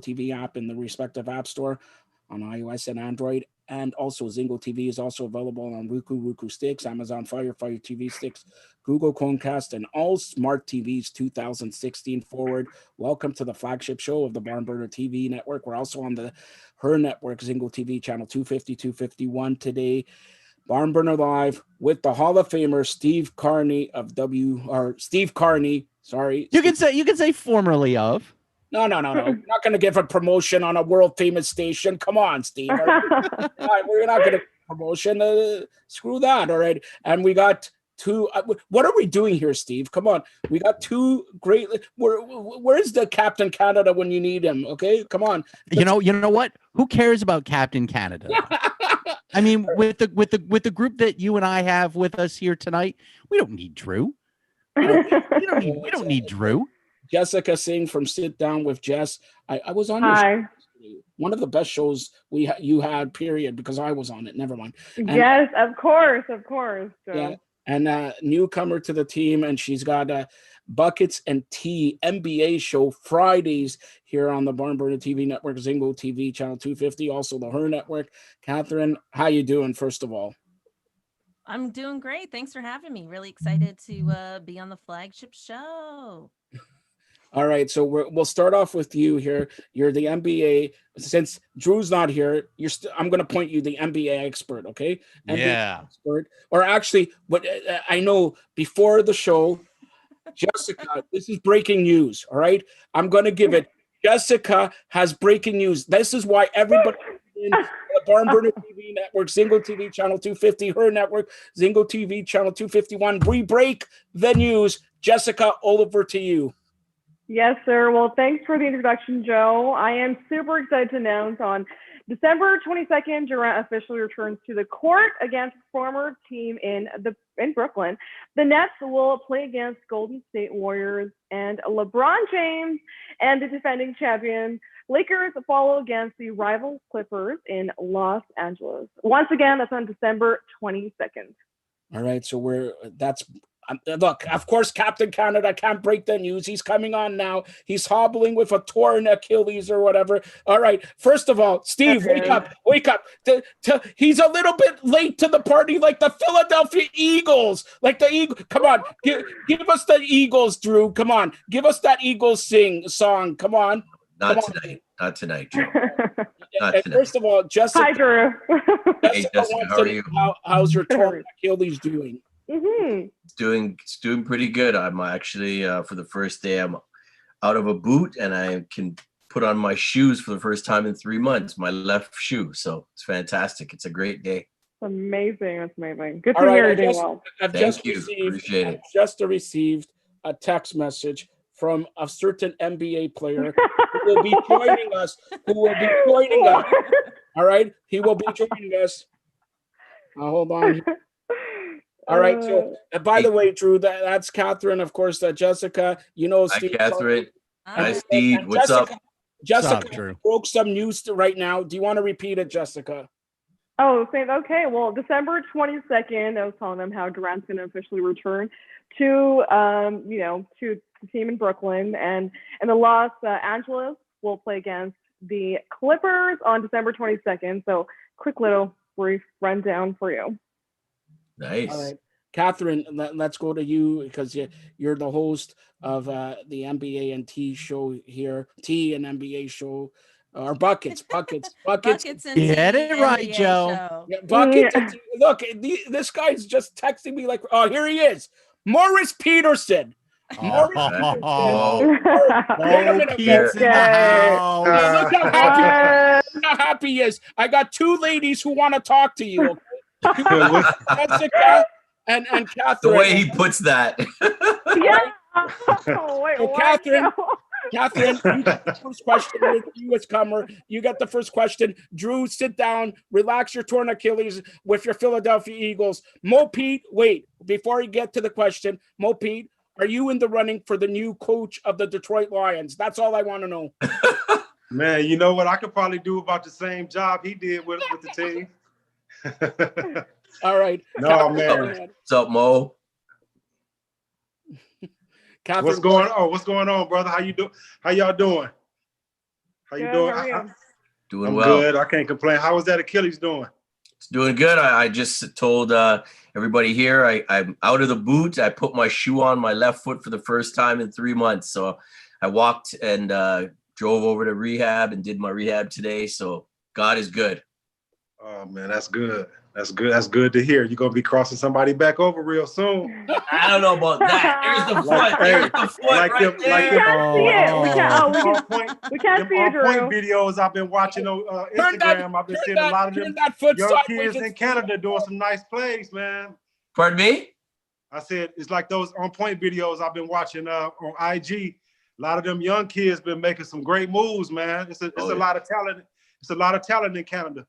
TV app in the respective app store on iOS and Android. And also ZingoTV is also available on Roku sticks, Amazon Fire TV sticks, Google Chromecast, and all smart TVs 2016 forward. Welcome to the flagship show of the Barnburner TV network. We're also on the H.E.R network, ZingoTV channel 250, 251 today. Barnburner Live with the Hall of Famer Steve Carney of Steve Carney. Sorry. You can say formerly of. No. We're not going to give a promotion on a world famous station. Come on, Steve. We're not going to promotion. Screw that. All right. And we got two. What are we doing here, Steve? Come on. We got two great. Where's the Captain Canada when you need him? Okay, come on. You know what? Who cares about Captain Canada? I mean, with the group that you and I have with us here tonight, we don't need Drew. We don't need Drew. Jessica Singh from Sit Down with Jess. I was on one of the best shows you had, period, because I was on it. Never mind. And, yes, of course. So. Yeah, and newcomer to the team, and she's got Buckets and Tea NBA show Fridays here on the Barnburner TV network, ZingoTV channel 250, also the H.E.R network. Catherine, how you doing, first of all? I'm doing great. Thanks for having me. Really excited to be on the flagship show. All right, so we'll start off with you here. You're the NBA. Since Drew's not here, I'm going to point you the NBA expert, okay? NBA expert. Or actually, what I know before the show, Jessica, this is breaking news, all right? I'm going to give it. Jessica has breaking news. This is why everybody in the Barnburner TV network, ZingoTV channel 250, H.E.R network, ZingoTV channel 251. We break the news. Jessica, over to you. Yes, sir. Well, thanks for the introduction, Joe. I am super excited to announce on December 22nd, Durant officially returns to the court against former team in Brooklyn. The Nets will play against Golden State Warriors, and LeBron James and the defending champion Lakers follow against the rival Clippers in Los Angeles. Once again, that's on December 22nd. All right, so look, of course, Captain Canada can't break the news. He's coming on now. He's hobbling with a torn Achilles or whatever. All right. First of all, Steve, wake up. He's a little bit late to the party, like the Philadelphia Eagles. Like the Eagles. Come on. Give us the Eagles, Drew. Come on. Give us that Eagles song. Come on. Not tonight, Joe. Not tonight. First of all, Jessica. Hi, Drew. Hey, Jessica, how are you? How's your torn Achilles doing? Mm-hmm. It's doing pretty good. I'm actually for the first day I'm out of a boot and I can put on my shoes for the first time in 3 months, my left shoe. So it's fantastic. It's a great day. Amazing. That's amazing. Good to hear you're doing well. I've Thank you. Appreciate it. Just received a text message from a certain NBA player who will be joining us. All right. He will be joining us. Hold on. All right. So, by the way, Drew, that's Catherine, of course. Jessica, Steve. Hi, Catherine. Hi, Steve. What's up? Jessica broke some news right now. Do you want to repeat it, Jessica? Oh, okay. Well, December 22nd, I was telling them how Durant's going to officially return to the team in Brooklyn, and the Los Angeles will play against the Clippers on December 22nd. So, quick little brief rundown for you. Nice. All right. Catherine, let's go to you because you're the host of the NBA and Tea show here. Tea and NBA show. Or buckets. Buckets and Get it right, Joe. Yeah, buckets. And tea. Look, this guy's just texting me like, oh, here he is. Morris Peterson. Look how happy he is. I got two ladies who want to talk to you. Okay? Jessica and Catherine. The way he puts that. Yeah. Catherine, you got the first question. You as comer, you got the first question. Drew, sit down, relax your torn Achilles with your Philadelphia Eagles. Mo Pete, wait, before you get to the question, Mo Pete, are you in the running for the new coach of the Detroit Lions? That's all I want to know. Man, you know what? I could probably do about the same job he did with the team. All right. No, man. What's up, Mo? What's going on, brother? How y'all doing? How you Good, doing? how are you? Doing I'm well. good. I can't complain. How was that Achilles doing? It's doing good. I just told everybody here I'm out of the boot. I put my shoe on my left foot for the first time in 3 months. So I walked and drove over to rehab and did my rehab today. So God is good. Oh man, that's good. That's good. That's good to hear. You're gonna be crossing somebody back over real soon. I don't know about that. There's the foot. There's the foot like right them, there. like We them, can't see it. We can't. Oh, on point, we can't them see it, on point Drew. videos I've been watching on Turn that- Instagram. I've been turn seeing a that- lot of turn them that foot young sideways kids and in Canada doing some nice plays, man. Pardon me? I said it's like those on point videos I've been watching on IG. A lot of them young kids been making some great moves, man. It's a lot of talent. It's a lot of talent in Canada.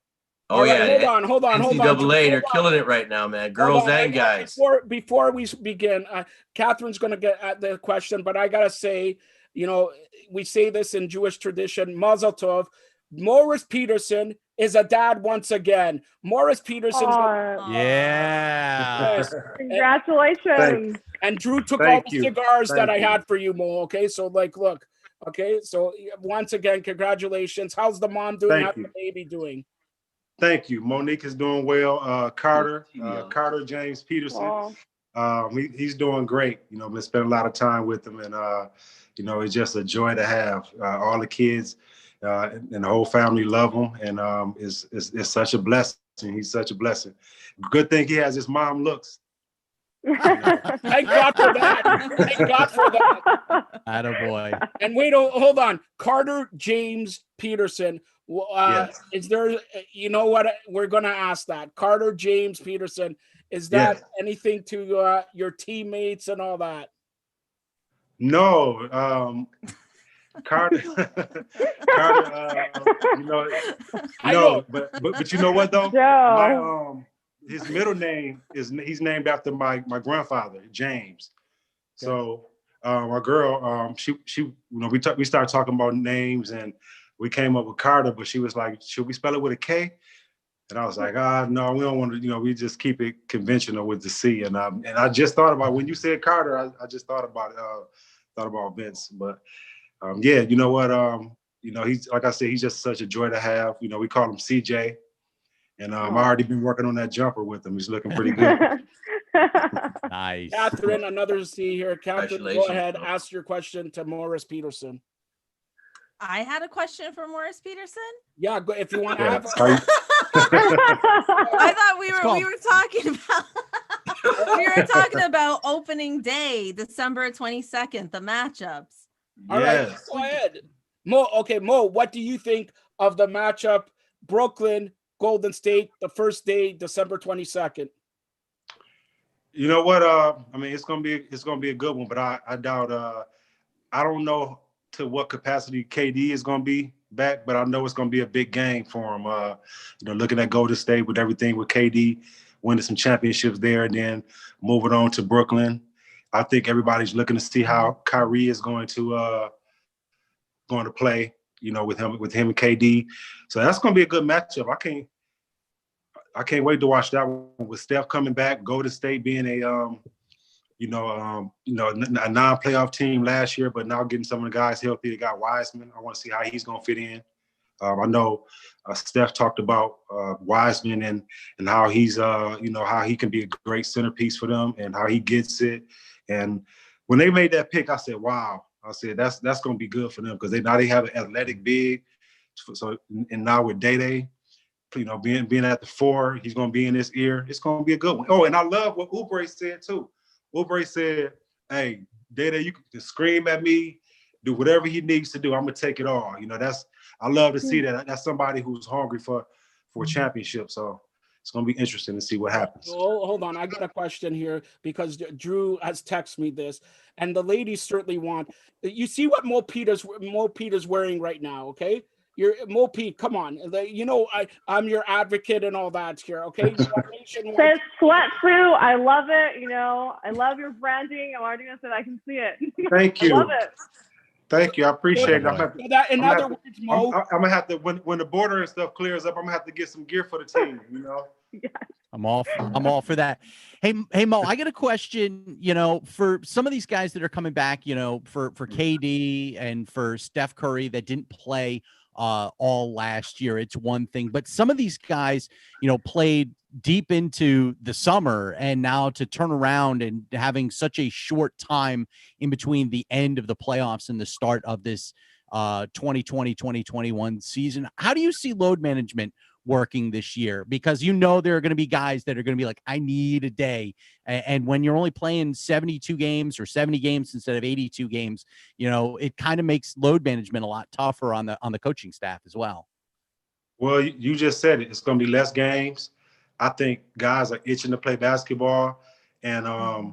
Oh, right, yeah. hold on. NCAA, they're killing it right now, man. Girls and guys. Before we begin, Catherine's going to get at the question, but I got to say, you know, we say this in Jewish tradition, Mazel Tov. Morris Peterson is a dad once again. Morris Peterson. Yeah. Yes. Congratulations. And Drew took all Thank the you. cigars that I Thank you. had for you, Mo. Okay, so like, look. Okay, so once again, congratulations. How's the mom doing? Thank How's you. the baby doing? Thank you. Monique is doing well. Carter James Peterson. Oh. He's doing great. You know, been spending a lot of time with him, and you know, it's just a joy to have all the kids and the whole family love him, and it's such a blessing. He's such a blessing. Good thing he has his mom looks. Thank God for that. Thank God for that. Attaboy. And wait, hold on. Carter James Peterson. Yes. Is there, you know what, we're going to ask that. Carter James Peterson, is that Yes. anything to your teammates and all that? No, Carter, you know, I no, know. but you know what though? Joe. His middle name he's named after my grandfather, James. So my girl, she you know, we started talking about names and we came up with Carter, but she was like, should we spell it with a K? And I was like, no, we don't want to, you know, we just keep it conventional with the C. And I just thought about, when you said Carter, I just thought about Vince. But yeah, you know what? You know, he's, like I said, he's just such a joy to have. You know, we call him CJ. And I've already been working on that jumper with him. He's looking pretty good. Nice. Catherine, another C here. Catherine, go ahead. Congratulations. Ask your question to Morris Peterson. I had a question for Morris Peterson. Yeah, go, if you want to Yeah. have I thought we called- were talking about opening day, December 22nd, the matchups. All right, Yes. go ahead. Mo, what do you think of the matchup Brooklyn, Golden State, the first day, December 22nd? You know what? I mean, it's gonna be a good one, but I doubt. I don't know to what capacity KD is gonna be back, but I know it's gonna be a big game for him. You know, looking at Golden State with everything with KD, winning some championships there, and then moving on to Brooklyn. I think everybody's looking to see how Kyrie is going to play. You know, with him and KD. So that's gonna be a good matchup. I can't wait to watch that one with Steph coming back, Golden State being a non-playoff team last year, but now getting some of the guys healthy. They got Wiseman. I want to see how he's going to fit in. I know Steph talked about Wiseman and how he's how he can be a great centerpiece for them and how he gets it. And when they made that pick, I said, wow. I said that's going to be good for them because they have an athletic big. So and now with Day, you know, being at the 4, he's going to be in his ear. It's going to be a good one. Oh, and I love what Oubre said too. Oubre said, hey, Day, you can scream at me, do whatever he needs to do. I'm going to take it all. You know, I love to see that. That's somebody who's hungry for a championship. So it's going to be interesting to see what happens. Oh, hold on. I got a question here because Drew has texted me this, and the ladies certainly want. You see what Mo Peter's wearing right now, okay? You're Mo Pete, come on. You know I'm your advocate and all that here, okay? Says sweatsuit. I love it. You know, I love your branding. I'm already gonna say I can see it. Thank you. I love it. Thank you. I appreciate it. In other words, Mo, I'm gonna have to when the border and stuff clears up, I'm gonna have to get some gear for the team. You know. Yes. I'm all for that. Hey Mo, I got a question, you know, for some of these guys that are coming back, you know, for KD and for Steph Curry that didn't play all last year, it's one thing. But some of these guys, played deep into the summer, and now to turn around and having such a short time in between the end of the playoffs and the start of this 2020-2021 season. How do you see load management working this year? Because there are going to be guys that are going to be like, I need a day. And when you're only playing 72 games or 70 games instead of 82 games, it kind of makes load management a lot tougher on the coaching staff as well. Well, you just said it. It's going to be less games. I think guys are itching to play basketball. And, I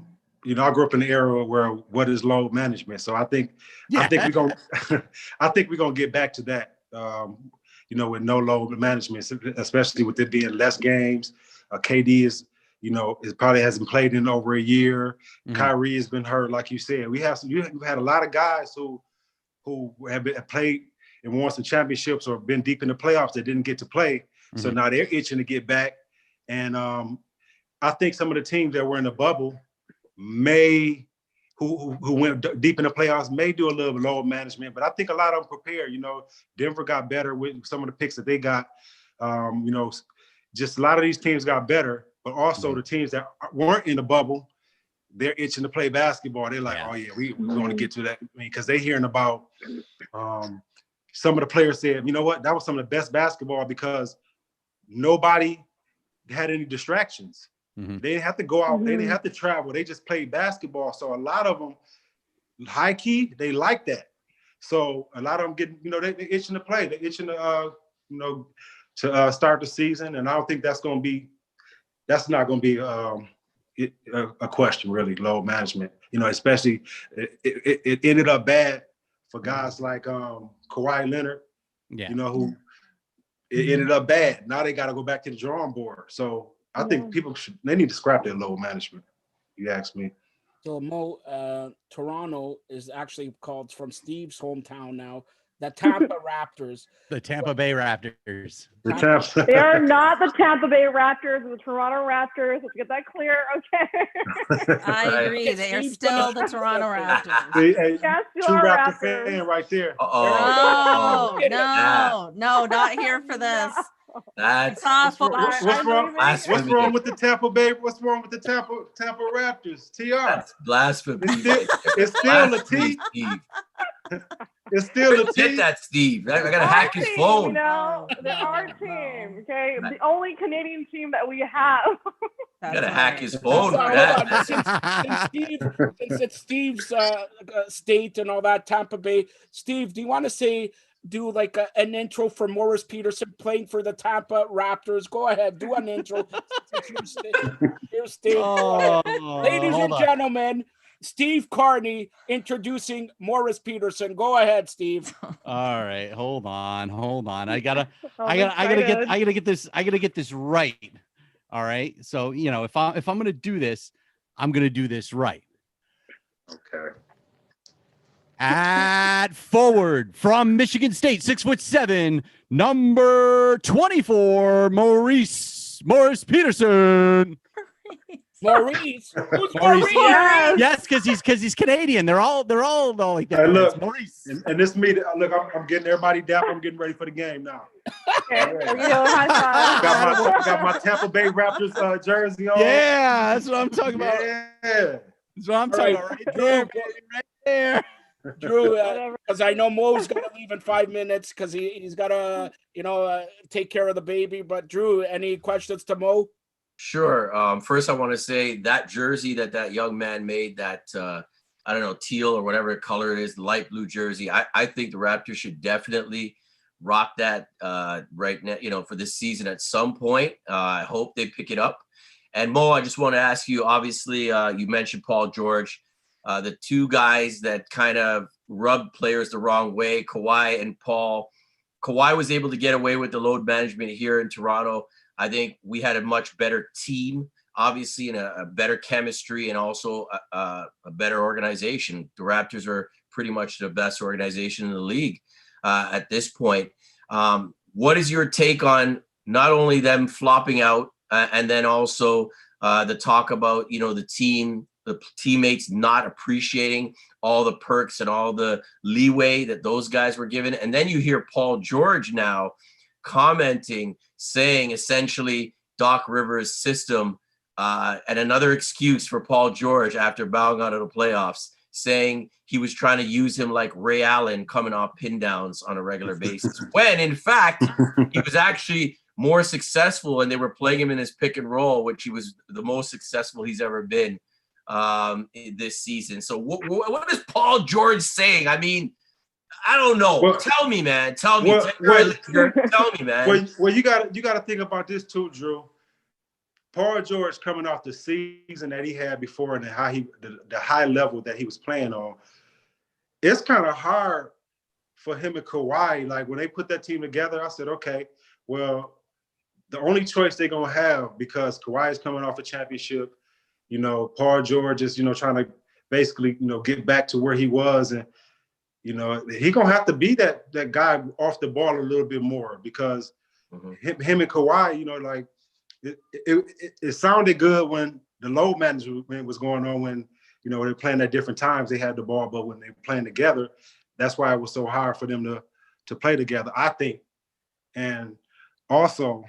grew up in the era where what is load management? So I think we're going to get back to that, with no load management, especially with it being less games. KD is, it probably hasn't played in over a year. Mm-hmm. Kyrie has been hurt, like you said. We've had a lot of guys who have played and won some championships or been deep in the playoffs that didn't get to play. Mm-hmm. So now they're itching to get back. And I think some of the teams that were in the bubble who went deep in the playoffs may do a little load management, but I think a lot of them prepare. Denver got better with some of the picks that they got. Just a lot of these teams got better, but also the teams that weren't in the bubble, they're itching to play basketball. They're like, oh yeah, we want to get to that. Because they're hearing about some of the players said, you know what, that was some of the best basketball because nobody had any distractions. Mm-hmm. They didn't have to go out. Mm-hmm. They didn't have to travel. They just played basketball. So a lot of them, high key, they like that. So a lot of them getting, they're itching to play. They're itching to, to start the season. And I don't think that's not going to be a question, really, load management. Especially it ended up bad for guys like Kawhi Leonard, who it ended up bad. Now they got to go back to the drawing board. So I think they need to scrap their load management. You ask me. So Mo, Toronto is actually called from Steve's hometown now, the Tampa Raptors. The Tampa Bay Raptors. They are not the Tampa Bay Raptors, the Toronto Raptors. Let's get that clear, okay? I agree. They are still the Toronto Raptors. Hey, true Raptor fan right there. No, not here for this. That's what's wrong with the Tampa Bay? What's wrong with the Tampa Raptors? H.E.R. That's blasphemy. It's still a T. It's still a T. Get that, Steve. I gotta hack his phone. They're our team. Okay, the only Canadian team that we have. Gotta hack his phone. Since it's Steve's state and all that, Tampa Bay. Steve, do you want to do like an intro for Morris Peterson playing for the Tampa Raptors? Go ahead, do an intro. Here's Steve. Ladies and gentlemen, Steve Carney introducing Morris Peterson. Go ahead, Steve. All right, hold on. I gotta get this right. All right. So if I'm gonna do this, I'm gonna do this right. Okay. At forward from Michigan State, 6'7", number 24, Morris Peterson. Maurice. Who's Maurice? Yes, because he's Canadian. They're all like that. Hey, look, Maurice. And this meeting, look, I'm getting everybody down. I'm getting ready for the game now. Okay, high five. Got my Tampa Bay Raptors jersey on. Yeah, that's what I'm talking about. Yeah. That's what I'm talking about right there, baby, right there. Drew, because I know Mo's got to leave in 5 minutes because he's got to, take care of the baby. But Drew, any questions to Mo? Sure. First, I want to say that jersey that young man made, that I don't know, teal or whatever color it is, light blue jersey. I think the Raptors should definitely rock that right now, for this season at some point. I hope they pick it up. And Mo, I just want to ask you, obviously, you mentioned Paul George, the two guys that kind of rubbed players the wrong way, Kawhi and Paul. Kawhi was able to get away with the load management here in Toronto. I think we had a much better team, obviously, and a better chemistry, and also a better organization. The Raptors are pretty much the best organization in the league at this point. What is your take on not only them flopping out and then also the talk about, the team the teammates not appreciating all the perks and all the leeway that those guys were given. And then you hear Paul George now commenting, saying essentially Doc Rivers' system, and another excuse for Paul George after bowing out of the playoffs, saying he was trying to use him like Ray Allen coming off pin downs on a regular basis, when in fact he was actually more successful, and they were playing him in his pick and roll, which he was the most successful he's ever been this season. So what is Paul George saying? I mean, I don't know. Well, tell me, man. Tell me. Tell me, man. Well, you got to think about this too, Drew. Paul George coming off the season that he had before and how the high level that he was playing on, it's kind of hard for him and Kawhi. Like when they put that team together, I said, okay, well, the only choice they're gonna have, because Kawhi is coming off a championship, Paul George is, trying to basically, get back to where he was, and he gonna have to be that guy off the ball a little bit more, because him and Kawhi, like it sounded good when the load management was going on, when they were playing at different times, they had the ball, but when they were playing together, that's why it was so hard for them to play together, I think. And also,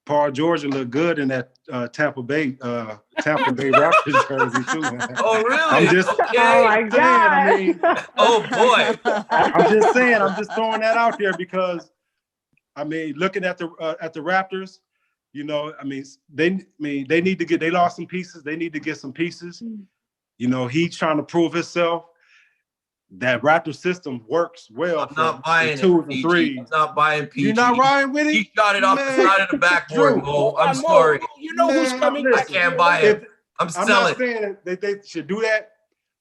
Paul George looked good in that Tampa Bay Raptors jersey too, man. Oh, really? I'm just, Oh my God. Oh boy. I'm just saying. I'm just throwing that out there because, looking at the Raptors, they need to get. They lost some pieces. They need to get some pieces. He's trying to prove himself. That Raptor system works well. I'm not buying it. 2s and 3s. I'm not buying PG. You're not riding with it? He shot it off the side of the backboard, Mo. I'm sorry. Who's coming? I can't buy it. I'm selling. I'm not saying that they should do that,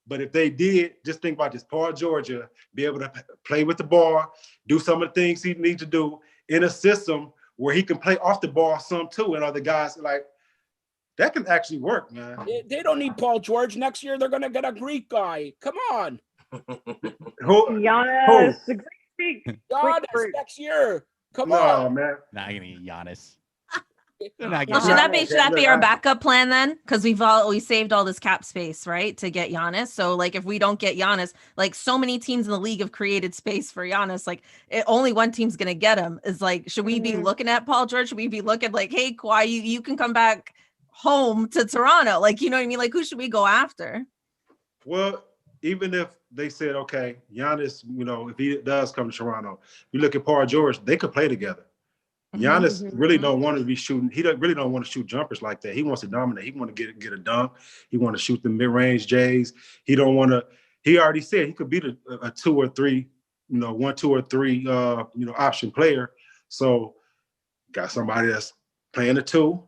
but if they did, just think about this. Paul George be able to play with the ball, do some of the things he needs to do in a system where he can play off the ball some too, and other guys like that can actually work, man. They don't need Paul George. Next year they're gonna get a Greek guy. Come on. Giannis, the Greek Giannis next year. Come no, on, man. Not gonna get Giannis. Well, should that be our backup plan then? Because we saved all this cap space, right, to get Giannis. So like, if we don't get Giannis, like so many teams in the league have created space for Giannis. Like only one team's gonna get him. Is like, should we be looking at Paul George? Should we be looking like, hey, Kawhi, you can come back home to Toronto? Like, you know what I mean? Like, who should we go after? Well, even if they said, okay, Giannis, if he does come to Toronto, you look at Paul George, they could play together. Giannis really don't want to be shooting. He really don't want to shoot jumpers like that. He wants to dominate. He want to get a dunk. He want to shoot the mid-range J's. He don't want to. He already said he could be a 2 or 3, 1, 2 or 3, option player. So got somebody that's playing a 2.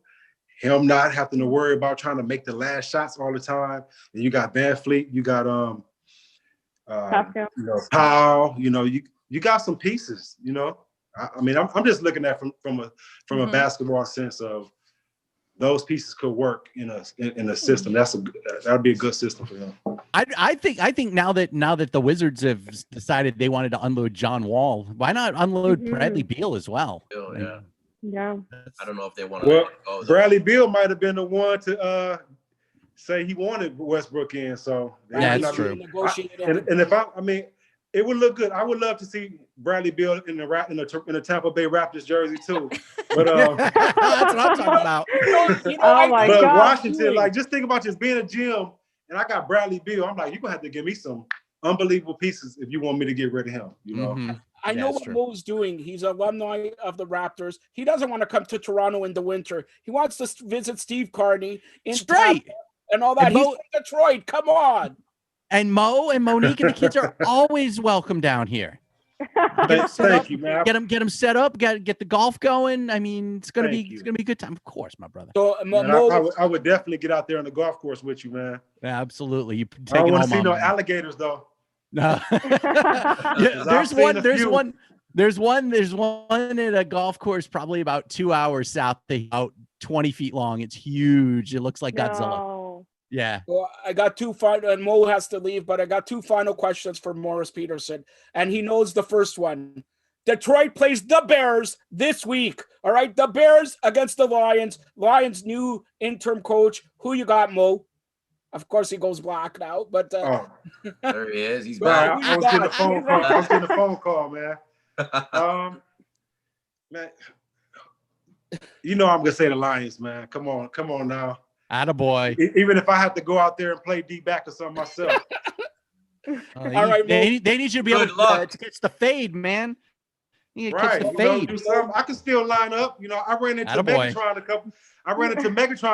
Him not having to worry about trying to make the last shots all the time. And you got Van Fleet, you got Powell, you got some pieces, I'm just looking at from a basketball sense of those pieces could work in a system. That'd be a good system for them. I think now that the Wizards have decided they wanted to unload John Wall, why not unload Bradley Beal as well? Yeah. I don't know if they want to. Well, Bradley Beal might have been the one to say he wanted Westbrook in. So that's true. And if it would look good. I would love to see Bradley Beal in the Tampa Bay Raptors jersey too. But that's what I'm talking about. Oh my God. Washington, like, just think about just being a GM, and I got Bradley Beal. I'm like, you're gonna have to give me some unbelievable pieces if you want me to get rid of him. I know what Mo's doing. He's an alumni of the Raptors. He doesn't want to come to Toronto in the winter. He wants to visit Steve Carney in Tampa and all that. He's from Detroit. Come on. And Mo and Monique and the kids are always welcome down here. Thank you, man. Get them set up. Get the golf going. I mean, it's gonna be a good time. Of course, my brother. So I would definitely get out there on the golf course with you, man. Yeah, absolutely. You I don't want to see no alligators though. No. There's one at a golf course probably about 2 hours south, about 20 feet long. It's huge. It looks like Godzilla. Yeah. Well, I got two final, and Mo has to leave, but I got 2 final questions for Morris Peterson, and he knows the first one. Detroit plays the Bears this week. All right, the Bears against the Lions. Lions' new interim coach. Who you got, Mo? Of course, he goes black now, but there he is. He's Sorry, back. I was getting a phone call. I was getting a phone call, man. Man, you know I'm gonna say the Lions, man. Come on now. Attaboy. Even if I have to go out there and play D-back or something myself. All right, they need you to be able to catch the fade, man. You right, catch the fade. do something. I can still line up. You know, I ran into Megatron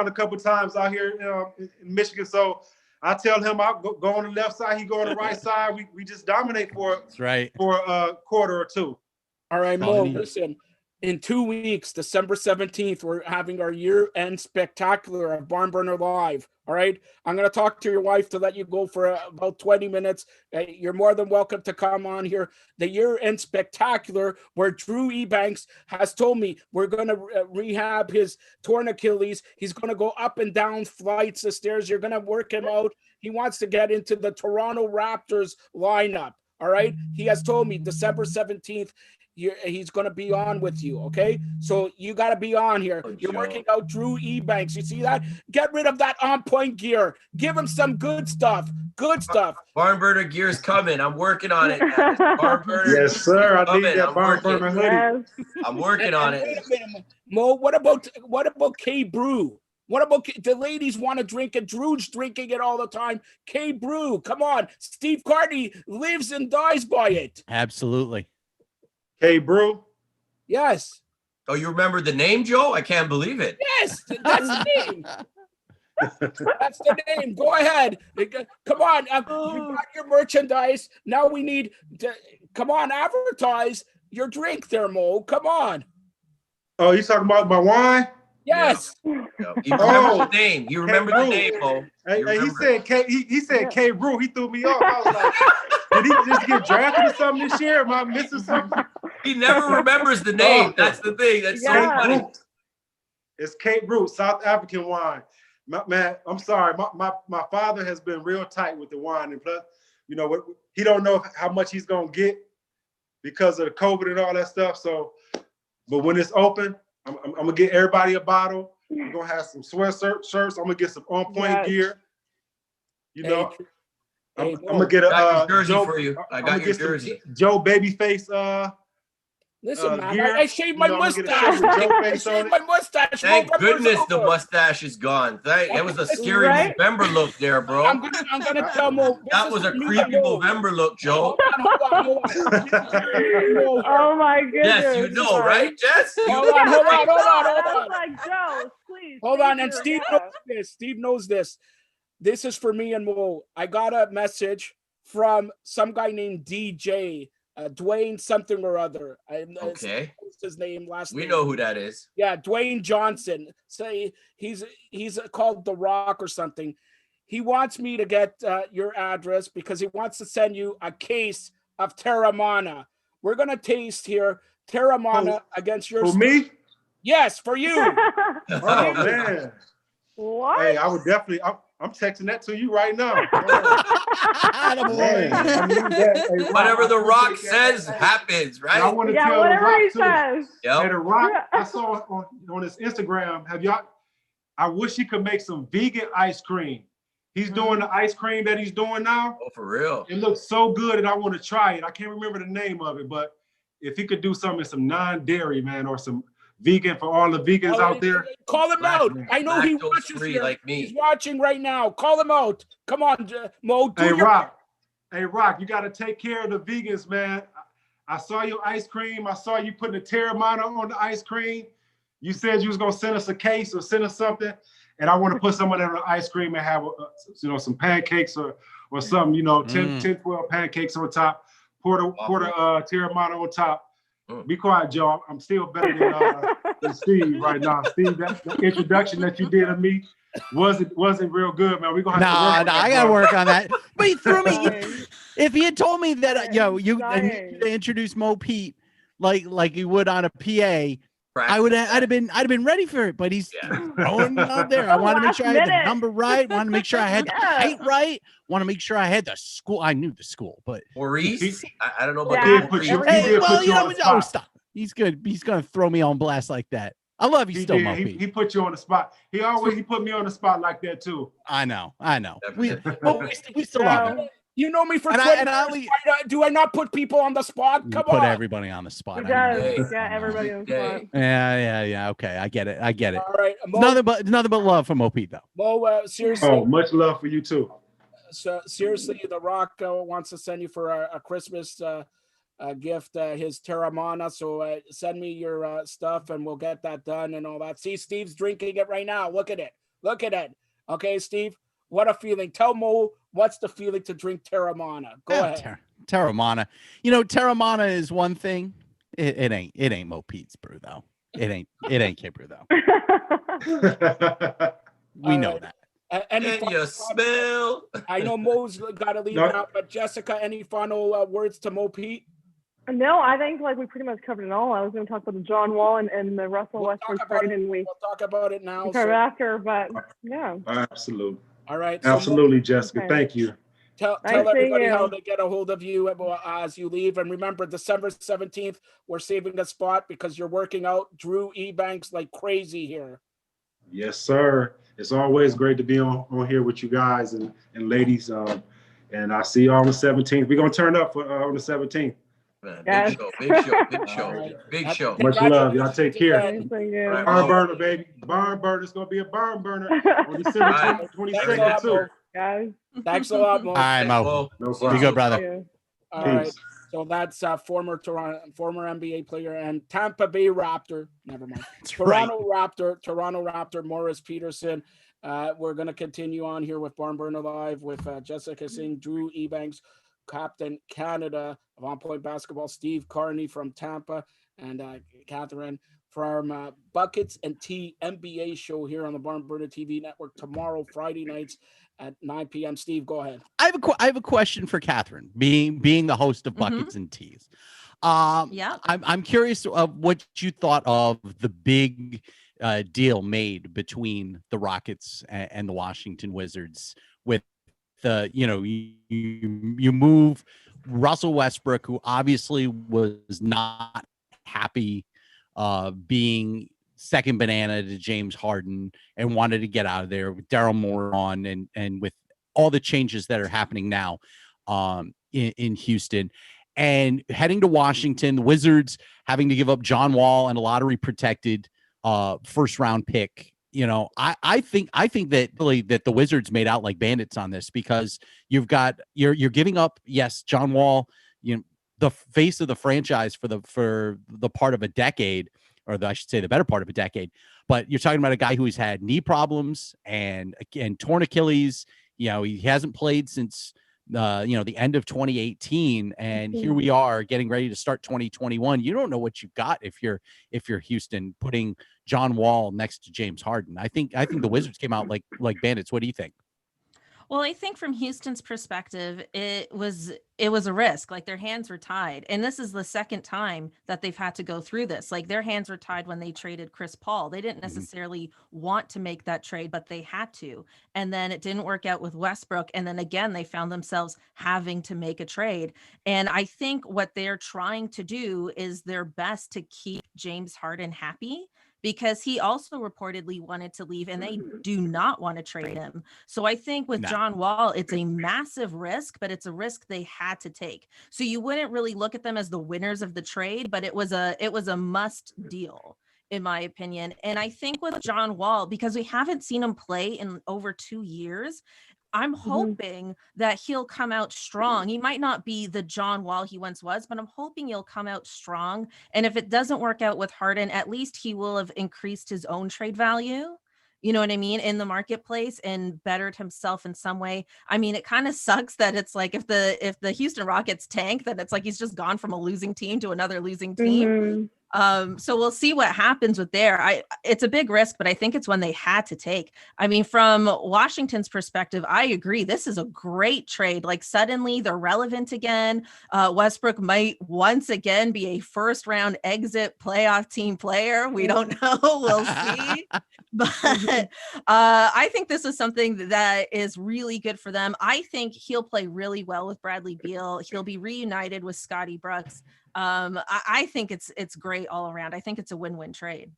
a couple times out here in Michigan. So I tell him I'll go on the left side, he go on the right side. We just dominate for a quarter or two. All right, Mo, listen. In 2 weeks, December 17th, we're having our year-end spectacular at Barn Burner Live. All right. I'm going to talk to your wife to let you go for about 20 minutes. You're more than welcome to come on here. The year-end spectacular where Drew Ebanks has told me we're going to rehab his torn Achilles. He's going to go up and down flights of stairs. You're going to work him out. He wants to get into the Toronto Raptors lineup. All right. He has told me December 17th, he's going to be on with you, okay? So you got to be on here. You're working out Drew Ebanks. You see that? Get rid of that on-point gear. Give him some good stuff. Good stuff. Barn Burner gear's coming. I'm working on it. Barn Burner. Yes, sir. I need that Barn Burner hoodie. Yes. I'm working on it. Wait a minute, Mo, what about K-Brew? What about the ladies want to drink it? Drew's drinking it all the time. K-Brew, come on. Steve Carney lives and dies by it. Absolutely. K-Brew? Yes. Oh, you remember the name, Joe? I can't believe it. Yes, that's the name. That's the name. Go ahead. Come on. You got your merchandise. Now we need to, come on, advertise your drink there, Mo. Come on. Oh, you talking about my wine? Yes. Yeah. You remember the name. You remember the name, Mo. Hey, he said he said K-Brew. He threw me off. I was like, did he just get drafted or something this year? Am I missing something? He never remembers the name. That's the thing. That's so funny. It's K-Brew, South African wine. Man, I'm sorry. My father has been real tight with the wine. And plus, you know, he don't know how much he's going to get because of the COVID and all that stuff. So, but when it's open, I'm going to get everybody a bottle. I'm going to have some shirts. I'm going to get some on-point gear. You know, I'm going to get a jersey for you. I got your jersey. Joe Babyface listen, man, gear. I shaved my mustache. I shaved my mustache. Thank goodness the mustache is gone. That was a scary November look there, bro. I'm gonna tell Mo. That was a creepy November look, Joe. Hold on. Oh my goodness. Yes, you know, right, Jess? Hold on. I was like, Joe, please. Hold on, and Steve knows this. Steve knows this. This is for me and Mo. I got a message from some guy named DJ. Dwayne something or other. Okay. What's his name? We know who that is. Yeah, Dwayne Johnson. Say he's called The Rock or something. He wants me to get your address because he wants to send you a case of Terramana. We're gonna taste here Terramana against your. For me? Yes, for you. Oh man. What? Hey, I would definitely. I'm texting that to you right now. Whatever The Rock says happens, right? I want to tell The Rock he too. says. Yep. Hey, The Rock, I saw on his Instagram. I wish he could make some vegan ice cream. He's doing the ice cream that he's doing now. Oh, for real? It looks so good, and I want to try it. I can't remember the name of it, but if he could do some non-dairy, man, or some vegan for all the vegans out there. Call him out. I know he watches here. Like me. He's watching right now. Call him out. Come on, Mo. Rock, you got to take care of the vegans, man. I saw your ice cream. I saw you putting the Terramana on the ice cream. You said you was going to send us a case or send us something. And I want to put some of that on the ice cream and have, some pancakes or something, 10, 12 pancakes on top. Pour the Terramana on top. Be quiet, Joe. I'm still better than Steve right now. Steve, that introduction that you did of me wasn't real good, man. We're gonna have to work on that, I gotta work on that. But he threw me. If he had told me that, you need to introduce Mo Pete like you would on a PA, I'd have been ready for it. But he's throwing it out there. I want to make sure I had the number right. Want to make sure I had the height right. Want to make sure I had the school. I knew the school, but Maurice, I don't know about stop. He's good. He's gonna throw me on blast like that. I love you He still, did. Mo He Pete. put you on the spot. He put me on the spot like that too. I know. We Yeah. still love him. You know me for And 20 I years. Do I not put people on the spot? You Come put on. everybody on the spot. He I know. does. Hey. Yeah, everybody on the spot. Yeah. Okay, I get it. All right, It's nothing but love for Mo Pete, though. Mo, seriously. Oh, much love for you too. So seriously, The Rock wants to send you for a Christmas gift, his Terramana. So send me your stuff, and we'll get that done and all that. See, Steve's drinking it right now. Look at it. Okay, Steve, what a feeling. Tell Mo what's the feeling to drink Terramana. Go ahead. Terramana. You know, Terramana is one thing. It ain't Mo Pete's brew though. It ain't K Brew though. We know that. Can you smell? I know Mo's got to leave now, but Jessica, any final words to Mo Pete? No, I think like we pretty much covered it all. I was going to talk about the John Wall and the Russell Westbrook trade, and we'll talk about it now. Cover after, but yeah. Absolutely. All right. Absolutely, Jessica. Okay. Thank you. Tell everybody how to get a hold of you as you leave. And remember, December 17th, we're saving a spot because you're working out Drew Ebanks like crazy here. Yes, sir. It's always great to be on here with you guys and ladies. And I see you on the 17th. We're going to turn up on the 17th. Man, big show. Much love. Y'all take care. Barn burner, baby. Barn burner. It's going to be a barn burner on December 22nd, too. Guys. Thanks a lot, Mo. All right, Mo. No Be good, brother. All right. So that's former NBA player and Tampa Bay Raptor. Never mind. Toronto Raptor, Morris Peterson. We're going to continue on here with Barn Burner Live with Jessica Singh, Drew Ebanks, Captain Canada of On Point Basketball, Steve Carney from Tampa, and Catherine from Buckets and Tea NBA show here on the Barn Burner TV network tomorrow, Friday nights at 9 p.m. Steve, go ahead. I have a question for Catherine, being the host of Buckets and Teas. I'm curious of what you thought of the big deal made between the Rockets and the Washington Wizards with the, you move Russell Westbrook, who obviously was not happy being second banana to James Harden and wanted to get out of there with Daryl Moore on and with all the changes that are happening now in Houston and heading to Washington, the Wizards having to give up John Wall and a lottery protected first round pick. I think that really that the Wizards made out like bandits on this because you're giving up, yes, John Wall, the face of the franchise for the part of a decade, or I should say the better part of a decade. But you're talking about a guy who's had knee problems and torn Achilles. He hasn't played since the end of 2018, and here we are getting ready to start 2021. You don't know what you've got if you're Houston, putting John Wall next to James Harden. I think the Wizards came out like bandits. What do you think? Well, I think from Houston's perspective, it was a risk. Like their hands were tied. And this is the second time that they've had to go through this. Like their hands were tied when they traded Chris Paul. They didn't necessarily want to make that trade, but they had to. And then it didn't work out with Westbrook. And then again, they found themselves having to make a trade. And I think what they're trying to do is their best to keep James Harden happy, because he also reportedly wanted to leave and they do not want to trade him. So I think with John Wall, it's a massive risk, but it's a risk they had to take. So you wouldn't really look at them as the winners of the trade, but it was a must deal, in my opinion. And I think with John Wall, because we haven't seen him play in over 2 years, I'm hoping that he'll come out strong. He might not be the John Wall he once was, but I'm hoping he'll come out strong. And if it doesn't work out with Harden, at least he will have increased his own trade value, you know what I mean, in the marketplace and bettered himself in some way. I mean, it kind of sucks that it's like if the Houston Rockets tank, then it's like he's just gone from a losing team to another losing team. So we'll see what happens with there. It's a big risk, but I think it's one they had to take. I mean, from Washington's perspective, I agree. This is a great trade. Like suddenly they're relevant again. Westbrook might once again be a first round exit playoff team player. We don't know. We'll see. But I think this is something that is really good for them. I think he'll play really well with Bradley Beal. He'll be reunited with Scotty Brooks. I think it's great all around. I think it's a win-win trade.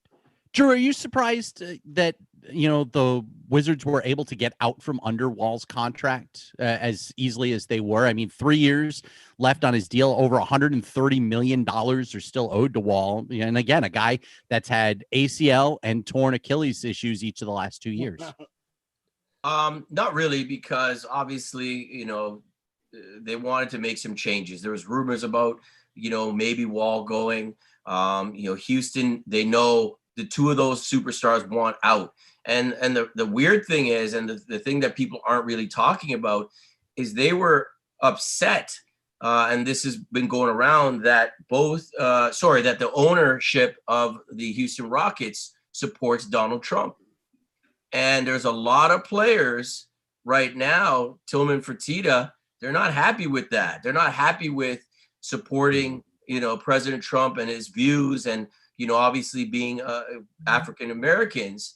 Drew, are you surprised that the Wizards were able to get out from under Wall's contract as easily as they were? I mean, 3 years left on his deal, over $130 million are still owed to Wall, and again, a guy that's had ACL and torn Achilles issues each of the last 2 years. Not really, because obviously, they wanted to make some changes. There was rumors about, maybe Wall going. Houston, they know the two of those superstars want out. And the weird thing is, and the thing that people aren't really talking about, is they were upset, and this has been going around, that that the ownership of the Houston Rockets supports Donald Trump. And there's a lot of players right now, Tillman Fertitta, they're not happy with that. They're not happy with supporting, President Trump and his views, and, obviously being African Americans.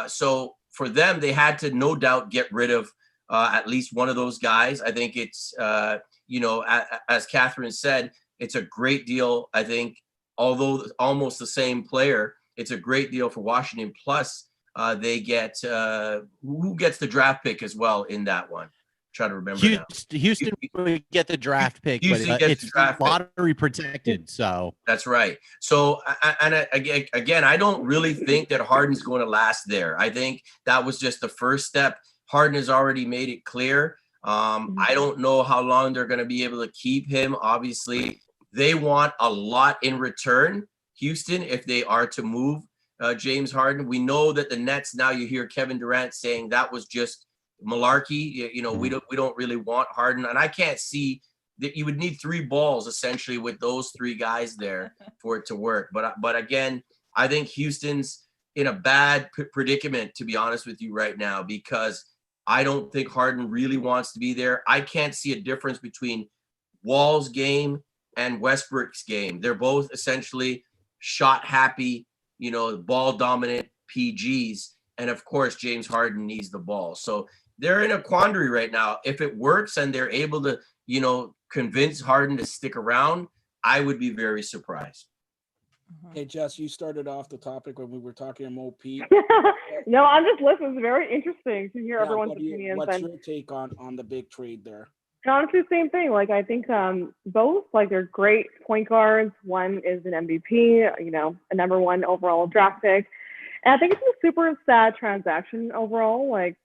So for them, they had to no doubt get rid of at least one of those guys. I think it's, as Catherine said, it's a great deal. I think, although almost the same player, it's a great deal for Washington. Plus, they get who gets the draft pick as well in that one. Try to remember now. Houston would get the draft pick, Houston but gets it's the draft lottery protected. So that's right. So, and again, I don't really think that Harden's going to last there. I think that was just the first step. Harden has already made it clear. I don't know how long they're going to be able to keep him. Obviously, they want a lot in return, Houston, if they are to move James Harden. We know that the Nets, now you hear Kevin Durant saying that was just malarkey. We don't really want Harden, and I can't see that you would need 3 balls essentially with those 3 guys there for it to work. But again, I think Houston's in a bad predicament, to be honest with you right now, because I don't think Harden really wants to be there. I can't see a difference between Wall's game and Westbrook's game. They're both essentially shot happy, ball dominant PGs. And of course, James Harden needs the ball. So they're in a quandary right now. If it works and they're able to, convince Harden to stick around, I would be very surprised. Hey, Jess, you started off the topic when we were talking MOP. No, I'm just listening. It's very interesting to hear everyone's opinions. What's your take on the big trade there? Honestly, same thing. Like, I think both, like, they're great point guards. One is an MVP, a number 1 overall draft pick. And I think it's a super sad transaction overall. Like,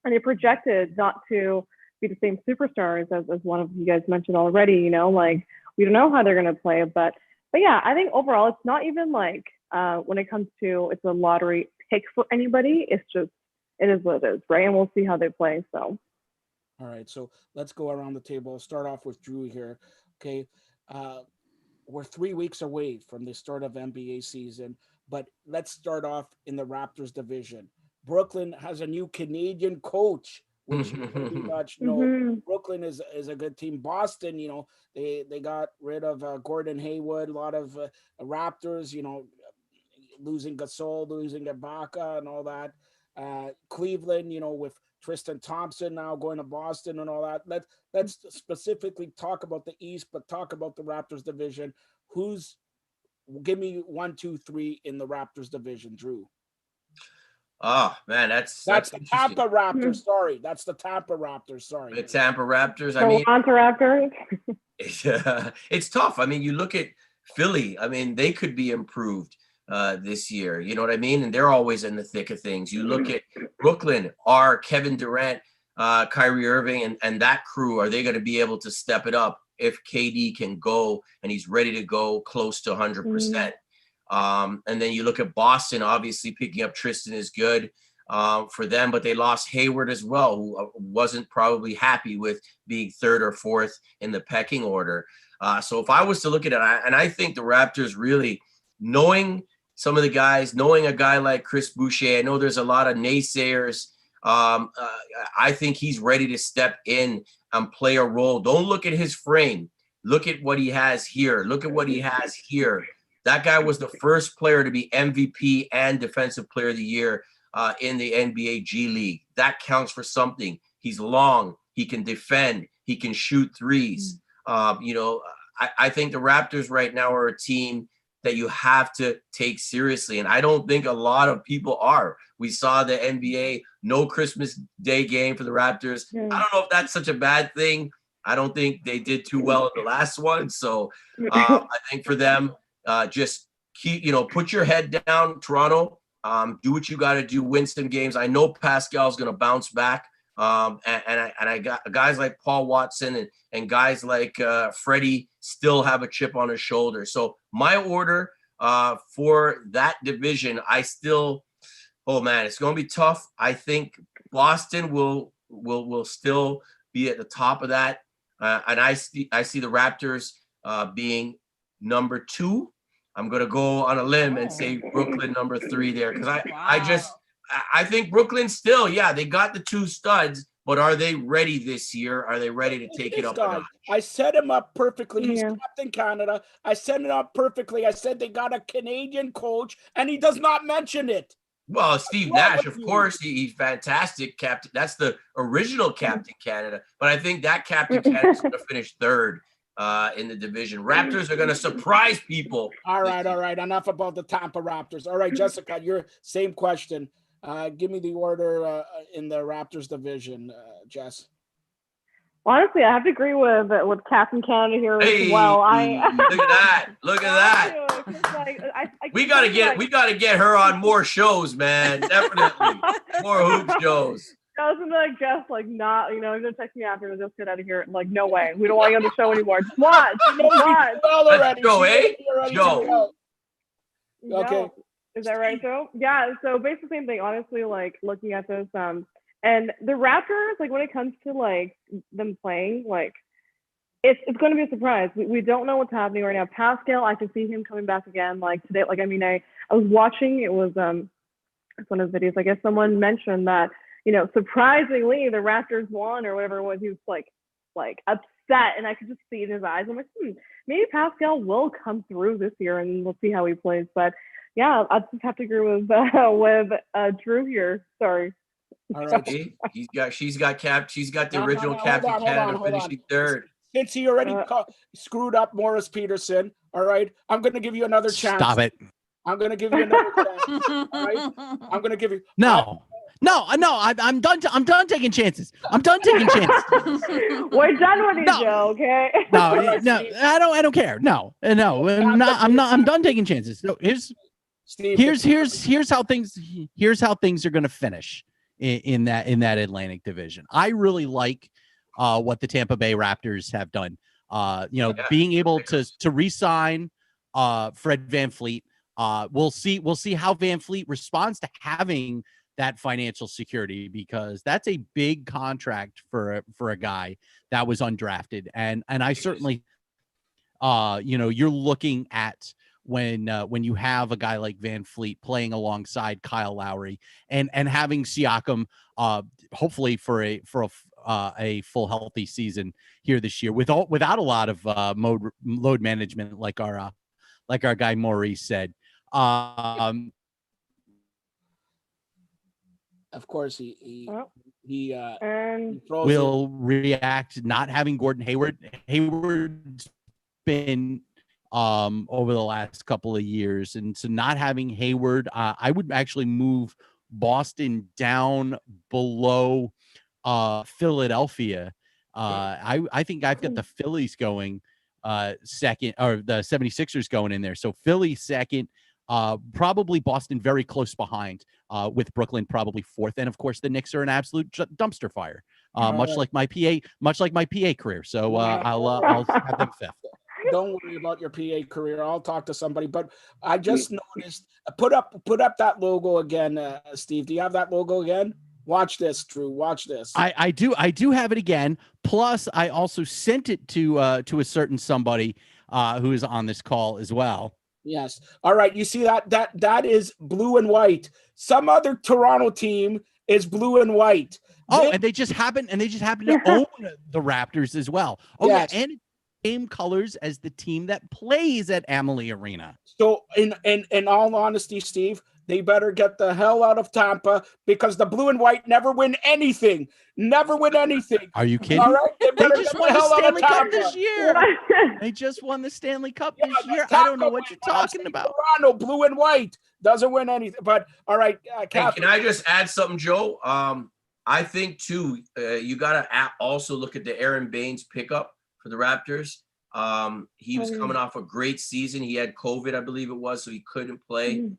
and they projected not to be the same superstars as one of you guys mentioned already. Like, we don't know how they're going to play, but yeah, I think overall it's not even like when it comes to it's a lottery pick for anybody. It's just, it is what it is, right? And we'll see how they play. So. All right, so let's go around the table. I'll start off with Drew here. Okay, we're 3 weeks away from the start of NBA season, but let's start off in the Raptors division. Brooklyn has a new Canadian coach, which you pretty much know. Brooklyn is a good team. Boston, they got rid of Gordon Hayward. A lot of Raptors, losing Gasol, losing Ibaka, and all that. Cleveland, with Tristan Thompson now going to Boston and all that. Let's specifically talk about the East, but talk about the Raptors division. Give me 1, 2, 3 in the Raptors division, Drew. Oh man, that's the Tampa Raptors. Sorry, that's the Tampa Raptors. Sorry, the Tampa Raptors. Toronto Raptors. It's tough. I mean, you look at Philly. I mean, they could be improved this year. You know what I mean? And they're always in the thick of things. You look at Brooklyn. Are Kevin Durant, Kyrie Irving, and that crew, are they going to be able to step it up if KD can go and he's ready to go close to 100%? And then you look at Boston, obviously picking up Tristan is good for them, but they lost Hayward as well, who wasn't probably happy with being 3rd or 4th in the pecking order. So if I was to look at it, and I think the Raptors really, knowing some of the guys, knowing a guy like Chris Boucher, I know there's a lot of naysayers. I think he's ready to step in and play a role. Don't look at his frame. Look at what he has here. Look at what he has here. That guy was the first player to be MVP and Defensive Player of the Year in the NBA G League. That counts for something. He's long. He can defend. He can shoot threes. I think the Raptors right now are a team that you have to take seriously. And I don't think a lot of people are. We saw the NBA, no Christmas Day game for the Raptors. I don't know if that's such a bad thing. I don't think they did too well in the last one. So I think for them, just keep, put your head down, Toronto. Do what you got to do, win some games. I know Pascal's going to bounce back. And I got guys like Paul Watson and guys like Freddie still have a chip on his shoulder. So my order for that division, oh man, it's going to be tough. I think Boston will still be at the top of that. And I see the Raptors being number 2. I'm going to go on a limb and say Brooklyn number 3 there, because I think Brooklyn still, they got the 2 studs, but are they ready this year? Are they ready to take it up? I set him up perfectly. He's Captain Canada. I set it up perfectly. I said they got a Canadian coach, and he does not mention it. Well, Steve Nash, of course, he's fantastic captain. That's the original Captain Canada, but I think that Captain Canada is going to finish 3rd in the division. Raptors are going to surprise people. All right. Enough about the Tampa Raptors. All right, Jessica, your same question. Give me the order in the Raptors division, Jess. Honestly, I have to agree with Captain Canada here as well. Look at that. We gotta get her on more shows, man. Definitely more hoop shows. Doesn't just not, he's gonna text me after and just get out of here. Like, no way, we don't want you on the show anymore. Just watch. Let's go, Joe. Okay. Is that right, Joe? Yeah. So basically, same thing. Honestly, looking at this, and the Raptors, when it comes to them playing, it's going to be a surprise. We don't know what's happening right now. Pascal, I can see him coming back again. Today, I was watching. It was one of the videos. I guess someone mentioned that surprisingly the Raptors won or whatever it was. He was upset, and I could just see it in his eyes. I'm like, maybe Pascal will come through this year, and we'll see how he plays. But yeah, I just have to agree with Drew here. Sorry. All right. She's got the original Captain Canada finishing 3rd. Since he already screwed up Morris Peterson, all right, I'm going to give you another chance. Stop it. I'm going to give you another chance. All right? I'm going to give you. No, I'm done. I'm done taking chances. I'm done taking chances. We're done with you, Joe. Okay. No, I don't care. No, I'm not. I'm done taking chances. So here's how things are going to finish in that Atlantic division. I really like what the Tampa Bay Raptors have done. Being able to re-sign Fred VanVleet. We'll see how VanVleet responds to having that financial security, because that's a big contract for a guy that was undrafted. And I certainly, you're looking at when you have a guy like VanVleet playing alongside Kyle Lowry and having Siakam, hopefully for a full healthy season here this year without a lot of load management, like our guy Maurice said. Of course, he will react. Not having Gordon Hayward. Hayward's been over the last couple of years, and so not having Hayward, I would actually move Boston down below Philadelphia. I think I've got the Phillies going second, or the 76ers going in there. So Philly second. Probably Boston very close behind, with Brooklyn probably 4th, and of course the Knicks are an absolute dumpster fire, much like my PA career. So I'll have them 5th. Don't worry about your PA career. I'll talk to somebody. But I just noticed. Put up that logo again, Steve. Do you have that logo again? Watch this, Drew. Watch this. I do have it again. Plus, I also sent it to a certain somebody who is on this call as well. Yes. All right. You see that is blue and white. Some other Toronto team is blue and white. And they just happen to own the Raptors as well. Oh, yes. Yeah, and same colors as the team that plays at Amalie Arena. So in all honesty, Steve, they better get the hell out of Tampa because the blue and white never win anything. Never win anything. Are you kidding? All right, They just won the Stanley Cup this year. What? They just won the Stanley Cup this year. I Tampa don't know what you're talking about. Toronto, blue and white doesn't win anything. But all right, hey, can I just add something, Joe? I think too, you got to also look at the Aaron Baines pickup for the Raptors. He was coming off a great season. He had COVID, I believe it was, so he couldn't play.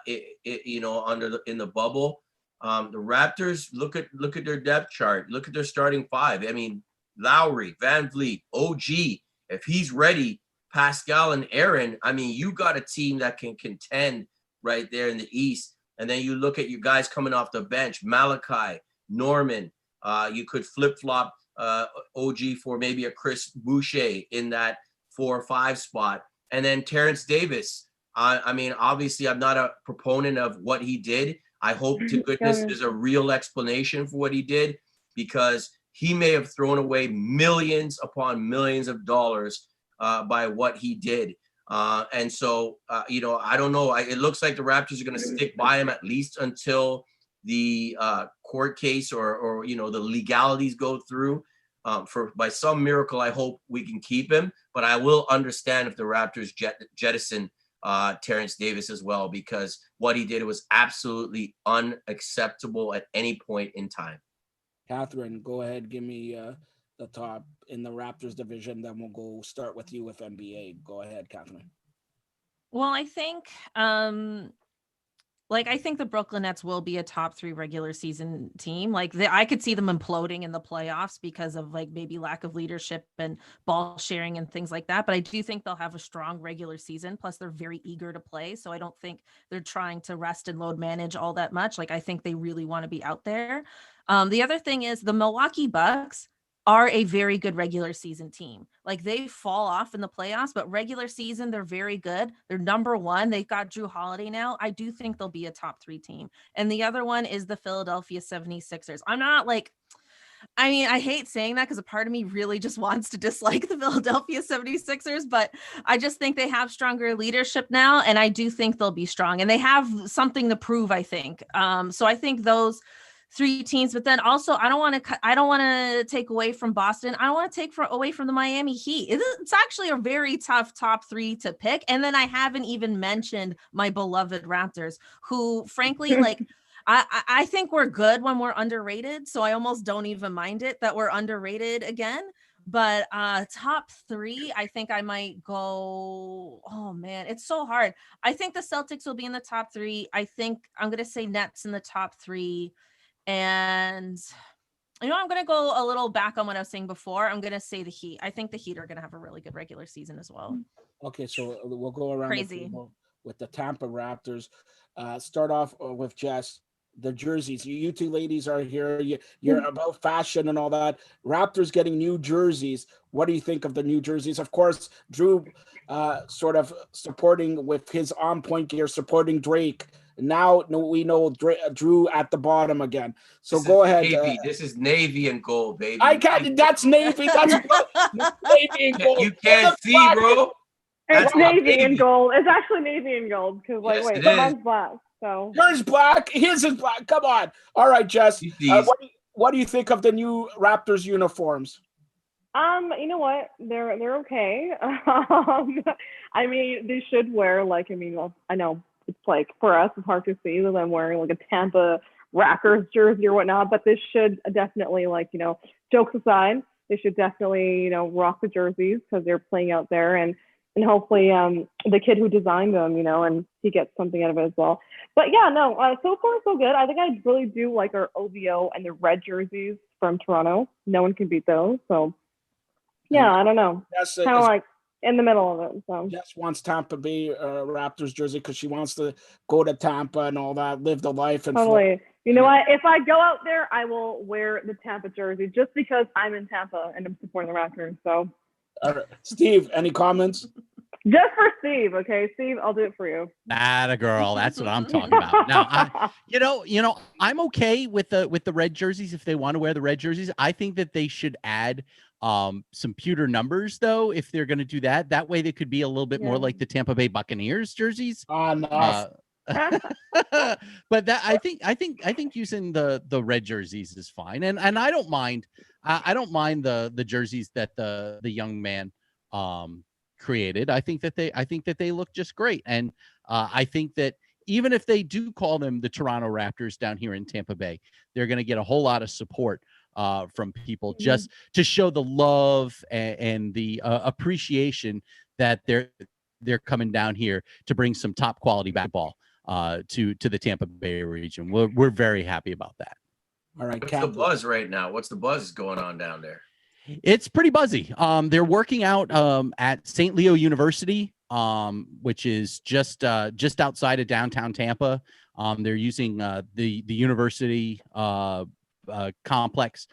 You know, in the bubble. The Raptors, look at their depth chart. Look at their starting five. I mean, Lowry, Van Vliet, OG. If he's ready, Pascal and Aaron. I mean, you got a team that can contend right there in the East. And then you look at you guys coming off the bench, Malachi, Norman. You could flip flop OG for maybe a Chris Boucher in that 4 or 5 spot, and then Terrence Davis. I mean, obviously, I'm not a proponent of what he did. I hope to goodness there's a real explanation for what he did, because he may have thrown away millions upon millions of dollars by what he did. And so, you know, I don't know. It looks like the Raptors are going to stick by him at least until the court case or you know, the legalities go through. By some miracle, I hope we can keep him. But I will understand if the Raptors jettison Terrence Davis as well, because what he did was absolutely unacceptable at any point in time. Catherine, go ahead, give me the top in the Raptors division, then we'll go start with you with NBA. Go ahead, Catherine. Well, I think I think the Brooklyn Nets will be a top 3 regular season team. I could see them imploding in the playoffs because of maybe lack of leadership and ball sharing and things like that. But I do think they'll have a strong regular season. Plus, they're very eager to play. So I don't think they're trying to rest and load manage all that much. I think they really want to be out there. The other thing is the Milwaukee Bucks are a very good regular season team. They fall off in the playoffs, but regular season, they're very good. They're number 1. They've got Drew Holiday now. I do think they'll be a top 3 team. And the other one is the Philadelphia 76ers. I'm not I hate saying that because a part of me really just wants to dislike the Philadelphia 76ers, but I just think they have stronger leadership now. And I do think they'll be strong and they have something to prove, I think. So I think those 3 teams, but then also I don't want to take away from Boston. I don't want to take away from the Miami Heat. It's actually a very tough top 3 to pick. And then I haven't even mentioned my beloved Raptors, who frankly, I think we're good when we're underrated. So I almost don't even mind it that we're underrated again. But top 3, I think I might go, oh man, it's so hard. I think the Celtics will be in the top 3. I think I'm going to say Nets in the top 3. And I'm going to go a little back on what I was saying before. I'm going to say the Heat. I think the Heat are going to have a really good regular season as well. Okay, so we'll go around Crazy. with the Tampa Raptors. Start off with Jess. The jerseys. You 2 ladies are here. You're about fashion and all that. Raptors getting new jerseys. What do you think of the new jerseys? Of course, Drew sort of supporting with his on-point gear, supporting Drake. Now we know Drew at the bottom again. So go ahead. This is navy and gold, baby. I can't. That's navy. That's navy and gold. You can't see, bro. It's navy and gold. It's actually navy and gold because, wait, mine's black. So yours black. His is black. Come on. All right, Jess. What do you think of the new Raptors uniforms? You know what? They're okay. I mean, they should wear I know. It's for us, it's hard to see that I'm wearing a Tampa Rackers jersey or whatnot, but this should definitely jokes aside, they should definitely, rock the jerseys because they're playing out there and hopefully the kid who designed them, and he gets something out of it as well. But yeah, no, so far so good. I think I really do like our OVO and the red jerseys from Toronto. No one can beat those. So yeah, I don't know. Kind of in the middle of it. So Jess wants Tampa Bay Raptors jersey because she wants to go to Tampa and all that, live the life. And totally. You know what? If I go out there, I will wear the Tampa jersey just because I'm in Tampa and I'm supporting the Raptors. So, all right. Steve, any comments? Just for Steve, okay, Steve, I'll do it for you. Atta girl, that's what I'm talking about. Now, I'm okay with the red jerseys if they want to wear the red jerseys. I think that they should add some pewter numbers though if they're going to do that. That way they could be a little bit more like the Tampa Bay Buccaneers jerseys. Enough. But that I think using the red jerseys is fine, and I don't mind. I don't mind the jerseys that the young man created. I think that they look just great, and I think that even if they do call them the Toronto Raptors down here in Tampa Bay, they're going to get a whole lot of support from people just to show the love and the appreciation that they're coming down here to bring some top quality basketball to the Tampa Bay region. We're very happy about that. All right, what's the buzz right now? What's the buzz going on down there? It's pretty buzzy. They're working out at St. Leo University, which is just outside of downtown Tampa. They're using the university complex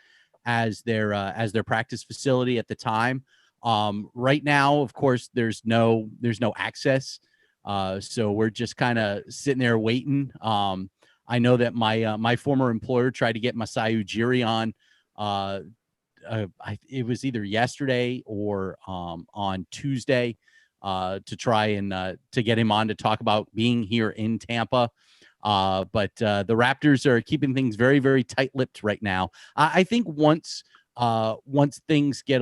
as their practice facility at the time. Right now, of course, there's no access, so we're just kind of sitting there waiting. I know that my former employer tried to get Masai Ujiri on. It was either yesterday or on Tuesday to try and to get him on to talk about being here in Tampa. But the Raptors are keeping things very, very tight-lipped right now. I think once everything gets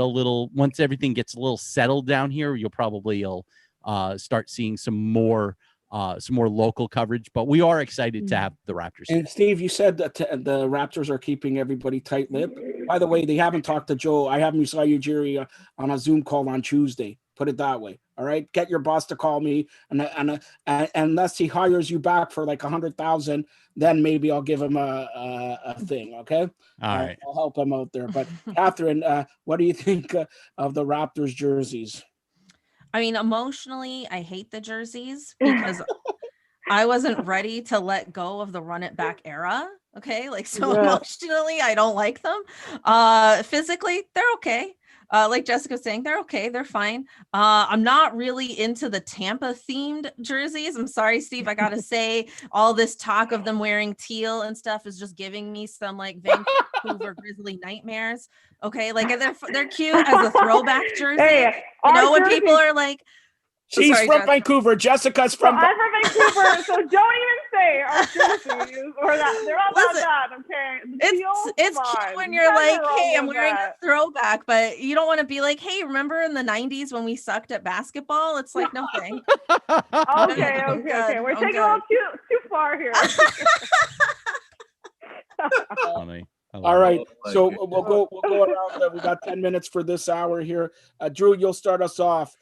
a little settled down here, you'll start seeing some more local coverage. But we are excited to have the Raptors. And Steve, you said that the Raptors are keeping everybody tight-lipped. By the way, they haven't talked to Joe. I have Masai Ujiri on a Zoom call on Tuesday. Put it that way. All right, get your boss to call me, and unless he hires you back for like 100,000, then maybe I'll give him a thing. Okay, all right, I'll help him out there. But Catherine, what do you think of the Raptors jerseys? I mean, emotionally, I hate the jerseys because I wasn't ready to let go of the run it back era. Okay, like so emotionally, I don't like them. Physically, they're okay. Like Jessica was saying, they're okay, they're fine. I'm not really into the Tampa themed jerseys. I'm sorry, Steve, I gotta say, all this talk of them wearing teal and stuff is just giving me some like Vancouver Grizzly nightmares. Okay, like they're cute as a throwback jersey. Hey, you know, when people are like, she's from Vancouver. Jessica's from. I'm from Vancouver, so don't even say our jerseys or that. They're all about that. Okay, it's cute when you're like, hey, I'm wearing a throwback, but you don't want to be like, hey, remember in the 90s when we sucked at basketball? It's like, no thing. Okay. We're taking a little too far here. Funny. All right, so we'll go around. We got 10 minutes for this hour here. Drew, you'll start us off.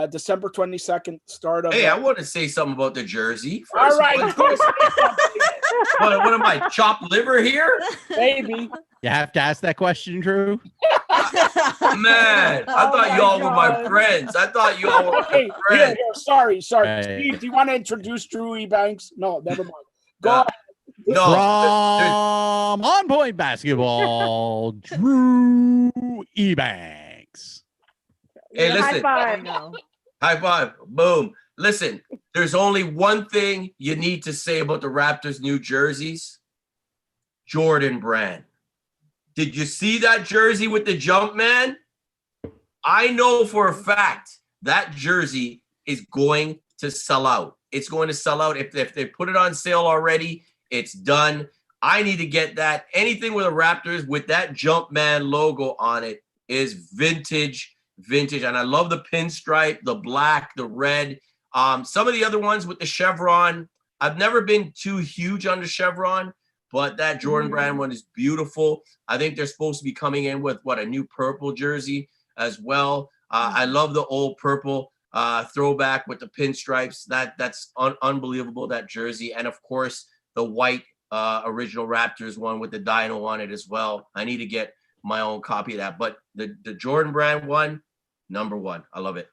December 22nd, start of. Hey, I want to say something about the jersey. All right. What am I, chopped liver here? Baby. You have to ask that question, Drew. Man, I thought y'all were my friends. I thought y'all were my friends. Here, sorry. Hey. Steve, do you want to introduce Drew Ebanks? No, never mind. Go ahead. No, From On Point Basketball, Drew Ebanks. Hey, listen. High five. Boom. Listen, there's only one thing you need to say about the Raptors' new jerseys. Jordan Brand. Did you see that jersey with the jump man? I know for a fact that jersey is going to sell out. It's going to sell out. If they put it on sale already, it's done. I need to get that. Anything with the Raptors with that jump man logo on it is vintage. And I love the pinstripe, the black, the red. Some of the other ones with the chevron, I've never been too huge on the chevron, but that Jordan Brand one is beautiful. I think they're supposed to be coming in with a new purple jersey as well. I love the old purple throwback with the pinstripes. That's unbelievable, that jersey. And of course, the white original Raptors one with the dino on it as well. I need to get my own copy of that. But the Jordan Brand one, number one. I love it.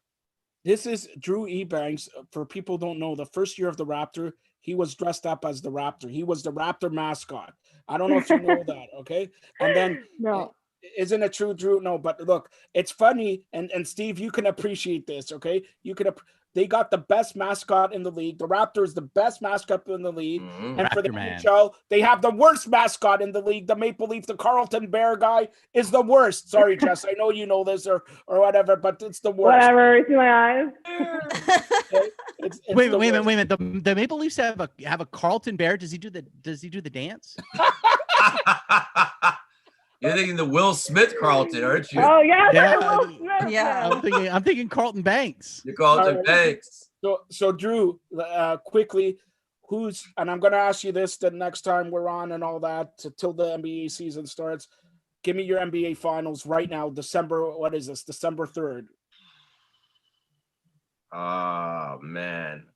This is Drew Ebanks. For people who don't know, the first year of the Raptor, he was dressed up as the Raptor. He was the Raptor mascot. I don't know if you know that, okay? And then Isn't it true, Drew? No, but look, it's funny, and Steve, you can appreciate this, okay? They got the best mascot in the league. The Raptors, the best mascot in the league, and for the NHL, they have the worst mascot in the league. The Maple Leaf, the Carlton Bear guy, is the worst. Sorry, Jess, I know you know this or whatever, but it's the worst. Whatever, it's in my eyes. Okay? It's Wait a minute. The Maple Leafs have a Carlton Bear. Does he do the dance? You're thinking the Will Smith Carlton, aren't you? Oh yeah, Yeah. Will Smith. Yeah. I'm thinking Carlton Banks. You Carlton Banks. So Drew, quickly, and I'm going to ask you this the next time we're on and all that till the NBA season starts. Give me your NBA finals right now, December 3rd. Oh man.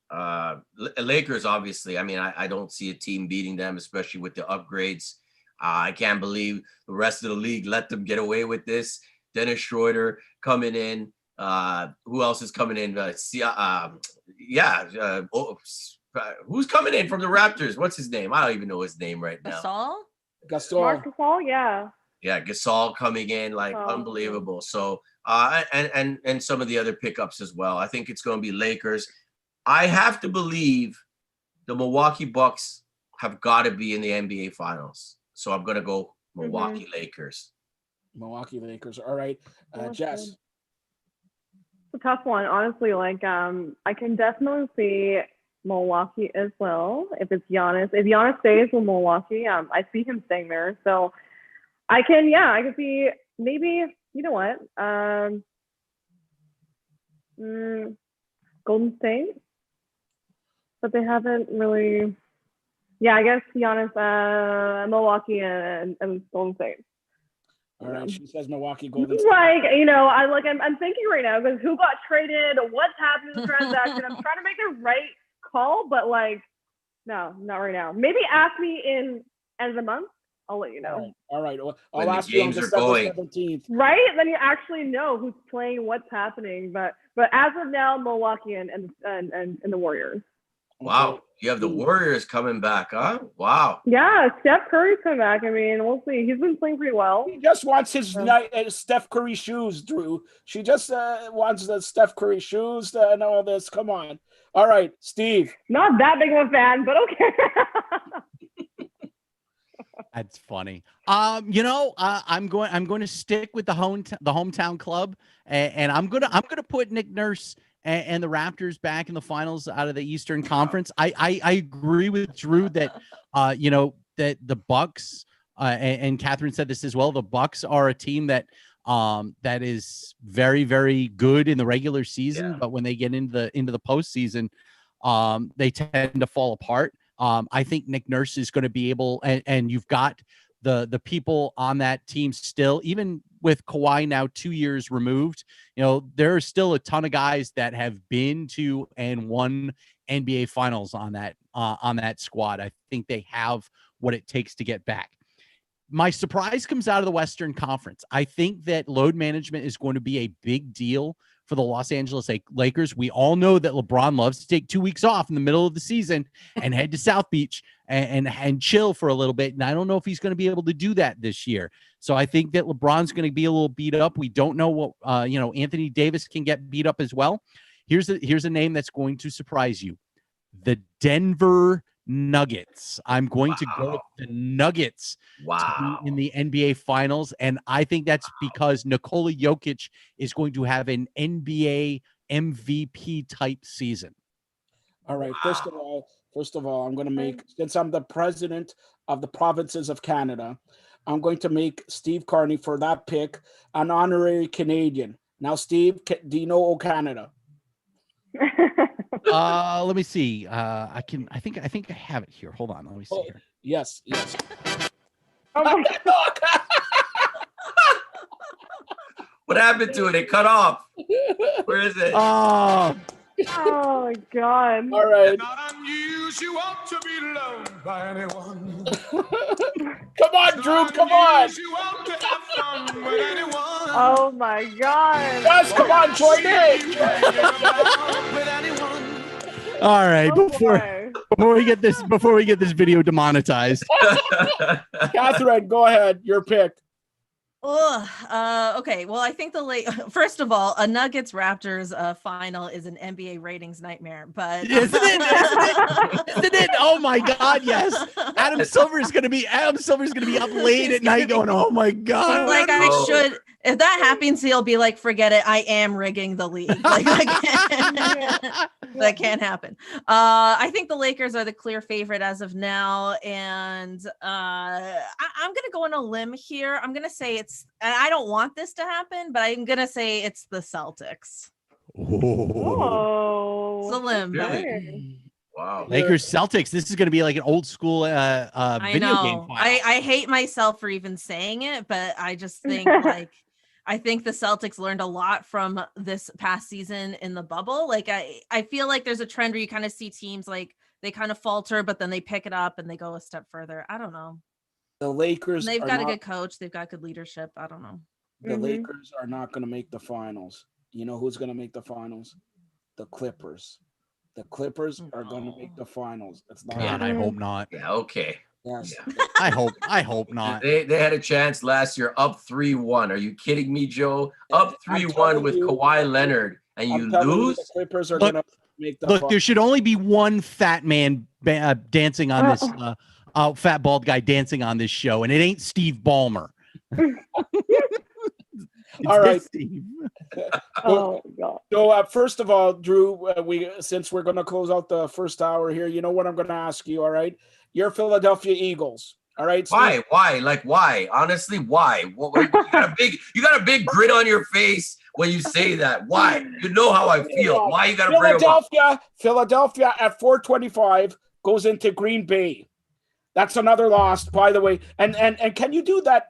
Lakers, obviously. I mean, I don't see a team beating them, especially with the upgrades. I can't believe the rest of the league let them get away with this. Dennis Schroeder coming in. Who else is coming in? Who's coming in from the Raptors? What's his name? I don't even know his name right now. Gasol. Marc Gasol, yeah. Yeah, Gasol coming in, like unbelievable. So and some of the other pickups as well. I think it's going to be Lakers. I have to believe the Milwaukee Bucks have got to be in the NBA Finals. So I'm going to go Milwaukee Lakers. Milwaukee Lakers. All right. Jess. It's a tough one. Honestly, like I can definitely see Milwaukee as well. If it's Giannis. If Giannis stays with Milwaukee, I see him staying there. So I can see maybe, you know what? Golden State. But they haven't really. Yeah, I guess Giannis, Milwaukee, and Golden State. All right, she says Milwaukee, Golden State. Like, I'm thinking right now because who got traded, what's happened in the transaction. I'm trying to make the right call, but no, not right now. Maybe ask me in end of the month. I'll let you know. All right. Well, I'll ask you on December 17th. Right? Then you actually know who's playing, what's happening. But as of now, Milwaukee and the Warriors. Wow. You have the Warriors coming back, huh? Wow. Yeah, Steph Curry's coming back. I mean, we'll see. He's been playing pretty well. He just wants his Steph Curry shoes, Drew. She just wants the Steph Curry shoes and all this. Come on. All right, Steve. Not that big of a fan, but okay. That's funny. I'm going to stick with the hometown club, and I'm gonna put Nick Nurse and the Raptors back in the finals out of the Eastern Conference. I agree with Drew that that the Bucks and Catherine said this as well. The Bucks are a team that is very, very good in the regular season, but when they get into the postseason, they tend to fall apart. I think Nick Nurse is going to be able, and you've got the people on that team still, even with Kawhi now 2 years removed, there are still a ton of guys that have been to and won NBA finals on that squad. I think they have what it takes to get back. My surprise comes out of the Western Conference. I think that load management is going to be a big deal for the Los Angeles Lakers. We all know that LeBron loves to take 2 weeks off in the middle of the season and head to South Beach and chill for a little bit. And I don't know if he's going to be able to do that this year. So I think that LeBron's going to be a little beat up. We don't know what, Anthony Davis can get beat up as well. Here's a name that's going to surprise you. The Denver Nuggets. I'm going to go with the Nuggets to be in the NBA Finals, and I think that's because Nikola Jokic is going to have an NBA MVP type season. All right. First of all, I'm going to make, since I'm the president of the provinces of Canada, I'm going to make Steve Carney for that pick an honorary Canadian. Now, Steve, do you know Canada? Let me see. I think I have it here. Hold on. Let me see here. Yes. Oh my God. What happened to it? It cut off. Where is it? Oh my God. All right. Not unusual to be loved by anyone. Come on, Drew. Come on. To have fun with anyone. Oh my God. Yes, come on, join in. With anyone. All right, Oh, before we get this video demonetized. Catherine, go ahead. Your pick. Okay. Well, I think first of all, a Nuggets Raptors final is an NBA ratings nightmare, but Isn't it? Isn't it? Oh my God, yes. Adam Silver's gonna be up late at night going, oh my God. Like I should, if that happens, he'll be like, forget it. I am rigging the league. Like that can't happen. I think the Lakers are the clear favorite as of now. And I'm gonna go on a limb here. I'm gonna say and I don't want this to happen, but I'm gonna say it's the Celtics. Oh, it's a limb. Really? Wow. Lakers Celtics. This is going to be like an old school video game final. I hate myself for even saying it, but I just think I think the Celtics learned a lot from this past season in the bubble. Like I feel like there's a trend where you kind of see teams like they kind of falter, but then they pick it up and they go a step further. I don't know. The Lakers. They've got a good coach. They've got good leadership. I don't know. The Lakers are not going to make the finals. You know who's going to make the finals? The Clippers. The Clippers are going to make the finals. That's not. God, I hope not. Yeah. Okay. Yes. Yeah. I hope not. They had a chance last year, up 3-1. Are you kidding me, Joe? Up 3-1 with Kawhi Leonard, and you lose. The Clippers are going to make the Look, finals. there should only be one fat man dancing on this. Fat bald guy dancing on this show, and it ain't Steve Ballmer. All right, Steve. Oh God. So first of all, Drew, since we're going to close out the first hour here, you know what I'm going to ask you. All right, you're Philadelphia Eagles. All right. Steve? Why? Like why? Honestly, why? You got a big grin on your face when you say that. Why? You know how I feel. Why you got to bring them up? Philadelphia at 4:25 goes into Green Bay. That's another loss, by the way. And can you do that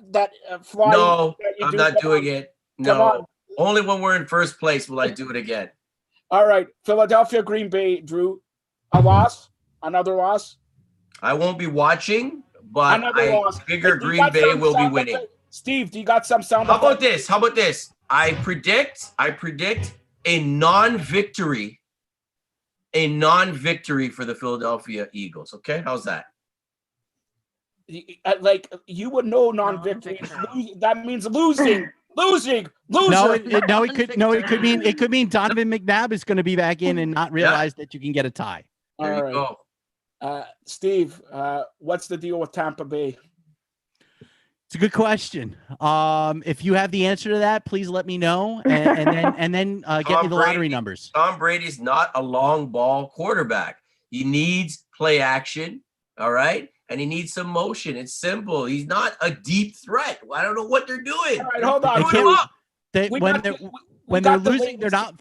fly? No, I'm not doing it. No, only when we're in first place will I do it again. All right, Philadelphia, Green Bay, Drew. A loss, another loss. I won't be watching, but I figure Green Bay will be winning. Steve, do you got some sound? How about this? I predict a non-victory for the Philadelphia Eagles. Okay, how's that? Like you would know non-victory. That means losing. Loser. No, it could mean Donovan McNabb is going to be back in and not realize that you can get a tie. There you go. Steve, what's the deal with Tampa Bay? It's a good question. If you have the answer to that, please let me know, and then get me the lottery numbers. Tom Brady's not a long ball quarterback. He needs play action. All right. And he needs some motion. It's simple. He's not a deep threat. I don't know what they're doing. All right, hold on. When they're losing, they're not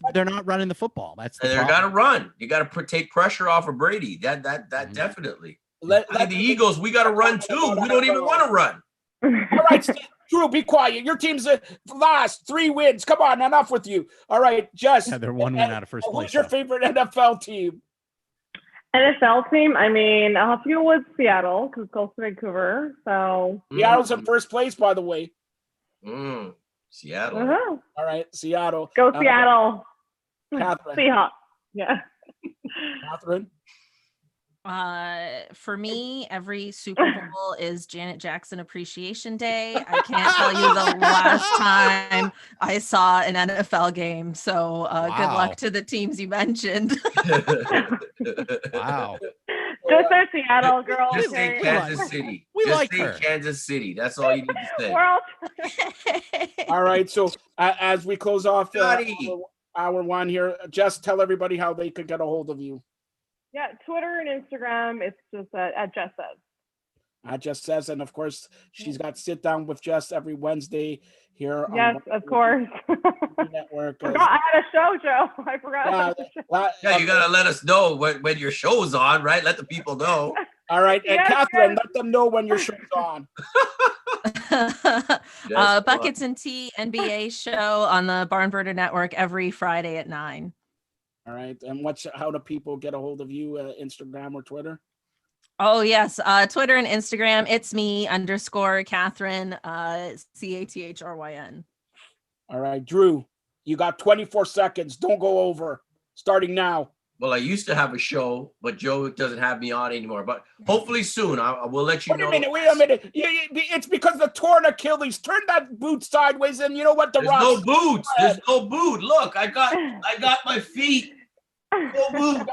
running the football. That's the problem. Got to run. You got to take pressure off of Brady. That definitely. The Eagles, we got to run too. We don't even want to run. All right, Steve, Drew, be quiet. Your team's last 3 wins. Come on, enough with you. All right, Jess. Yeah, they're 1 win out of first place. Who's your favorite NFL team? NFL team, I mean, I'll have to go with Seattle because it's close to Vancouver. So Seattle's in first place, by the way. Seattle. Uh-huh. All right, Seattle. Go Seattle. Catherine. Seahawks. Yeah. Catherine. For me, every Super Bowl is Janet Jackson Appreciation Day. I can't tell you the last time I saw an NFL game. So good luck to the teams you mentioned. Wow. Just say Seattle, girl. Just say Kansas City. Just say Kansas City. That's all you need to say. All right. So as we close off hour 1 here, just tell everybody how they could get a hold of you. Yeah, Twitter and Instagram. It's just at Jess Says. At Jess Says, and of course, she's got Sit Down with Jess every Wednesday here. Yes, of course. Network. I had a show, Joe. I forgot. Yeah, you gotta let us know when your show's on, right? Let the people know. All right, and Catherine, let them know when your show's on. Buckets and Tea NBA show on the Barnburner Network every Friday at 9. All right. And how do people get a hold of you? Instagram or Twitter? Oh, yes. Twitter and Instagram. It's me _Catherine, CATHRYN. All right. Drew, you got 24 seconds. Don't go over. Starting now. Well, I used to have a show, but Joe doesn't have me on anymore. But hopefully soon, I will let you know. Wait a minute. It's because the torn Achilles. Turn that boot sideways, and you know what? There's no boots. There's no boot. Look, I got my feet. No boot.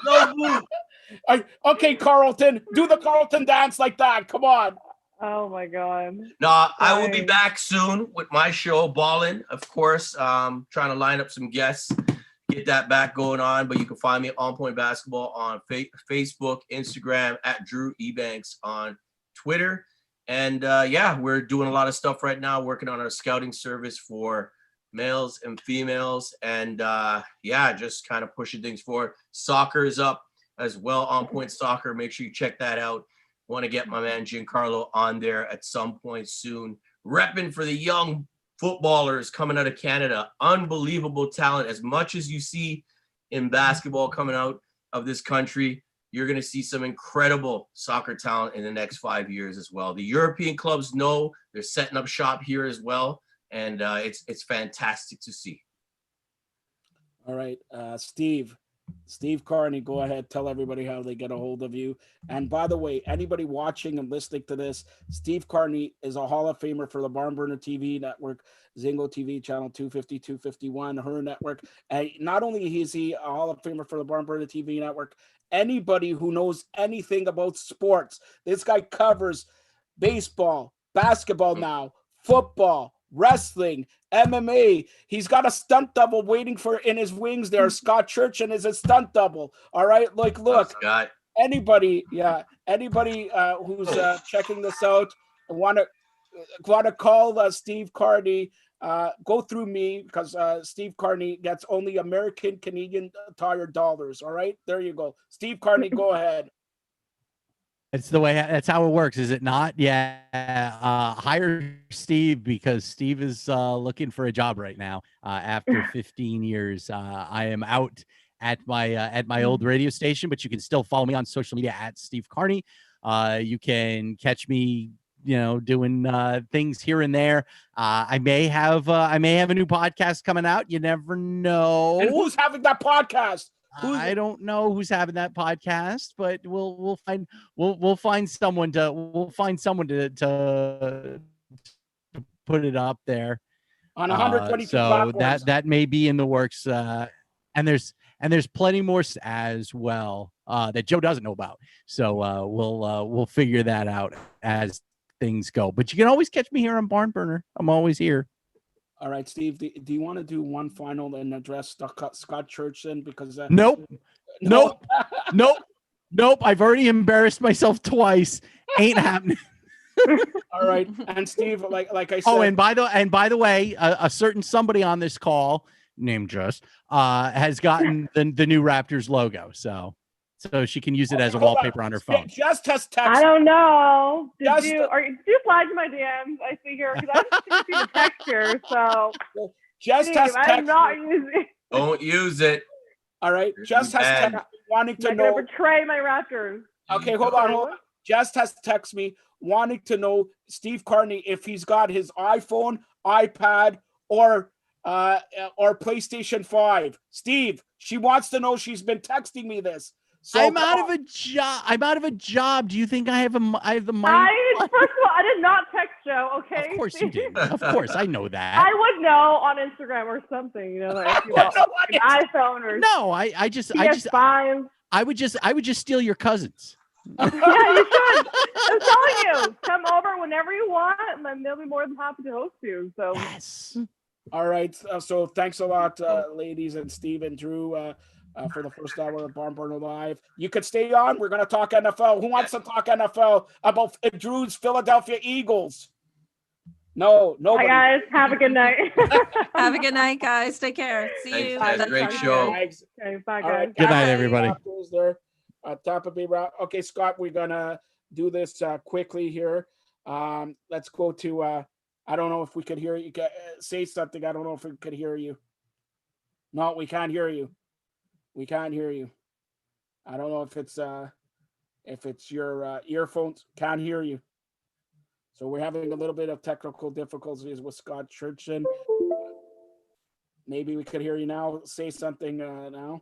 No boot. Okay, Carlton, do the Carlton dance like that. Come on. Oh my God. No, I will be back soon with my show, Ballin'. Of course, trying to line up some guests, get that back going on. But you can find me at On Point Basketball on Facebook, Instagram, at Drew Ebanks on Twitter. And yeah, we're doing a lot of stuff right now, working on our scouting service for males and females. And yeah, just kind of pushing things forward. Soccer is up as well, On Point Soccer. Make sure you check that out. Want to get my man Giancarlo on there at some point soon. Repping for the young footballers coming out of Canada. Unbelievable talent. As much as you see in basketball coming out of this country, you're going to see some incredible soccer talent in the next 5 years as well. The European clubs know they're setting up shop here as well. And it's fantastic to see. All right, Steve Carney, go ahead. Tell everybody how they get a hold of you. And by the way, anybody watching and listening to this, Steve Carney is a Hall of Famer for the Barn Burner TV network, ZINGOTV channel 250, 251, her network. And not only is he a Hall of Famer for the Barn Burner TV network, anybody who knows anything about sports, this guy covers baseball, basketball now, football, wrestling, MMA. He's got a stunt double waiting for in his wings there. Scott Churchin is a stunt double. All right. Like, look, anybody who's checking this out, want to call Steve Carney, go through me, because Steve Carney gets only American Canadian Tire dollars. All right. There you go. Steve Carney, go ahead. That's how it works, is it not? Yeah. Hire Steve, because Steve is looking for a job right now. After 15 years, I am out at my old radio station, but you can still follow me on social media at Steve Carney. You can catch me, doing things here and there. I may have a new podcast coming out. You never know. And who's having that podcast? I don't know who's having that podcast, but we'll find someone to put it up there on 122 so platforms. that may be in the works, and there's plenty more as well that Joe doesn't know about. So we'll figure that out as things go. But you can always catch me here on Barn Burner. I'm always here. All right, Steve, do you want to do one final and address Scott Churchin? Because Nope. I've already embarrassed myself twice. Ain't happening. All right, and Steve, like I said. Oh, and by the way, a certain somebody on this call named Just has gotten the new Raptors logo, so she can use it as a wallpaper on her phone. Just has text. I don't know. Did you flag my DMs? I see here, because I don't see the text here. So Just has text. I'm not using it. Don't use it. All right. Just has text wanting to know. Betray my Raptors. Okay, hold on. Just has text me wanting to know, Steve Carney, if he's got his iPhone, iPad, or PlayStation 5. Steve, she wants to know. She's been texting me this. So I'm out of a job. Do you think I have the money? First of all, I did not text Joe. Okay. Of course you did. Of course, I know that. I would know on Instagram or something. Like, an iPhone or no. I just PS5. I would just steal your cousins. Yeah, you should. I'm telling you, come over whenever you want, and then they'll be more than happy to host you. So yes. All right. So thanks a lot, ladies, and Steve and Drew. For the first hour of Barn Burner Live. You could stay on. We're going to talk NFL. Who wants to talk NFL about Drew's Philadelphia Eagles? No, nobody. Hi, guys. Have a good night. Have a good night, guys. Take care. See you. Thanks, great show. Okay, bye, guys. Right. Good night, everybody. Top of okay, Scott, we're going to do this quickly here. Let's go to, I don't know if we could hear you. Say something. I don't know if we could hear you. No, we can't hear you. We can't hear you. I don't know if it's your earphones. Can't hear you. So we're having a little bit of technical difficulties with Scott Churchin. Maybe we could hear you now. Say something now.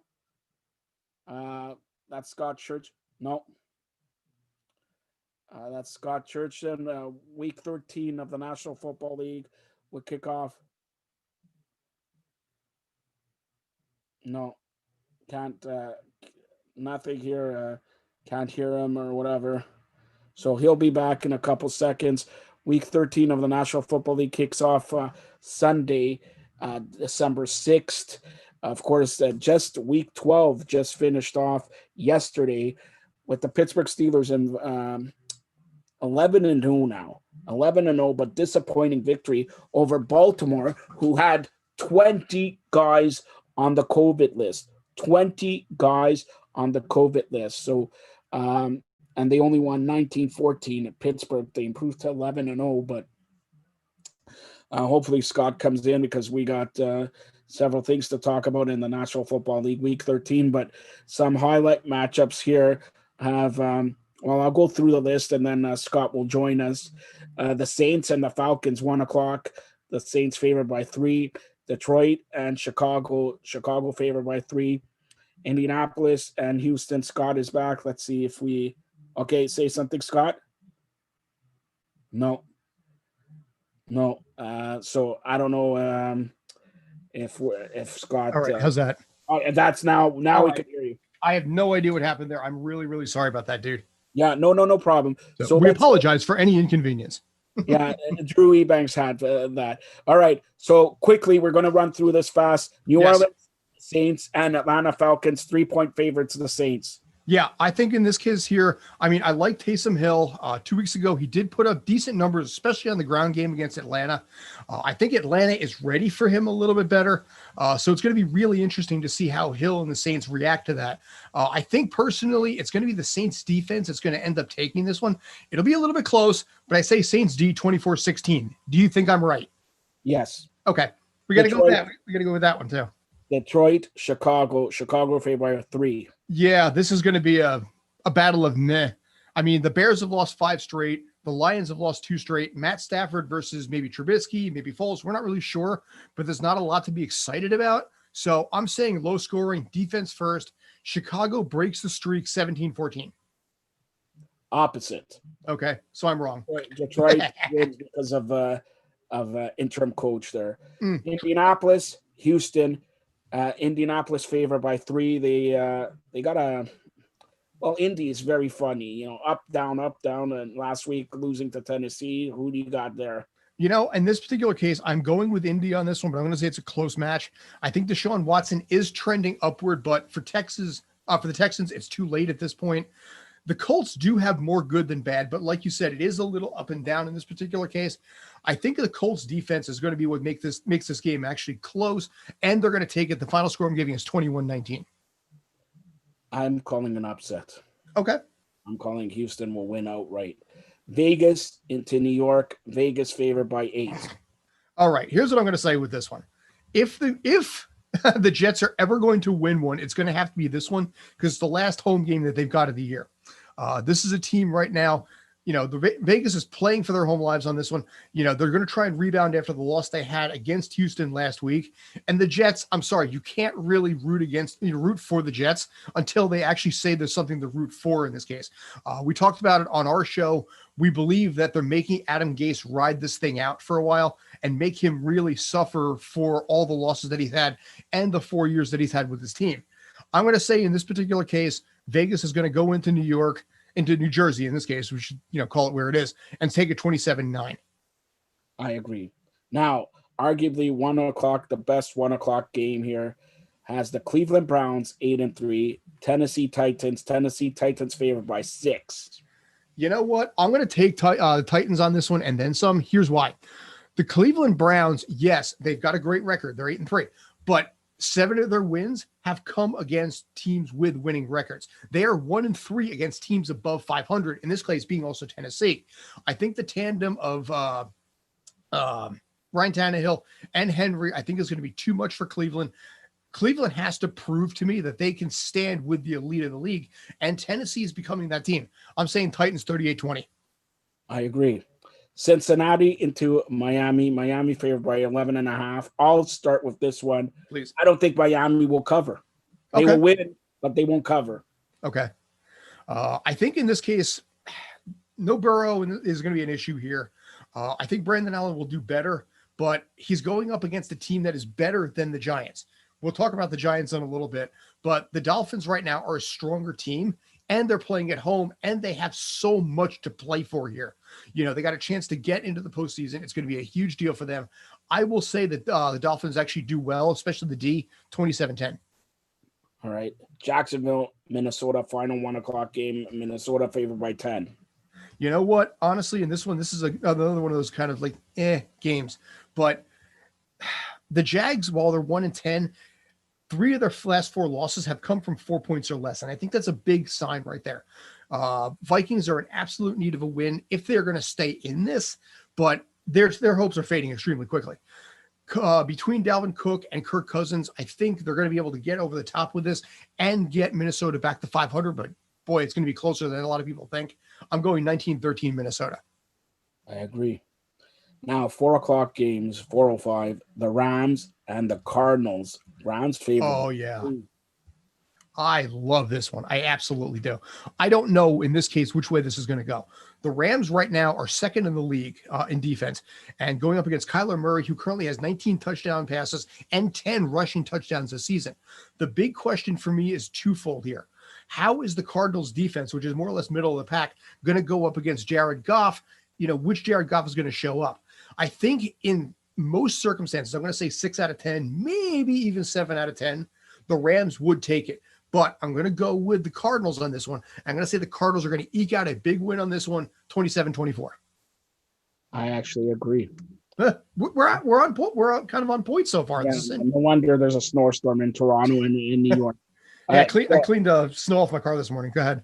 That's Scott Church. No. That's Scott Churchton. Week 13 of the National Football League would kick off. No, can't. Nothing here. Can't hear him or whatever. So he'll be back in a couple seconds. Week 13 of the National Football League kicks off Sunday, December 6th. Of course, just week 12 just finished off yesterday with the Pittsburgh Steelers in 11-0 now. 11-0, but disappointing victory over Baltimore, who had 20 guys on the COVID list. 20 guys on the COVID list. So, and they only won 19-14 at Pittsburgh. They improved to 11-0, but hopefully Scott comes in because we got several things to talk about in the National Football League Week 13. But some highlight matchups here have, well, I'll go through the list and then Scott will join us. The Saints and the Falcons, 1 o'clock. The Saints favored by 3. Detroit and Chicago favored by 3. Indianapolis and Houston. Scott is back. Let's see if we... Okay, say something, Scott. No. So I don't know if Scott. All right, how's that? That's now we right. can hear you. I have no idea what happened there. I'm really, really sorry about that, dude. Yeah, no problem. So we apologize for any inconvenience. Yeah, Drew Ebanks had that. All right, so quickly we're going to run through this fast. New Orleans Saints and Atlanta Falcons, 3-point favorites of the Saints. Yeah, I think in this case here, I mean, I like Taysom Hill. 2 weeks ago, he did put up decent numbers, especially on the ground game against Atlanta. I think Atlanta is ready for him a little bit better. So it's going to be really interesting to see how Hill and the Saints react to that. I think personally, it's going to be the Saints defense that's going to end up taking this one. It'll be a little bit close, but I say Saints D 24-16. Do you think I'm right? Yes. Okay. We got to go with that. We got to go with that one too. Detroit, Chicago favored by 3. Yeah, this is going to be a battle of meh. I mean, the Bears have lost 5 straight. The Lions have lost 2 straight. Matt Stafford versus maybe Trubisky, maybe Foles. We're not really sure, but there's not a lot to be excited about. So I'm saying low scoring, defense first. Chicago breaks the streak 17-14. Opposite. Okay, so I'm wrong. Detroit because of interim coach there. Indianapolis, Houston. Indianapolis favored by 3. They got a Indy is very funny, up down, and last week losing to Tennessee. Who do you got there? In this particular case, I'm going with Indy on this one, but I'm going to say it's a close match. I think Deshaun Watson is trending upward, but for the Texans, it's too late at this point. The Colts do have more good than bad, but like you said, it is a little up and down in this particular case. I think the Colts defense is going to be what makes this game actually close, and they're going to take it. The final score I'm giving is 21-19. I'm calling an upset. Okay. I'm calling Houston will win outright. Vegas into New York. Vegas favored by 8. All right. Here's what I'm going to say with this one. If the Jets are ever going to win one, it's going to have to be this one because it's the last home game that they've got of the year. This is a team right now, the Vegas is playing for their home lives on this one. They're going to try and rebound after the loss they had against Houston last week. And the Jets, I'm sorry, you can't really root for the Jets until they actually say there's something to root for in this case. We talked about it on our show. We believe that they're making Adam Gase ride this thing out for a while and make him really suffer for all the losses that he's had and the 4 years that he's had with his team. I'm going to say in this particular case, Vegas is going to go into New Jersey in this case, we should, call it where it is, and take it 27-9. I agree. Now, arguably 1 o'clock, the best 1 o'clock game here has the Cleveland Browns 8-3, Tennessee Titans favored by 6. You know what? I'm going to take the Titans on this one and then some. Here's why. The Cleveland Browns, yes, they've got a great record. They're 8-3, but 7 of their wins have come against teams with winning records. They are 1-3 against teams above 500. In this case, being also Tennessee. I think the tandem of Ryan Tannehill and Henry, I think is going to be too much for Cleveland. Cleveland has to prove to me that they can stand with the elite of the league, and Tennessee is becoming that team. I'm saying Titans 38-20. I agree. Cincinnati into Miami. Miami favored by 11.5. I'll start with this one. Please. I don't think Miami will cover. They will win, but they won't cover. Okay. I think in this case, no Burrow is going to be an issue here. I think Brandon Allen will do better, but he's going up against a team that is better than the Giants. We'll talk about the Giants in a little bit, but the Dolphins right now are a stronger team, and they're playing at home, and they have so much to play for here. You know, they got a chance to get into the postseason. It's going to be a huge deal for them. I will say that the Dolphins actually do well, especially the D, 27-10. All right. Jacksonville, Minnesota, final 1 o'clock game. Minnesota favored by 10. You know what? Honestly, in this one, this is another one of those kind of like games. But the Jags, while they're 1-10, 3 of their last 4 losses have come from 4 points or less. And I think that's a big sign right there. Vikings are in absolute need of a win if they're going to stay in this, but their hopes are fading extremely quickly. Between Dalvin Cook and Kirk Cousins, I think they're going to be able to get over the top with this and get Minnesota back to 500. But boy, it's going to be closer than a lot of people think. I'm going 19-13 Minnesota. I agree. Now, 4 o'clock games, 4:05, the Rams and the Cardinals. Rams favorite. Oh, yeah. I love this one. I absolutely do. I don't know in this case which way this is going to go. The Rams right now are second in the league in defense and going up against Kyler Murray, who currently has 19 touchdown passes and 10 rushing touchdowns this season. The big question for me is twofold here. How is the Cardinals defense, which is more or less middle of the pack, going to go up against Jared Goff? You know, which Jared Goff is going to show up? I think in most circumstances, I'm going to say 6 out of 10, maybe even 7 out of 10, the Rams would take it. But I'm going to go with the Cardinals on this one. I'm going to say the Cardinals are going to eke out a big win on this one, 27-24. I actually agree. We're on point. We're kind of on point so far. Yeah, no wonder there's a snowstorm in Toronto and in New York. Yeah, I cleaned snow off my car this morning. Go ahead.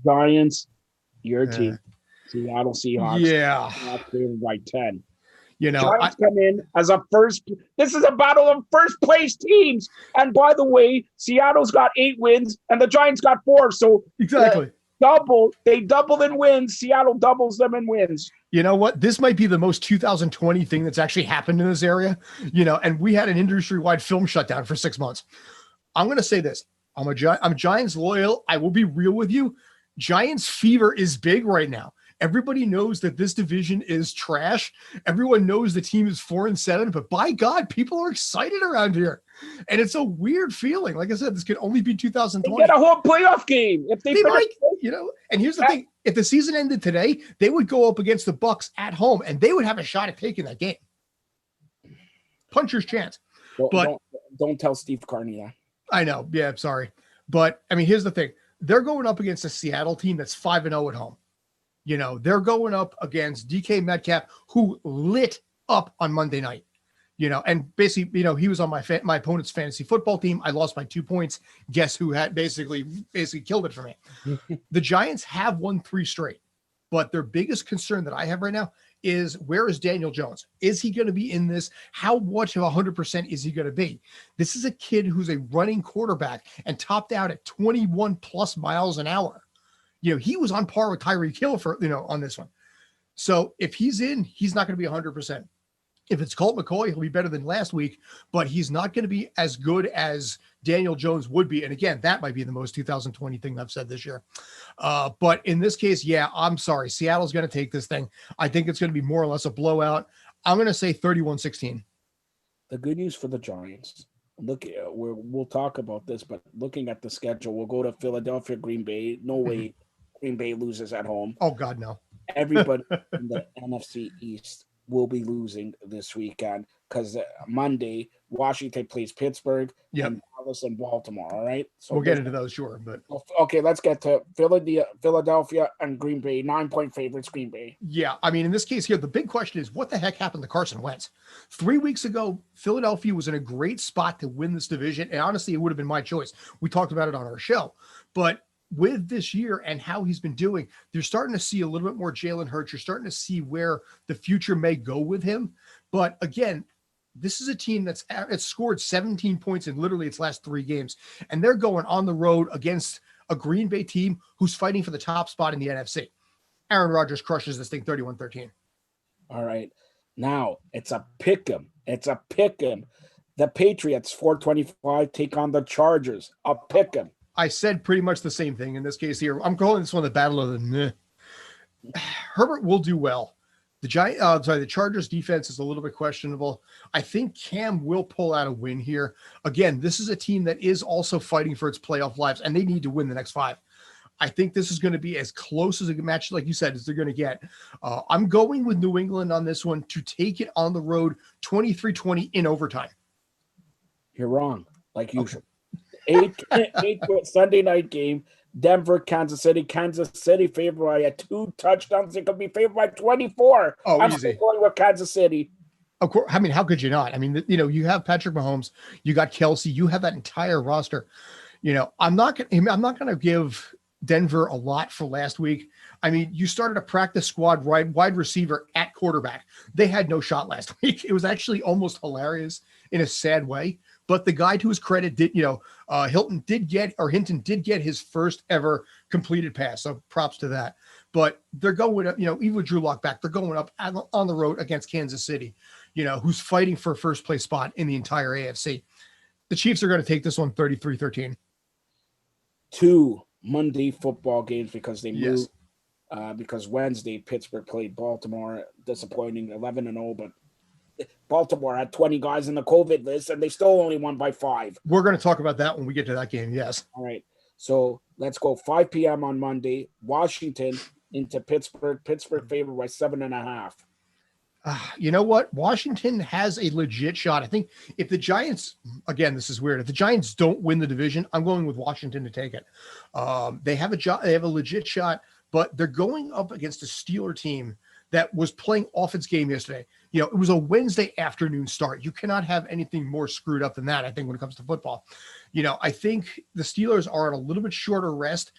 Giants, your team. Seattle Seahawks. Yeah. Favored by 10. You know, Giants come in as a first. This is a battle of first place teams. And by the way, Seattle's got 8 wins and the Giants got 4. So exactly. They double in wins. Seattle doubles them in wins. You know what? This might be the most 2020 thing that's actually happened in this area. You know, and we had an industry-wide film shutdown for 6 months. I'm going to say this. I'm Giants loyal. I will be real with you. Giants fever is big right now. Everybody knows that this division is trash. Everyone knows the team is 4-7, but by God, people are excited around here. And it's a weird feeling. Like I said, this could only be 2020. They get a whole playoff game. If they might, you know, and here's the thing. If the season ended today, they would go up against the Bucs at home and they would have a shot at taking that game. Puncher's chance. Don't tell Steve Carney that. I know. Yeah, I'm sorry. But I mean, here's the thing. They're going up against a Seattle team that's 5-0 at home. You know, they're going up against DK Metcalf, who lit up on Monday night. You know, and basically, you know, he was on my opponent's fantasy football team. I lost by 2 points. Guess who had basically killed it for me? The Giants have won 3 straight, but their biggest concern that I have right now is, where is Daniel Jones? Is he going to be in this? How much of 100% is he going to be? This is a kid who's a running quarterback and topped out at 21 plus miles an hour. You know, he was on par with Tyreek Hill for, you know, on this one. So if he's in, he's not going to be 100%. If it's Colt McCoy, he'll be better than last week, but he's not going to be as good as Daniel Jones would be. And again, that might be the most 2020 thing I've said this year. But in this case, yeah, I'm sorry. Seattle's going to take this thing. I think it's going to be more or less a blowout. I'm going to say 31-16. The good news for the Giants. Look, we'll talk about this, but looking at the schedule, we'll go to Philadelphia, Green Bay. No way Green Bay loses at home. Oh, God, no. Everybody in the NFC East will be losing this weekend because Monday, Washington plays Pittsburgh and Dallas and Baltimore, all right? So we'll get into those, sure. But okay, let's get to Philadelphia and Green Bay, 9-point favorites, Green Bay. Yeah, I mean, in this case here, the big question is, what the heck happened to Carson Wentz? 3 weeks ago, Philadelphia was in a great spot to win this division, and honestly, it would have been my choice. We talked about it on our show. But with this year and how he's been doing, they're starting to see a little bit more Jalen Hurts. You're starting to see where the future may go with him. But again, this is a team that's scored 17 points in literally its last 3 games. And they're going on the road against a Green Bay team who's fighting for the top spot in the NFC. Aaron Rodgers crushes this thing 31-13. All right. Now it's a pick 'em. It's a pick 'em. The Patriots, 425, take on the Chargers. A pick 'em. I said pretty much the same thing in this case here. I'm calling this one the battle of the meh. Herbert will do well. The the Chargers defense is a little bit questionable. I think Cam will pull out a win here. Again, this is a team that is also fighting for its playoff lives, and they need to win the next 5. I think this is going to be as close as a match, like you said, as they're going to get. I'm going with New England on this one to take it on the road 23-20 in overtime. You're wrong, like usual. Okay. 8 Sunday night game. Denver, Kansas City. Kansas City favored by 2 touchdowns. It could be favored by 24. I'm easy. still going with Kansas City. Of course. I mean, how could you not? I mean, you have Patrick Mahomes, you got Kelsey, you have that entire roster. I'm not going to give Denver a lot for last week. I mean, you started a practice squad wide receiver at quarterback. They had no shot last week. It was actually almost hilarious in a sad way. But the guy, to his credit, Hinton did get his first ever completed pass. So props to that. But they're going up, even with Drew Lock back, they're going up on the road against Kansas City, who's fighting for a first place spot in the entire AFC. The Chiefs are going to take this one 33-13. 2 Monday football games because they moved. Because Wednesday, Pittsburgh played Baltimore. Disappointing, 11-0, but Baltimore had 20 guys in the COVID list, and they still only won by 5. We're going to talk about that when we get to that game, yes. All right. So let's go 5 p.m. on Monday. Washington into Pittsburgh. Pittsburgh favored by 7.5. You know what? Washington has a legit shot. I think if the Giants, again, this is weird. If the Giants don't win the division, I'm going with Washington to take it. They have a legit shot, but they're going up against a Steeler team that was playing off its game yesterday. It was a Wednesday afternoon start. You cannot have anything more screwed up than that, I think, when it comes to football. I think the Steelers are on a little bit shorter rest,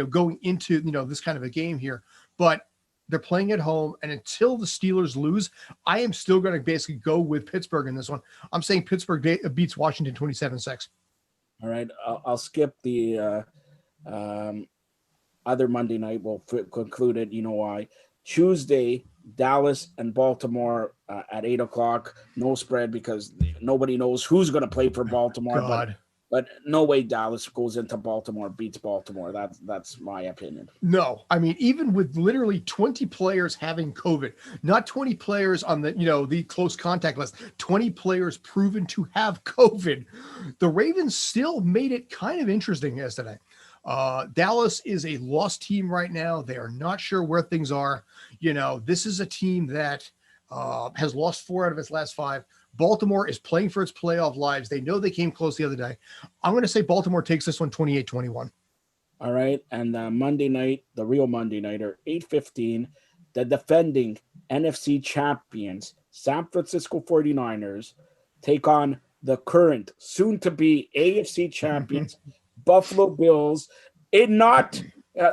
going into, this kind of a game here. But they're playing at home, and until the Steelers lose, I am still going to basically go with Pittsburgh in this one. I'm saying Pittsburgh beats Washington 27-6. All right. I'll skip the other Monday night. We'll conclude it. You know why. Tuesday, Dallas and Baltimore at 8:00. No spread because nobody knows who's going to play for Baltimore. But no way Dallas goes into Baltimore, beats Baltimore. That's my opinion. No, I mean, even with literally 20 players having COVID, not 20 players on the close contact list, 20 players proven to have COVID, the Ravens still made it kind of interesting yesterday. Dallas is a lost team right now. They are not sure where things are. This is a team that has lost 4 out of its last 5. Baltimore is playing for its playoff lives. They know they came close the other day. I'm going to say Baltimore takes this one 28-21. All right. And Monday night, the real Monday nighter, 8:15, the defending NFC champions, San Francisco 49ers, take on the current soon-to-be AFC champions, Buffalo Bills, in not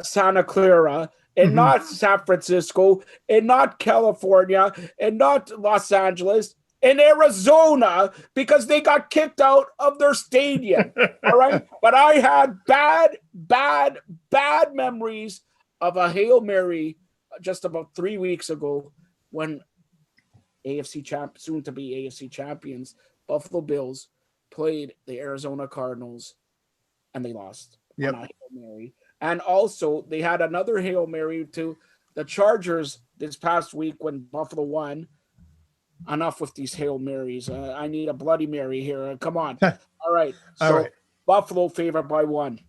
Santa Clara, and not San Francisco, and not California, and not Los Angeles, in Arizona, because they got kicked out of their stadium. All right. But I had bad memories of a Hail Mary just about 3 weeks ago when soon to be AFC champions, Buffalo Bills, played the Arizona Cardinals, and they lost. Yep. On a Hail Mary. And also they had another Hail Mary to the Chargers this past week when Buffalo won. Enough with these Hail Marys. I need a Bloody Mary here. Come on. All right. So Buffalo favored by 1.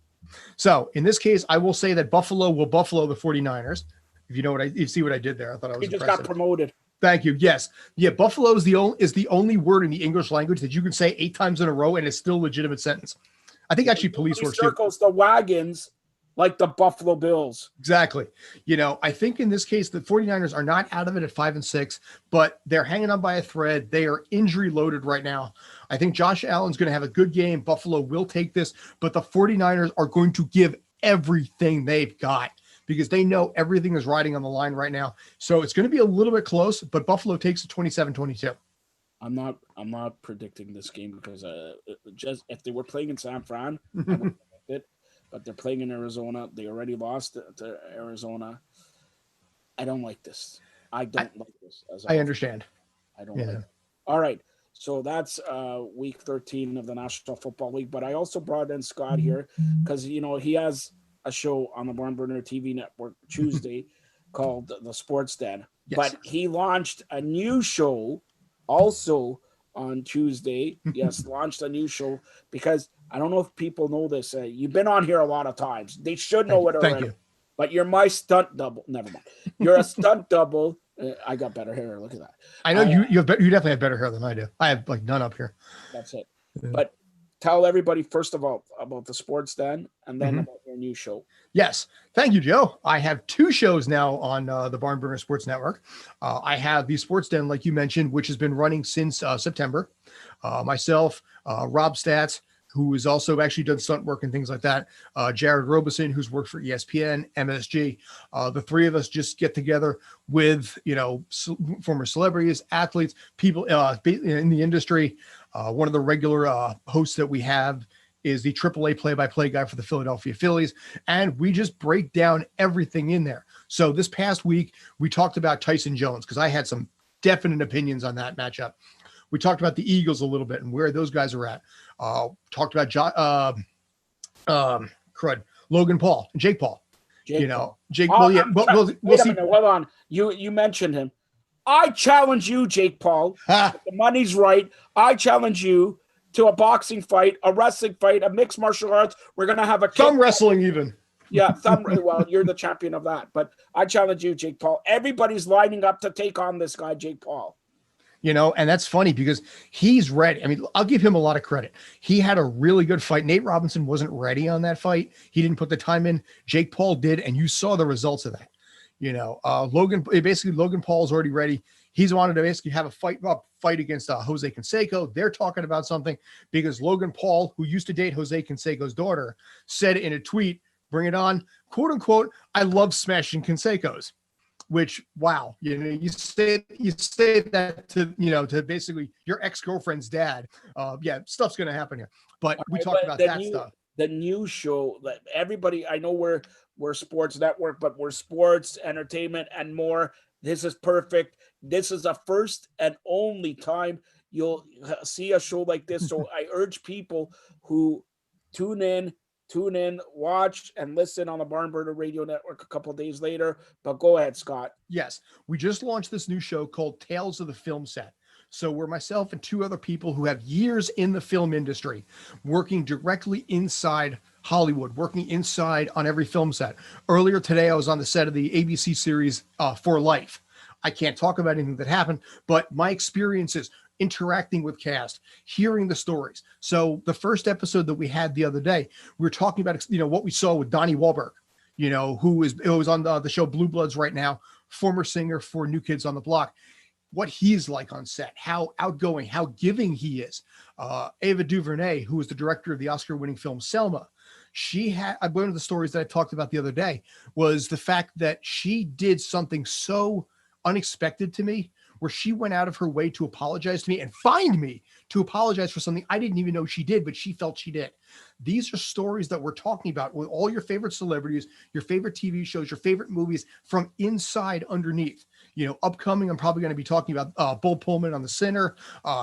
So in this case, I will say that Buffalo will Buffalo the 49ers. If you see what I did there, I thought I was just impressive. got promoted. Thank you. Yes. Yeah. Buffalo is the only word in the English language that you can say 8 times in a row and it's still a legitimate sentence. I think actually police works circles the wagons like the Buffalo Bills. Exactly. I think in this case, the 49ers are not out of it at 5-6, but they're hanging on by a thread. They are injury loaded right now. I think Josh Allen's going to have a good game. Buffalo will take this, but the 49ers are going to give everything they've got because they know everything is riding on the line right now. So it's going to be a little bit close, but Buffalo takes it 27-22. I'm not predicting this game because just if they were playing in San Fran, I would predict it. But they're playing in Arizona. They already lost to Arizona. I don't like this. I don't like this. I understand. I don't like it. All right. So that's week 13 of the National Football League. But I also brought in Scott here because, you know, he has a show on the Barn Burner TV network Tuesday called The Sports Den. Yes. But he launched a new show also on Tuesday. Yes, launched a new show because I don't know if people know this. You've been on here a lot of times. They should know it already. Thank you. But you're my stunt double. Never mind. You're a stunt double. I got better hair. Look at that. I know you definitely have better hair than I do. I have like none up here. That's it. Yeah. But tell everybody first of all about the Sports Den and then about your new show. Yes. Thank you, Joe. I have 2 shows now on the Barn Burner Sports Network. I have the Sports Den, like you mentioned, which has been running since September. Myself, Rob Stats, who has also actually done stunt work and things like that. Jared Robeson, who's worked for ESPN, MSG. The 3 of us just get together with, you know, former celebrities, athletes, people in the industry. One of the regular hosts that we have is the AAA play-by-play guy for the Philadelphia Phillies. And we just break down everything in there. So this past week, we talked about Tyson Jones because I had some definite opinions on that matchup. We talked about the Eagles a little bit and where those guys are at. Talked about Logan Paul and Jake Paul. Jake Paul. Yeah, we'll wait a see. minute, hold on. You mentioned him. I challenge you, Jake Paul. If the money's right. I challenge you to a boxing fight, a wrestling fight, a mixed martial arts. We're gonna have a thumb wrestling even. Yeah, well, you're the champion of that. But I challenge you, Jake Paul. Everybody's lining up to take on this guy, Jake Paul. You know, and that's funny because he's ready. I mean, I'll give him a lot of credit. He had a really good fight. Nate Robinson wasn't ready on that fight. He didn't put the time in. Jake Paul did, and you saw the results of that. You know, Logan Paul's already ready. He's wanted to basically have a fight against Jose Canseco. They're talking about something because Logan Paul, who used to date Jose Canseco's daughter, said in a tweet, "Bring it on, quote unquote, I love smashing Canseco's." Which, wow, you know, you say that to basically your ex-girlfriend's dad. Yeah, stuff's gonna happen here. But we talked about that stuff. The new show that everybody, I know we're sports network, but we're sports, entertainment, and more. This is perfect. This is the first and only time you'll see a show like this. So I urge people who tune in, watch, and listen on the Barn Burner Radio Network a couple of days later. But go ahead, Scott. Yes, we just launched this new show called Tales of the Film Set. So we're myself and 2 other people who have years in the film industry, working directly inside Hollywood, working inside on every film set. Earlier today, I was on the set of the ABC series For Life. I can't talk about anything that happened, but my experiences interacting with cast, hearing the stories. So the first episode that we had the other day, we were talking about, you know, what we saw with Donnie Wahlberg, you know, who was on the show Blue Bloods right now, former singer for New Kids on the Block, what he's like on set, how outgoing, how giving he is. Ava DuVernay, who was the director of the Oscar-winning film Selma, one of the stories that I talked about the other day was the fact that she did something so unexpected to me, where she went out of her way to apologize to me and find me to apologize for something I didn't even know she did, but she felt she did. These are stories that we're talking about with all your favorite celebrities, your favorite TV shows, your favorite movies from inside underneath. You know, upcoming, I'm probably going to be talking about Bull Pullman on The Sinner,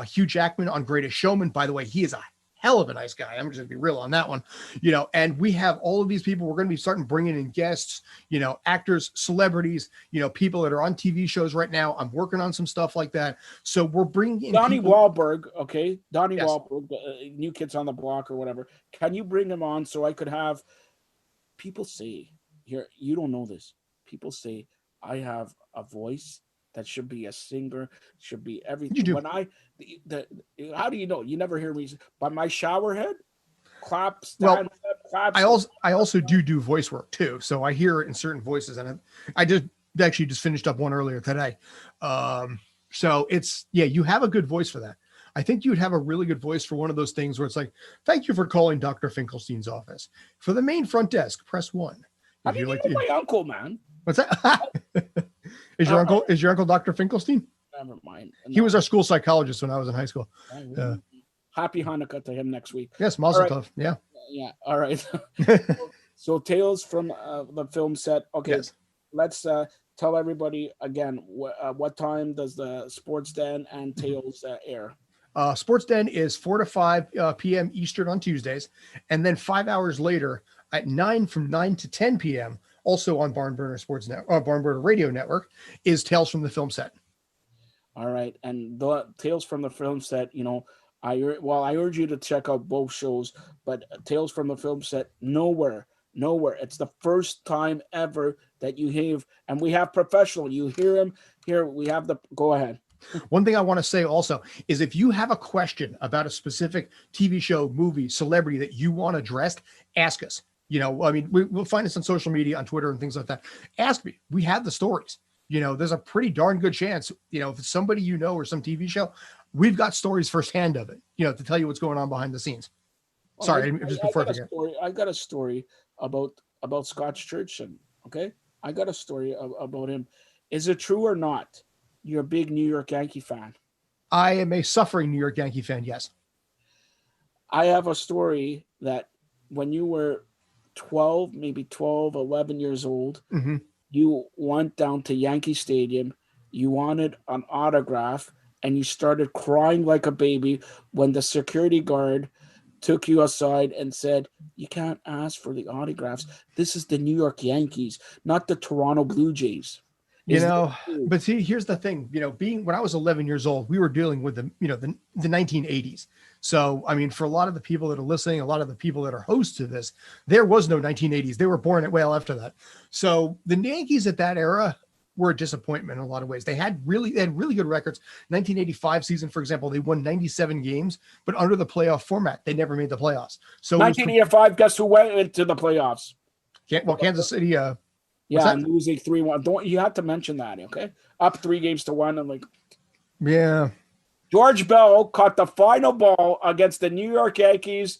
Hugh Jackman on Greatest Showman. By the way, he is a hell of a nice guy. I'm just going to be real on that one, you know, and we have all of these people. We're going to be starting bringing in guests, you know, actors, celebrities, you know, people that are on TV shows right now. I'm working on some stuff like that. So we're bringing in Donnie Wahlberg. Okay. Donnie Wahlberg, New Kids on the Block or whatever. Can you bring him on so I could have people say here, you don't know this. People say I have a voice that should be a singer, should be everything. You do. When how do you know? You never hear me by my shower head? Clap, stand, clap. I also do voice work too. So I hear it in certain voices, and I just finished up one earlier today. So it's, yeah, you have a good voice for that. I think you'd have a really good voice for one of those things where it's like, thank you for calling Dr. Finkelstein's office. For the main front desk, press 1. How do you know my uncle, man? What's that? Is your uncle Dr. Finkelstein? Never mind. No. He was our school psychologist when I was in high school. Happy Hanukkah to him next week. Yes, Mazel Tov. Yeah. Yeah. All right. So Tales from the Film Set. Okay. Yes. Let's tell everybody again what time does the Sports Den and Tales air? Sports Den is 4 to 5 p.m. Eastern on Tuesdays, and then 5 hours later at 9 from 9 to 10 p.m. also on Barnburner Barnburner Radio Network is Tales from the Film Set. All right, and the Tales from the Film Set, I urge you to check out both shows, but Tales from the Film Set, nowhere. It's the first time ever that you have, and we have professional. You hear him here. We have go ahead. One thing I want to say also is if you have a question about a specific TV show, movie, celebrity that you want addressed, ask us. We'll find us on social media, on Twitter and things like that. Ask me. We have the stories. There's a pretty darn good chance, if it's somebody or some TV show, we've got stories firsthand of it, to tell you what's going on behind the scenes. Sorry, I got a story about Scott Churchson. Okay. I got a story about him. Is it true or not? You're a big New York Yankee fan. I am a suffering New York Yankee fan. Yes. I have a story that when you were 11 years old, mm-hmm. You went down to Yankee Stadium. You wanted an autograph and you started crying like a baby when the security guard took you aside and said, you can't ask for the autographs. This is the New York Yankees, not the Toronto Blue Jays. But see, here's the thing, when I was 11 years old, we were dealing with the 1980s. So, for a lot of the people that are listening, a lot of the people that are hosts to this, there was no 1980s. They were born well after that. So the Yankees at that era were a disappointment in a lot of ways. They had really good records. 1985 season, for example, they won 97 games, but under the playoff format, they never made the playoffs. So 1985, guess who went into the playoffs? Kansas City. Yeah, and losing 3-1. You have to mention that, okay? Up 3-1, and yeah. George Bell caught the final ball against the New York Yankees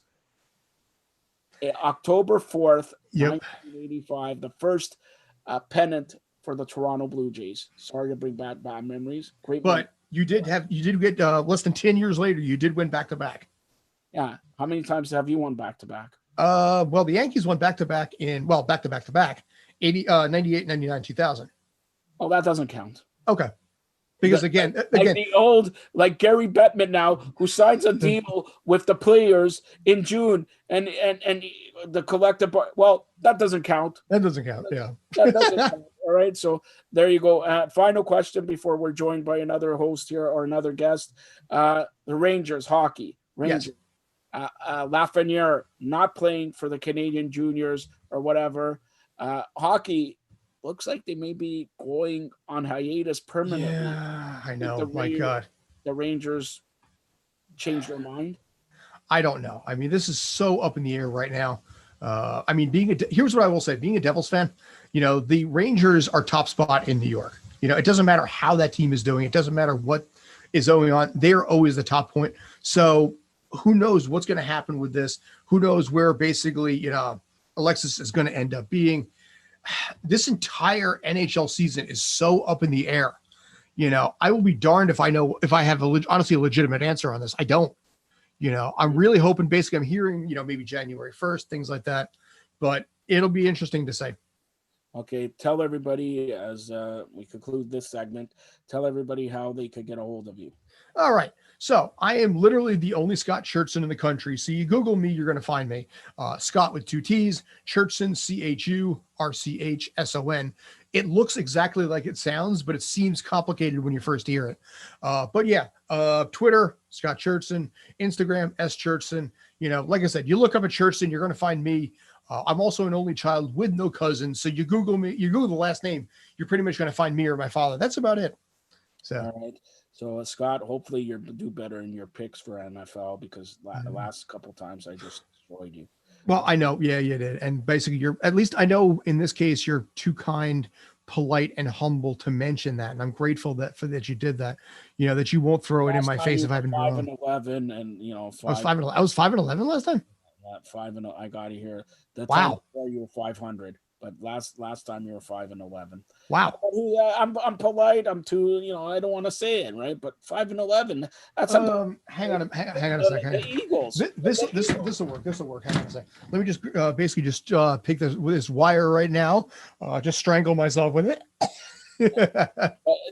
October 4th, 1985, the first pennant for the Toronto Blue Jays. Sorry to bring back bad memories. Great, but you did get less than 10 years later. You did win back-to-back. Yeah. How many times have you won back-to-back? Well, the Yankees won back-to-back back-to-back. 98, 99, 2000. Oh, that doesn't count. Okay. Because again, the old, like Gary Bettman now, who signs a deal with the players in June and the collective, well, that doesn't count. That doesn't count. Yeah. That doesn't count. All right. So there you go. Final question before we're joined by another host here or another guest. The Rangers hockey. Rangers. Yes. Lafreniere not playing for the Canadian juniors or whatever. Hockey looks like they may be going on hiatus permanently. Yeah, I know. My God. The Rangers changed their mind. I don't know. This is so up in the air right now. Here's what I will say. Being a Devils fan, the Rangers are top spot in New York. It doesn't matter how that team is doing. It doesn't matter what is going on. They're always the top point. So who knows what's going to happen with this? Who knows where basically, Alexis is going to end up being. This entire NHL season is so up in the air. I will be darned if I have honestly a legitimate answer on this. I don't. I'm really hoping. Basically, I'm hearing maybe January 1st, things like that. But it'll be interesting to say. Okay, tell everybody as we conclude this segment. Tell everybody how they could get a hold of you. All right. So I am literally the only Scott Churchson in the country. So you Google me, you're going to find me. Scott with 2 T's, Churchson, CHURCHSON. It looks exactly like it sounds, but it seems complicated when you first hear it. But yeah, Twitter, Scott Churchson, Instagram, S Churchson. Like I said, you look up at Churchson, you're going to find me. I'm also an only child with no cousins. So you Google me, you Google the last name, you're pretty much going to find me or my father. That's about it. So. All right. So, Scott, hopefully you do better in your picks for NFL because the last couple times I just destroyed you. Well, I know. Yeah, you did. And basically, at least I know in this case, you're too kind, polite, and humble to mention that. And I'm grateful that you did that, that you won't throw it in my face if I've been wrong. 5-11 and, I was 5-11 last time? 5-0. I got you here. Wow. You were 500. But last time you were 5-11. Wow. I'm polite. I'm too, I don't want to say it, right? But 5-11. That's hang on a second. The Eagles. This will work. This will work. Hang on a second. Let me just basically just pick this wire right now. Just strangle myself with it.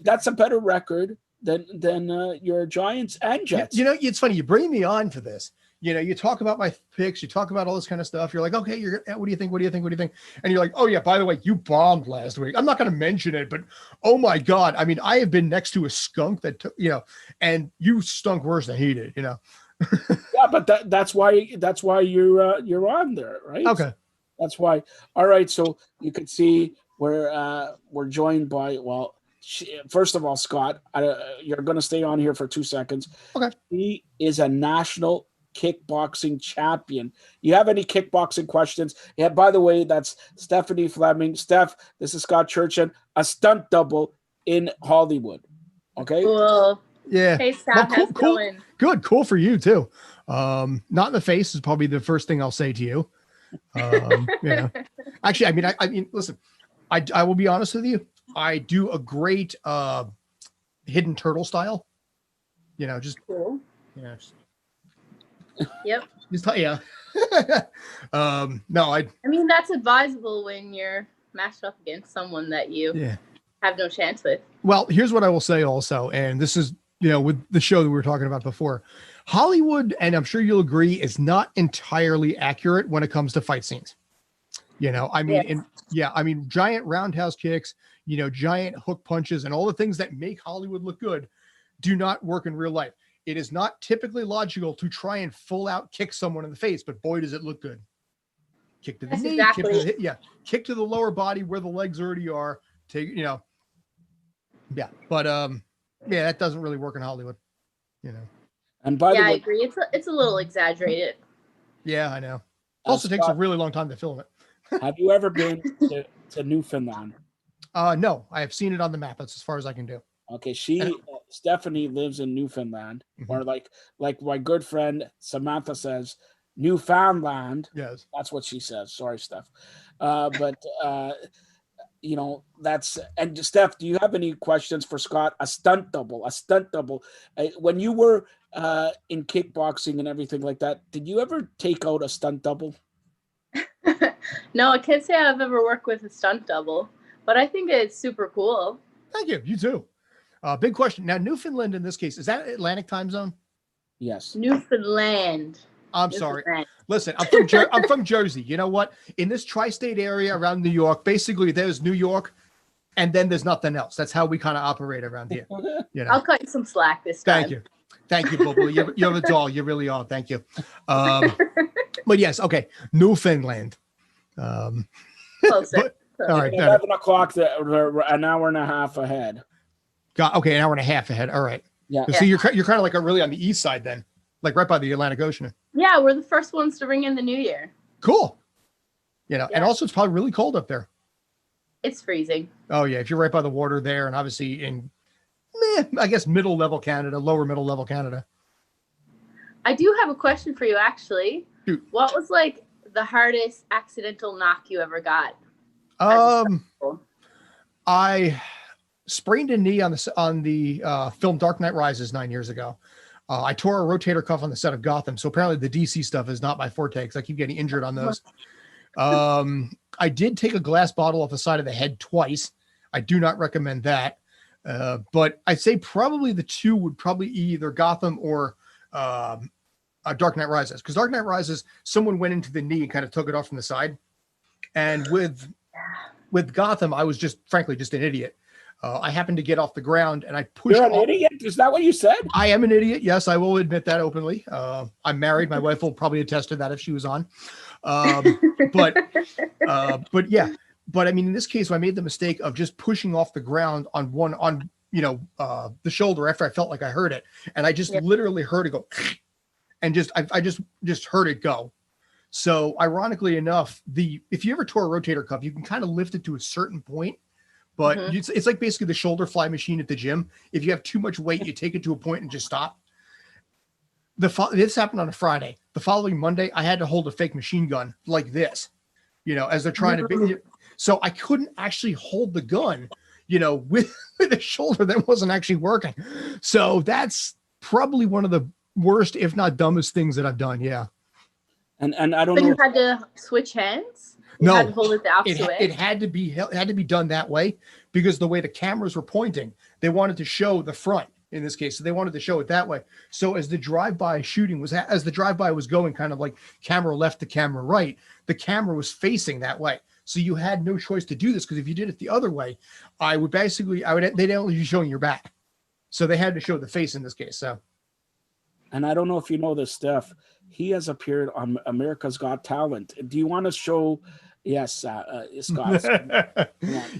That's a better record than your Giants and Jets. You know, it's funny. You bring me on for this. You know, you talk about my picks, you talk about all this kind of stuff. You're like, okay, what do you think? What do you think? What do you think? And you're like, oh yeah, by the way, you bombed last week. I'm not going to mention it, but oh my God. I mean, I have been next to a skunk that took, you know, and you stunk worse than he did, you know? Yeah, but that's why you're on there, right? Okay. That's why. All right. So you could see we're joined by, well, first of all, Scott, you're going to stay on here for 2 seconds. Okay. He is a national kickboxing champion. You have any kickboxing questions? Yeah, by the way, that's Stephanie Fleming. Steph, this is Scott Churchin, a stunt double in Hollywood. Okay. Cool. Yeah. Hey, Scott, how's it going? Good. Cool for you too. Not in the face is probably the first thing I'll say to you. You know, actually, I mean, listen, I will be honest with you. I do a great hidden turtle style. You know, just cool. Yeah. Yep. Just yeah. No, I mean, that's advisable when you're matched up against someone that you have no chance with. Well, here's what I will say also, and this is, you know, with the show that we were talking about before, Hollywood, and I'm sure you'll agree, is not entirely accurate when it comes to fight scenes. You know, I mean, I mean, giant roundhouse kicks, you know, giant hook punches, and all the things that make Hollywood look good do not work in real life. It is not typically logical to try and full out kick someone in the face, but boy, does it look good. Kick to the knee, kick to the lower body where the legs already are. Take, you know, but that doesn't really work in Hollywood, you know. And by the way, I agree. It's a little exaggerated. Yeah, I know. Also takes a really long time to film it. Have you ever been to Newfoundland? No, I have seen it on the map. That's as far as I can do. Okay, Stephanie lives in Newfoundland, or like my good friend Samantha says, Newfoundland. Yes, that's what she says. Sorry, Steph, but you know, that's, and Steph, do you have any questions for Scott? A stunt double. When you were in kickboxing and everything like that, did you ever take out a stunt double? No, I can't say I've ever worked with a stunt double, but I think it's super cool. Thank you. You too. Big question. Now, Newfoundland in this case, is that Atlantic time zone? Yes. Newfoundland. I'm sorry. Listen, I'm from Jersey. You know what? In this tri-state area around New York, basically there's New York, and then there's nothing else. That's how we kind of operate around here. You know? I'll cut you some slack this time. Thank you, Bubble. You're the doll. You really are. Thank you. But yes, okay. Newfoundland. Closer. All right. 11 o'clock, an hour and a half ahead. Okay, an hour and a half ahead. All right. Yeah. So you're kind of like really on the east side then, like right by the Atlantic Ocean. Yeah, we're the first ones to ring in the new year. Cool. You know, and also it's probably really cold up there. It's freezing. Oh yeah, if you're right by the water there, and obviously in, I guess lower middle level Canada. I do have a question for you, actually. Shoot. What was like the hardest accidental knock you ever got? I sprained a knee on the film Dark Knight Rises 9 years ago. I tore a rotator cuff on the set of Gotham, so apparently the DC stuff is not my forte because I keep getting injured on those. I did take a glass bottle off the side of the head twice. I do not recommend that. But I'd say probably the two would probably either Gotham or Dark Knight Rises. Because Dark Knight Rises, someone went into the knee and kind of took it off from the side. And with Gotham, I was frankly just an idiot. I happened to get off the ground and I pushed. You're an idiot? Is that what you said? I am an idiot. Yes, I will admit that openly. I'm married. My wife will probably attest to that if she was on. But yeah. But I mean, in this case, I made the mistake of just pushing off the ground on the shoulder after I felt like I heard it, and I just literally heard it go, and I just heard it go. So ironically enough, if you ever tore a rotator cuff, you can kind of lift it to a certain point, but it's like basically the shoulder fly machine at the gym. If you have too much weight, you take it to a point and just stop. This happened on a Friday. The following Monday, I had to hold a fake machine gun like this, as they're trying to be. So I couldn't actually hold the gun, with a shoulder that wasn't actually working. So that's probably one of the worst, if not dumbest things that I've done. Yeah. And I don't know. You had to switch hands? No, had to hold it the opposite way? It had to be done that way because the way the cameras were pointing, they wanted to show the front. in this case. So they wanted to show it that way. So as the drive-by shooting was, as the drive-by was going kind of like camera left to camera right, the camera was facing that way. So you had no choice to do this, because if you did it the other way, they'd only be showing your back. So they had to show the face in this case. So. And I don't know if you know this, Steph. He has appeared on America's Got Talent. Do you want to show? Yes, Scott.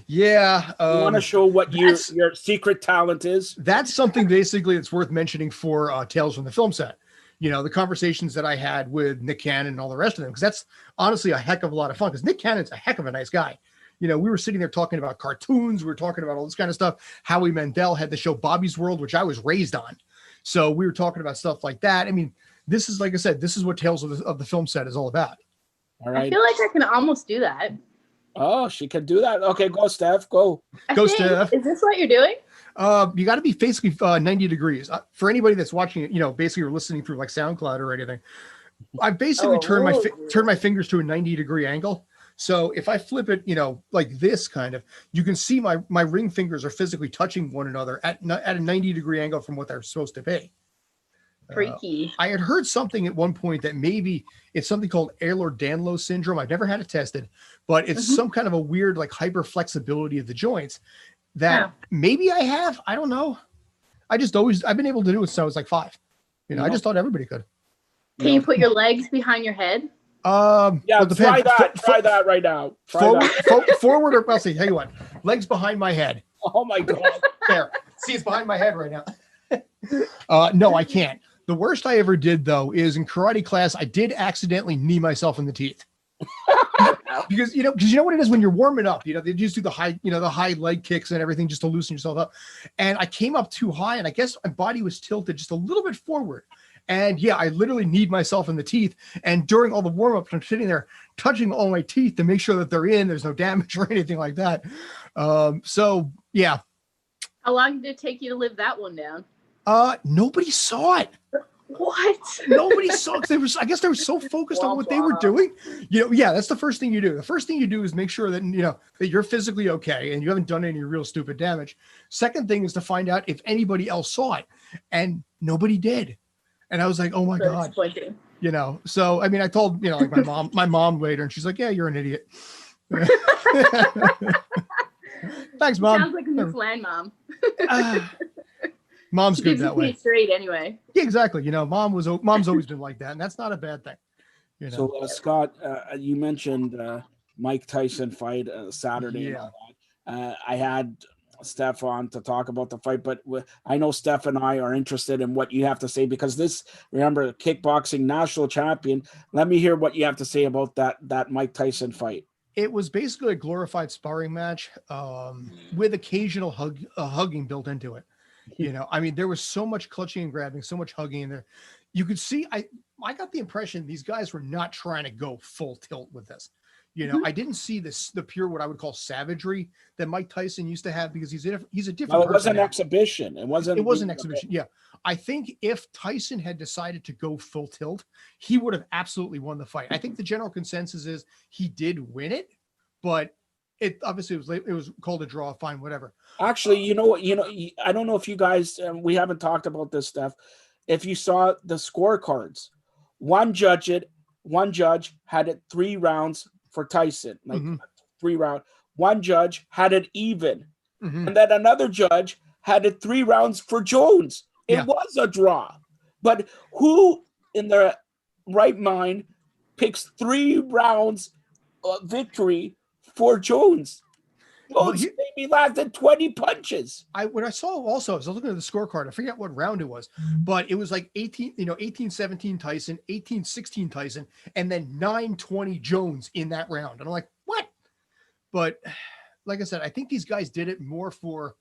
Yeah. You want to show what your secret talent is? That's something basically that's worth mentioning for Tales from the Film Set. You know, the conversations that I had with Nick Cannon and all the rest of them, because that's honestly a heck of a lot of fun, because Nick Cannon's a heck of a nice guy. You know, we were sitting there talking about cartoons. We were talking about all this kind of stuff. Howie Mandel had the show Bobby's World, which I was raised on. So we were talking about stuff like that. I mean, this is, like I said, this is what Tales of the Film Set is all about. All right. I feel like I can almost do that. Oh, she can do that. Okay, go, Steph. Go. Steph. Is this what you're doing? You got to be basically 90 degrees. For anybody that's watching it, you know, basically you're listening through like SoundCloud or anything. I basically turn my fingers to a 90-degree angle. So if I flip it, you know, like this kind of, you can see my ring fingers are physically touching one another at a 90-degree angle from what they're supposed to be. Freaky. I had heard something at one point that maybe it's something called Ehlers-Danlos syndrome. I've never had it tested, but it's some kind of a weird like hyper flexibility of the joints that maybe I have. I don't know. I've been able to do it since I was like 5. You know, I just thought everybody could. Can you put your legs behind your head? Yeah, try that right now. Forward, or I'll say, tell you what, legs behind my head. Oh my God. There. See, it's behind my head right now. No, I can't. The worst I ever did, though, is in karate class, I did accidentally knee myself in the teeth. because you know what it is when you're warming up, you know, they just do the high leg kicks and everything just to loosen yourself up. And I came up too high, and I guess my body was tilted just a little bit forward. And yeah, I literally kneed myself in the teeth. And during all the warm-ups, I'm sitting there touching all my teeth to make sure that they're in, there's no damage or anything like that. So yeah. How long did it take you to live that one down? Nobody saw it. What? Nobody saw it. I guess they were so focused on what they were doing. You know, yeah, that's the first thing you do. The first thing you do is make sure that, you know, that you're physically okay and you haven't done any real stupid damage. Second thing is to find out if anybody else saw it, and nobody did. And I was like, oh my God. You know, so I mean, I told, you know, like my mom later, and she's like, yeah, you're an idiot. Thanks, Mom. Sounds like a Miss Land mom. Mom's good that way. Straight anyway. Yeah, exactly. You know, mom's always been like that, and that's not a bad thing. You know? So Scott, you mentioned Mike Tyson fight Saturday. Yeah. I had Steph on to talk about the fight, but I know Steph and I are interested in what you have to say, because this, remember, kickboxing national champion. Let me hear what you have to say about that Mike Tyson fight. It was basically a glorified sparring match with occasional hugging built into it. You know, I mean, there was so much clutching and grabbing, so much hugging in there. You could see, I got the impression these guys were not trying to go full tilt with this. You know, I didn't see the pure, what I would call savagery that Mike Tyson used to have, because he's a different person. It was an exhibition. It was an exhibition. Yeah. I think if Tyson had decided to go full tilt, he would have absolutely won the fight. I think the general consensus is he did win it, but it obviously it was called a draw, fine, whatever. Actually, you know, I don't know if you guys, we haven't talked about this stuff. If you saw the scorecards, one judge had it 3 rounds for Tyson, like 3 rounds. One judge had it even, and then another judge had it 3 rounds for Jones. It was a draw. But who in their right mind picks 3 rounds victory for Jones? Jones maybe lasted 20 punches. What I saw also, I was looking at the scorecard. I forget what round it was, but it was like 18-17 Tyson, 18-16 Tyson, and then 9-20 Jones in that round. And I'm like, what? But like I said, I think these guys did it more for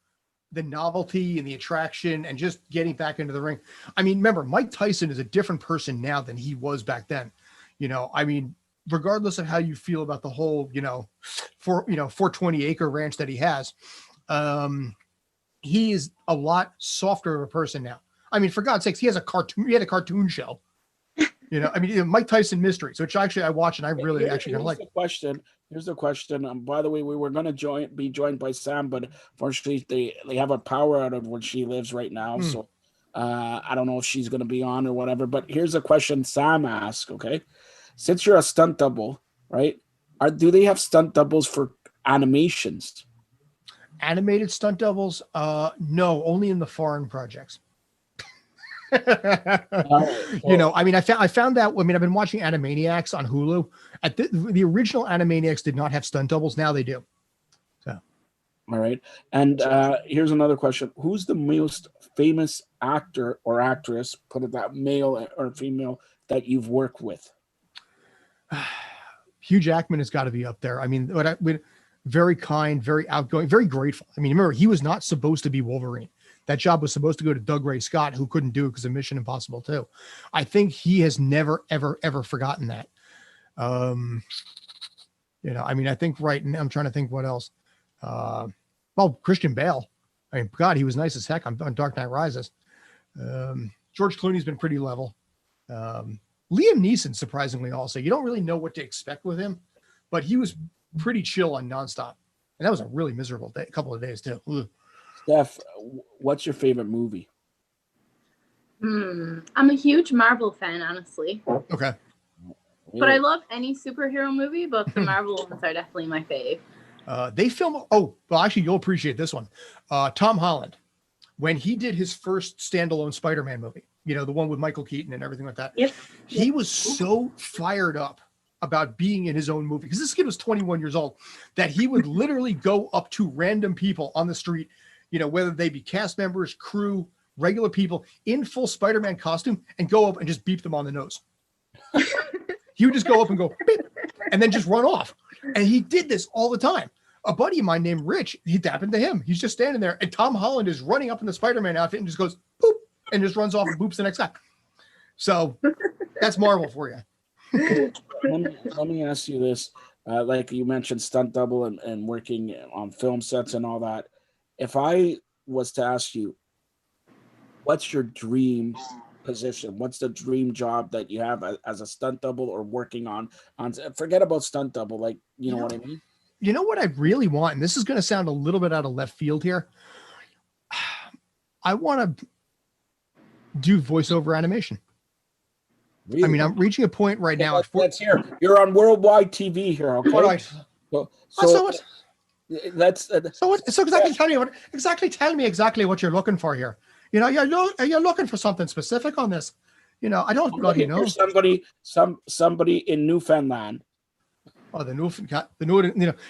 the novelty and the attraction and just getting back into the ring. I mean, remember, Mike Tyson is a different person now than he was back then. You know, I mean, regardless of how you feel about the whole, 420 acre ranch that he has, he is a lot softer of a person now. I mean, for God's sakes, he had a cartoon show. You know, I mean, Mike Tyson Mysteries, which actually I watch and I really actually kind of like. The question Here's the question. By the way, we were going to be joined by Sam, but unfortunately they have a power out of where she lives right now. So I don't know if she's going to be on or whatever. But here's a question Sam asked. Okay, since you're a stunt double, right? Do they have stunt doubles for animations? Animated stunt doubles? No, only in the foreign projects. You know, I mean, I found that. I mean, I've been watching Animaniacs on Hulu. At the original Animaniacs did not have stunt doubles. Now they do. So, all right. And here's another question: who's the most famous actor or actress, put it that, male or female, that you've worked with? Hugh Jackman has got to be up there. I mean, very kind, very outgoing, very grateful. I mean, remember, he was not supposed to be Wolverine. That job was supposed to go to Doug Ray Scott, who couldn't do it because of Mission Impossible 2. I think he has never, ever, ever forgotten that. You know, I mean, I think right now I'm trying to think what else. Well, Christian Bale. I mean, God, he was nice as heck on Dark Knight Rises. George Clooney's been pretty level. Liam Neeson, surprisingly, also. You don't really know what to expect with him, but he was pretty chill on Nonstop. And that was a really miserable couple of days, too. Ugh. Steph, what's your favorite movie? I'm a huge Marvel fan, honestly. Okay. But I love any superhero movie, but the Marvel ones are definitely my fave. They film. Oh, well, actually, you'll appreciate this one. Tom Holland, when he did his first standalone Spider-Man movie, you know, the one with Michael Keaton and everything like that. Yep. He was so fired up about being in his own movie, because this kid was 21 years old, that he would literally go up to random people on the street, you know, whether they be cast members, crew, regular people in full Spider-Man costume, and go up and just beep them on the nose. He would just go up and go beep, and then just run off. And he did this all the time. A buddy of mine named Rich, he happened to him. He's just standing there, and Tom Holland is running up in the Spider-Man outfit and just goes boop, and just runs off and boops the next guy. So that's Marvel for you. Let me ask you this. Like you mentioned, stunt double and working on film sets and all that. If I was to ask you, what's your dream position? What's the dream job that you have as a stunt double or working on forget about stunt double, like, you know what I mean? You know what I really want, and this is going to sound a little bit out of left field here. I want to do voiceover animation. Really? I mean, I'm reaching a point right now. That's here. You're on worldwide TV here, okay? All right. So let's tell me exactly what you're looking for here. You know, you're looking for something specific on this. You know, I don't bloody know. Somebody in Newfoundland. Oh, you know,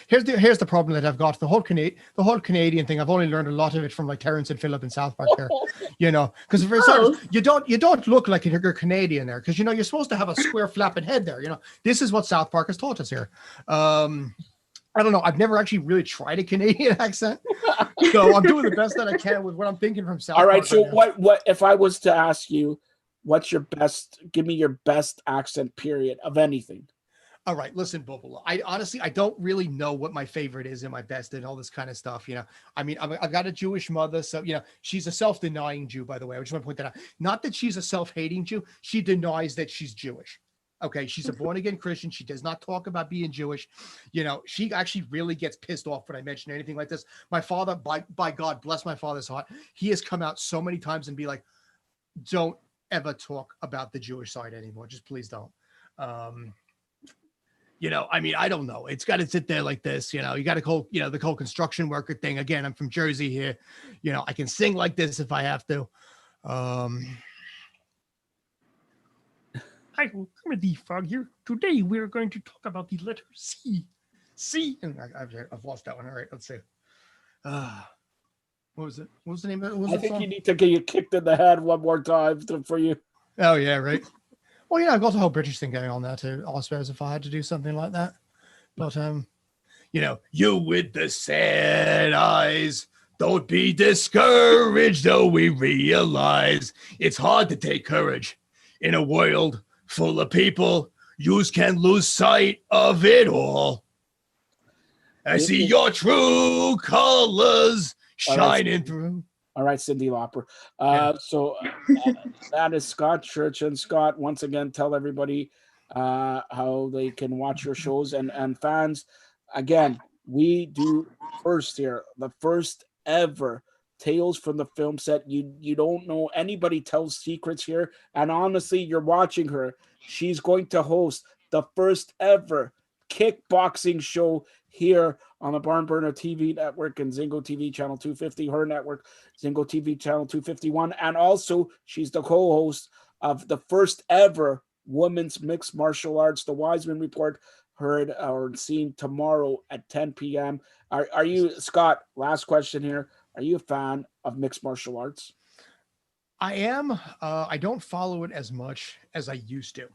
here's the problem that I've got. The whole Canadian thing. I've only learned a lot of it from like Terrence and Phillip in South Park here. You know, because for starters, you don't look like you're Canadian there, because you know you're supposed to have a square flapping head there. You know, this is what South Park has taught us here. I don't know. I've never actually really tried a Canadian accent, so I'm doing the best that I can with what I'm thinking from South Park. All right. So what if I was to ask you, what's your best? Give me your best accent, period, of anything. All right, listen, Bobo. I honestly don't really know what my favorite is and my best and all this kind of stuff. You know, I mean, I've got a Jewish mother, so you know, she's a self-denying Jew, by the way. I just want to point that out. Not that she's a self-hating Jew. She denies that she's Jewish. Okay, she's a born-again Christian. She does not talk about being Jewish. You know, she actually really gets pissed off when I mention anything like this. My father, by God, bless my father's heart, he has come out so many times and be like, don't ever talk about the Jewish side anymore. Just please don't. You know, I mean, I don't know. It's got to sit there like this. You know, you got to call, you know, the whole construction worker thing. Again, I'm from Jersey here. You know, I can sing like this if I have to. Hi, I'm the Frog here. Today we're going to talk about the letter C. C. And I've lost that one. All right, let's see. What was it? What was the name of it? I think you need to get you kicked in the head one more time for you. Oh, yeah, right. Well, yeah, I've got the whole British thing going on there too. I suppose if I had to do something like that. But, you know, you with the sad eyes, don't be discouraged, though we realize it's hard to take courage in a world full of people. You can lose sight of it all. I see your true colors shining through. All right, Cyndi Lauper. So that is Scott Church. And Scott, once again, tell everybody how they can watch your shows, and fans, again, we do first here, the first ever Tales from the Film Set. You don't know anybody tells secrets here, and honestly, you're watching her. She's going to host the first ever kickboxing show here on the Barn Burner TV network and Zingo TV channel 250, her network, Zingo TV channel 251, and also she's the co-host of the first ever women's mixed martial arts, The Wiseman Report, heard or seen tomorrow at 10 p.m. Are you, Scott, last question here, are you a fan of mixed martial arts? I am. I don't follow it as much as I used to.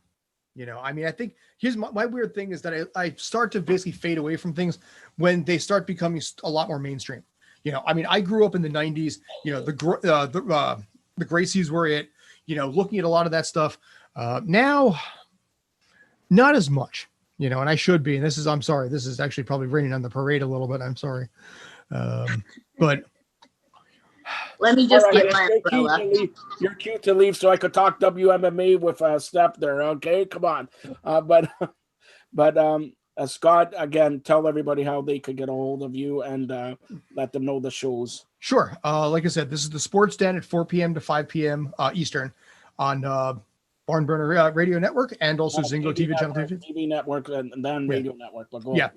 You know, I mean, I think here's my weird thing is that I start to basically fade away from things when they start becoming a lot more mainstream. You know, I mean, I grew up in the 90s, you know, the Gracies were it, you know, looking at a lot of that stuff. Now, not as much, you know, and I should be. And this is, I'm sorry, this is actually probably raining on the parade a little bit. I'm sorry. But let me just right, get my umbrella. You're cute to leave so I could talk WMMA with Steph there. Okay, come on. But Scott, again, tell everybody how they could get a hold of you and let them know the shows. Sure. Like I said, this is the Sports Den at 4 p.m. to 5 p.m. Eastern on Barn Burner Radio Network and also Zingo TV channel TV network and then radio network. But go on.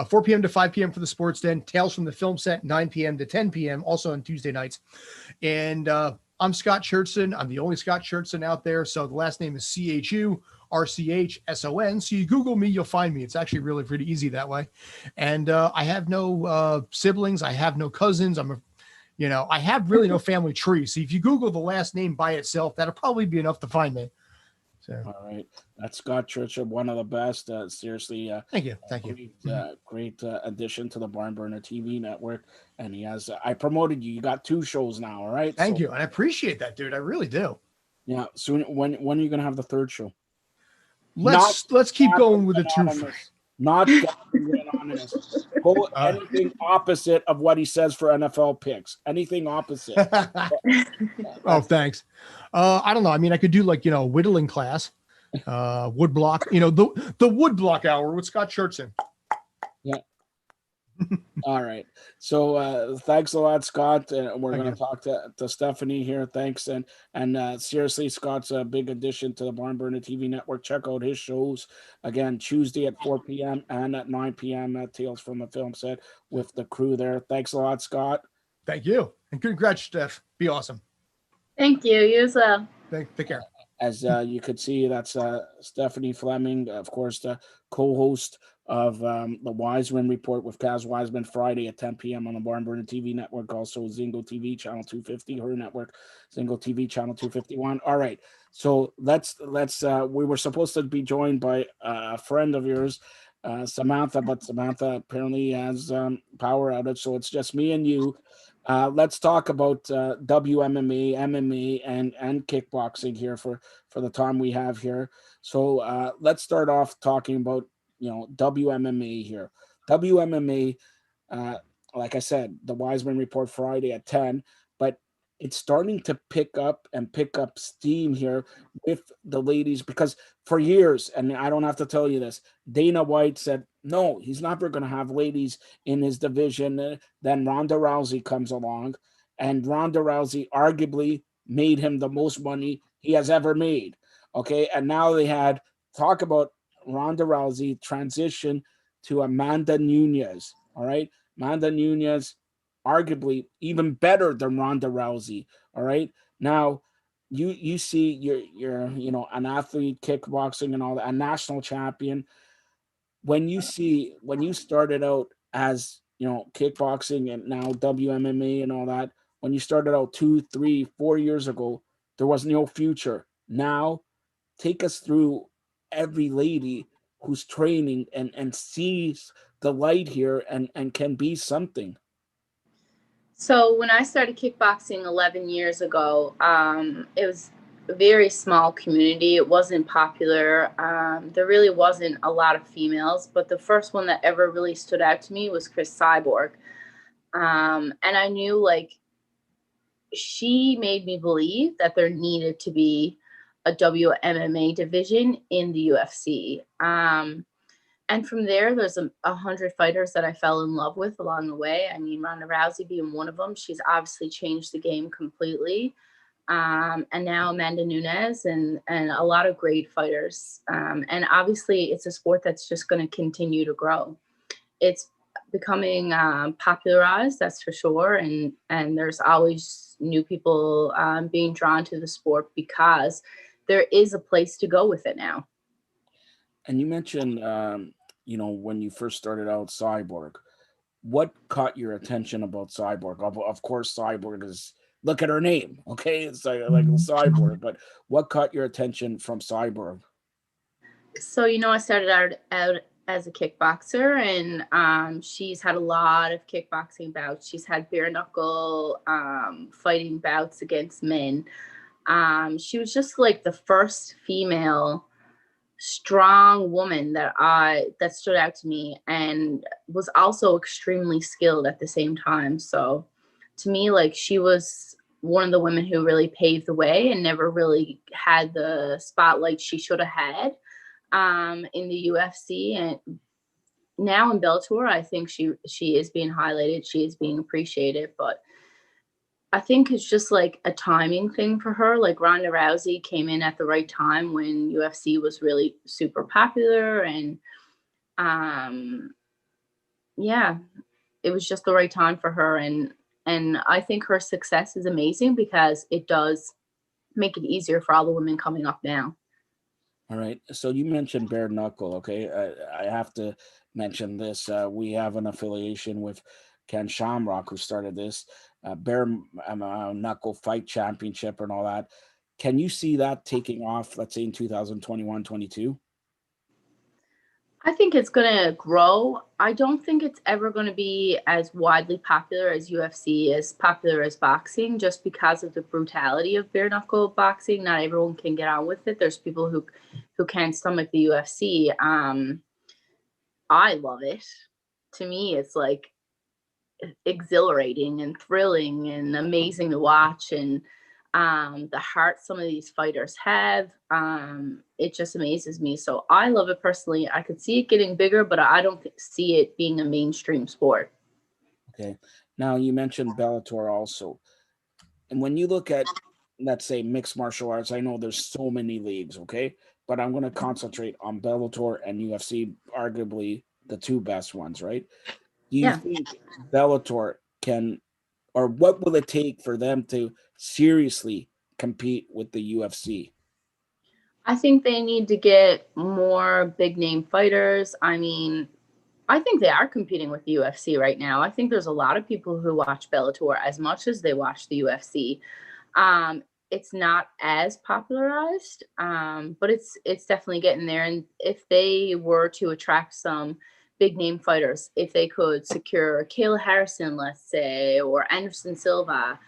4 p.m. to 5 p.m. for the Sports Den. Tales from the Film Set, 9 p.m. to 10 p.m. also on Tuesday nights. And I'm Scott Schertzen. I'm the only Scott Schertzen out there. So the last name is CHURCHSON. So you Google me, you'll find me. It's actually really pretty easy that way. And I have no siblings. I have no cousins. I have really no family tree. So if you Google the last name by itself, that'll probably be enough to find me. So. All right, that's Scott Churchill, one of the best. Seriously, thank you. Great addition to the Barn Burner TV network, and he has. I promoted you. You got 2 shows now. All right. Thank you, and I appreciate that, dude. I really do. Yeah. Soon. When are you gonna have the 3rd show? Let's keep going with the 2. Not anonymous. Go anything opposite of what he says for NFL picks. Anything opposite. Oh, thanks. I don't know. I mean, I could do like, whittling class, woodblock, the woodblock hour with Scott Schertzen. Yeah. All right. So thanks a lot, Scott. We're going to talk to Stephanie here. Thanks. And seriously, Scott's a big addition to the Barn Burner TV network. Check out his shows again, Tuesday at 4 p.m. and at 9 p.m. at Tales from the Film Set with the crew there. Thanks a lot, Scott. Thank you. And congrats, Steph. Be awesome. Thank you. You as well. Take care. As you could see, that's Stephanie Fleming, of course, the co-host of the Wiseman Report with Kaz Wiseman, Friday at 10 p.m. on the Barn Burner TV network. Also, Zingo TV channel 250, her network, Zingo TV channel 251. All right, so let's. We were supposed to be joined by a friend of yours, Samantha, but Samantha apparently has power outage, so it's just me and you. Let's talk about WMMA, MMA, and kickboxing here for the time we have here. So let's start off talking about WMMA here. WMMA, like I said, the Wiseman Report Friday at 10, but it's starting to pick up steam here with the ladies, because for years, and I don't have to tell you this, Dana White said, no, he's never going to have ladies in his division. Then Ronda Rousey comes along, and Ronda Rousey arguably made him the most money he has ever made. Okay, and now they had talk about Ronda Rousey transition to Amanda Nunes. All right, Amanda Nunes, arguably even better than Ronda Rousey. All right, now you see you're an athlete, kickboxing and all that, a national champion. When you started out as kickboxing and now WMMA and all that, when you started out 2, 3, 4 years ago, there was no future. Now, take us through every lady who's training and sees the light here and can be something. So when I started kickboxing 11 years ago, it was a very small community. It wasn't popular. There really wasn't a lot of females, but the first one that ever really stood out to me was Chris Cyborg. And I knew she made me believe that there needed to be a WMMA division in the UFC. And from there, there's 100 fighters that I fell in love with along the way. I mean, Ronda Rousey being one of them. She's obviously changed the game completely. And now Amanda Nunes and a lot of great fighters. And obviously, it's a sport that's just going to continue to grow. It's becoming popularized, that's for sure. And there's always new people being drawn to the sport because there is a place to go with it now. And you mentioned, when you first started out, Cyborg. What caught your attention about Cyborg? Of course, Cyborg is, look at her name, okay? It's like Cyborg, but what caught your attention from Cyborg? So, I started out as a kickboxer, and she's had a lot of kickboxing bouts. She's had bare knuckle fighting bouts against men. She was just like the first female strong woman that stood out to me, and was also extremely skilled at the same time. So to me, like, she was one of the women who really paved the way and never really had the spotlight she should have had in the UFC. And now in Bellator, I think she is being highlighted, she is being appreciated, but I think it's just like a timing thing for her. Like, Ronda Rousey came in at the right time when UFC was really super popular, and yeah, it was just the right time for her. And I think her success is amazing because it does make it easier for all the women coming up now. All right. So you mentioned bare knuckle. Okay. I have to mention this. We have an affiliation with Ken Shamrock, who started this bare knuckle fight championship and all that. Can you see that taking off, let's say in 2021, 22? I think it's going to grow. I don't think it's ever going to be as widely popular as UFC, as popular as boxing, just because of the brutality of bare knuckle boxing. Not everyone can get on with it. There's people who can't stomach the UFC. I love it. To me, it's like exhilarating and thrilling and amazing to watch. And the heart some of these fighters have, it just amazes me. So I love it personally. I could see it getting bigger, but I don't see it being a mainstream sport. Okay. Now you mentioned Bellator also. And when you look at, let's say, mixed martial arts, I know there's so many leagues, okay? But I'm going to concentrate on Bellator and UFC, arguably the two best ones, right? Do you think Bellator can, or what will it take for them to seriously compete with the UFC? I think they need to get more big name fighters. I mean, I think they are competing with the UFC right now. I think there's a lot of people who watch Bellator as much as they watch the UFC. It's not as popularized, but it's definitely getting there. And if they were to attract some big name fighters, if they could secure Kayla Harrison, let's say, or Anderson Silva,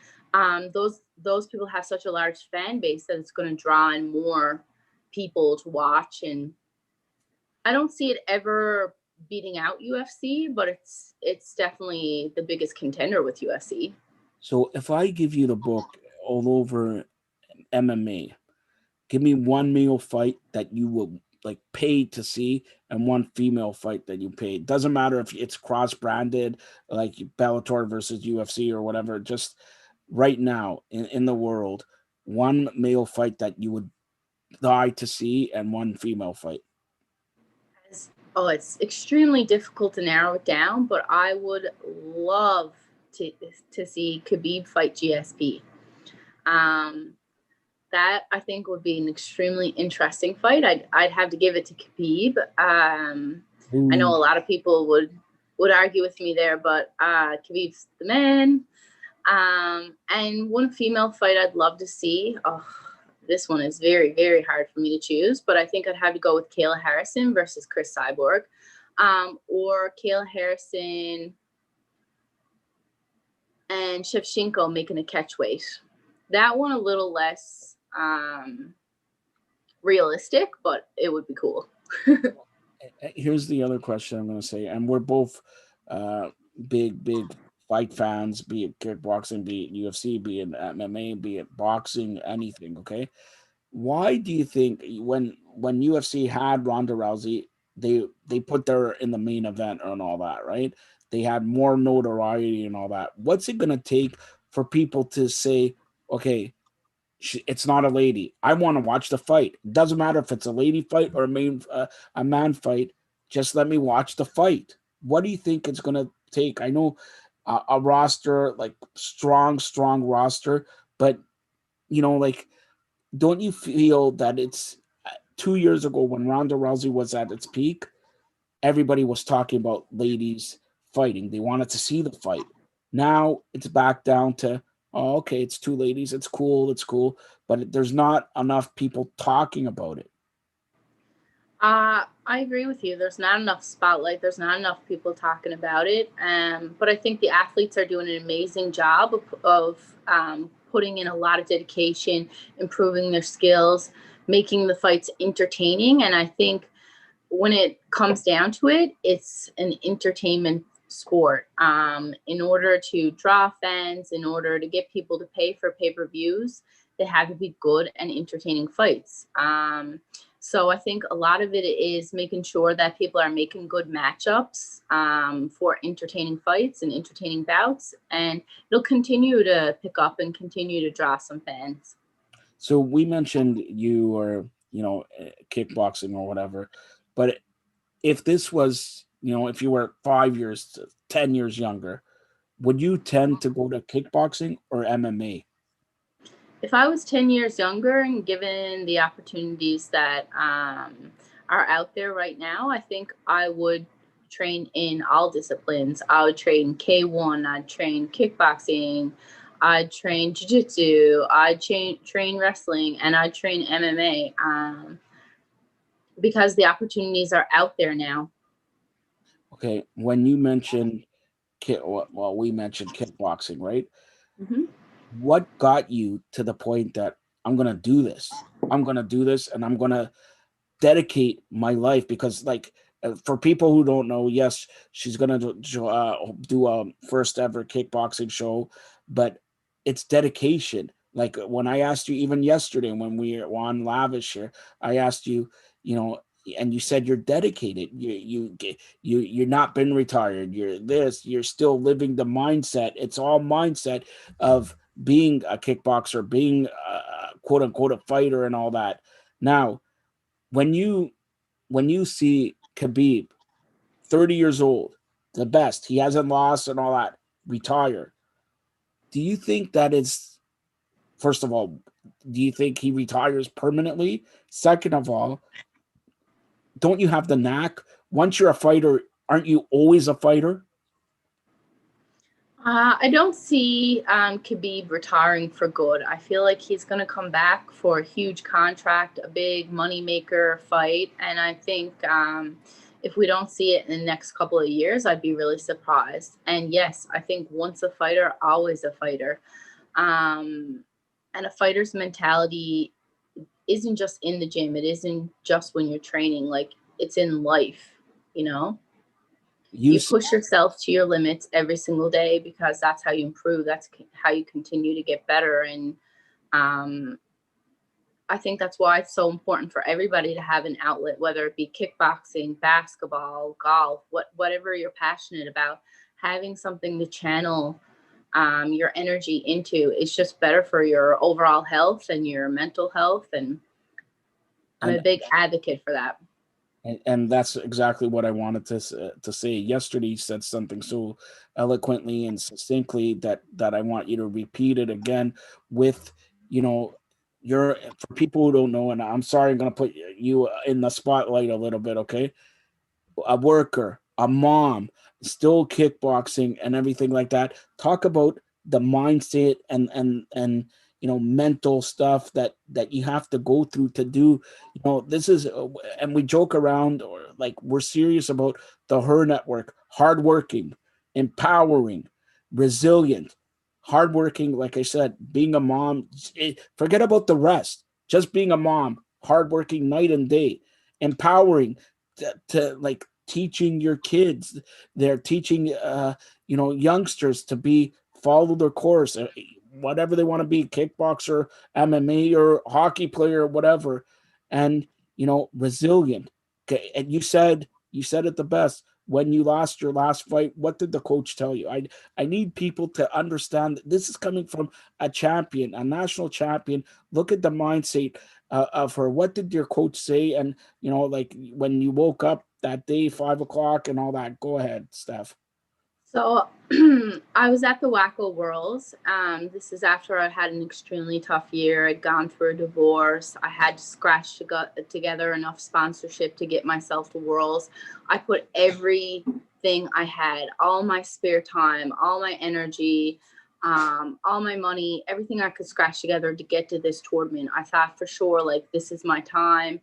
those people have such a large fan base that it's going to draw in more people to watch. And I don't see it ever beating out UFC, but it's definitely the biggest contender with UFC. So if I give you the book all over MMA, give me one male fight that you will like pay to see and one female fight that you paid. Doesn't matter if it's cross-branded, like Bellator versus UFC or whatever. Just right now in the world, one male fight that you would die to see and one female fight. Oh, it's extremely difficult to narrow it down, but I would love to see Khabib fight GSP. That I think would be an extremely interesting fight. I'd have to give it to Khabib. I know a lot of people would argue with me there, but Khabib's the man. And one female fight I'd love to see. Oh, this one is very, very hard for me to choose, but I think I'd have to go with Kayla Harrison versus Chris Cyborg, or Kayla Harrison and Shevchenko making a catch weight. That one a little less realistic, but it would be cool. Here's the other question I'm going to say, and we're both big fight fans, be it kickboxing, be it UFC, be it MMA, be it boxing, anything. Okay, why do you think when UFC had Ronda Rousey, they put her in the main event and all that, right? They had more notoriety and all that. What's it gonna take for people to say, okay, it's not a lady. I want to watch the fight. It doesn't matter if it's a lady fight or a man fight. Just let me watch the fight. What do you think it's gonna take? I know a roster, like strong roster, but like, don't you feel that it's 2 years ago when Ronda Rousey was at its peak? Everybody was talking about ladies fighting. They wanted to see the fight. Now it's back down to, oh, okay, it's two ladies. It's cool, but there's not enough people talking about it. I agree with you. There's not enough spotlight. There's not enough people talking about it. But I think the athletes are doing an amazing job of putting in a lot of dedication, improving their skills, making the fights entertaining. And I think when it comes down to it, it's an entertainment sport. In order to draw fans, in order to get people to pay for pay-per-views, they have to be good and entertaining fights. So I think a lot of it is making sure that people are making good matchups for entertaining fights and entertaining bouts, and it'll continue to pick up and continue to draw some fans. So we mentioned you or kickboxing or whatever, but if this was, if you were 5 years to 10 years younger, would you tend to go to kickboxing or MMA? If I was 10 years younger and given the opportunities that are out there right now, I think I would train in all disciplines. I would train K1, I'd train kickboxing, I'd train jiu-jitsu, I'd train wrestling, and I'd train MMA because the opportunities are out there now. Okay, when you mentioned we mentioned kickboxing, right? Mm-hmm. What got you to the point that I'm gonna do this? I'm gonna do this, and I'm gonna dedicate my life, because, like, for people who don't know, yes, she's gonna do a first ever kickboxing show, but it's dedication. Like when I asked you, even yesterday when we were on Lavish here, I asked you, and you said you're dedicated. You're not been retired. You're still living the mindset. It's all mindset of being a kickboxer, being quote unquote a fighter, and all that. Now, when you see Khabib, 30 years old, the best, he hasn't lost and all that, retire, do you think that is, first of all, do you think he retires permanently? Second of all, don't you have the knack? Once you're a fighter, aren't you always a fighter? I don't see Khabib retiring for good. I feel like he's going to come back for a huge contract, a big moneymaker fight. And I think if we don't see it in the next couple of years, I'd be really surprised. And yes, I think once a fighter, always a fighter. And a fighter's mentality isn't just in the gym. It isn't just when you're training. Like, it's in life, You push yourself to your limits every single day, because that's how you improve. That's how you continue to get better. And I think that's why it's so important for everybody to have an outlet, whether it be kickboxing, basketball, golf, whatever you're passionate about. Having something to channel your energy into is just better for your overall health and your mental health. And I'm a big advocate for that. And that's exactly what I wanted to say. Yesterday, you said something so eloquently and succinctly that I want you to repeat it again with, for people who don't know, and I'm sorry, I'm going to put you in the spotlight a little bit, okay? A worker, a mom, still kickboxing and everything like that. Talk about the mindset and mental stuff that you have to go through to do, this is, and we joke around, or like we're serious about the H.E.R network. Hardworking, empowering, resilient, hardworking. Like I said, being a mom, forget about the rest. Just being a mom, hardworking night and day, empowering, to like teaching your kids. They're teaching youngsters to follow their course, whatever they want to be, kickboxer, MMA, or hockey player, or whatever. And resilient, Okay, and you said it the best. When you lost your last fight, what did the coach tell you? I need people to understand that this is coming from a champion, a national champion. Look at the mindset of her. What did your coach say? And like when you woke up that day, 5 o'clock, and all that. Go ahead, Steph. So I was at the Wacko Worlds. This is after I had an extremely tough year. I'd gone through a divorce. I had to scratch together enough sponsorship to get myself to Worlds. I put everything I had, all my spare time, all my energy, all my money, everything I could scratch together to get to this tournament. I thought for sure, like, this is my time.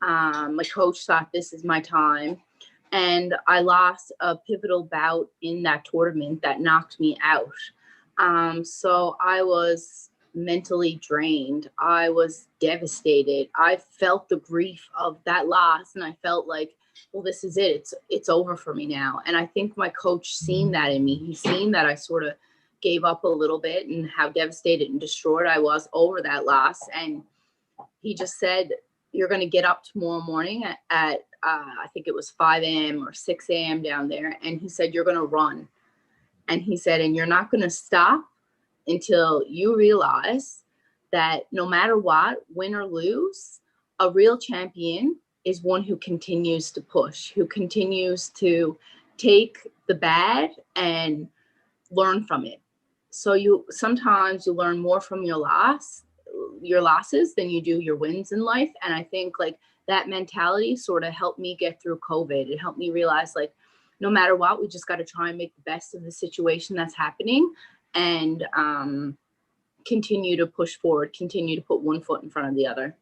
My coach thought this is my time. And I lost a pivotal bout in that tournament that knocked me out. So I was mentally drained. I was devastated. I felt the grief of that loss, and I felt like, well, this is it. It's over for me now. And I think my coach seen that in me. He's seen that I sort of gave up a little bit and how devastated and destroyed I was over that loss. And he just said, you're going to get up tomorrow morning at I think it was 5 a.m. or 6 a.m. down there. And he said, you're going to run. And he said, and you're not going to stop until you realize that no matter what, win or lose, a real champion is one who continues to push, who continues to take the bad and learn from it. So sometimes you learn more from your losses than you do your wins in life. And I think like that mentality sort of helped me get through COVID. It helped me realize, like, no matter what, we just got to try and make the best of the situation that's happening and continue to push forward, continue to put one foot in front of the other.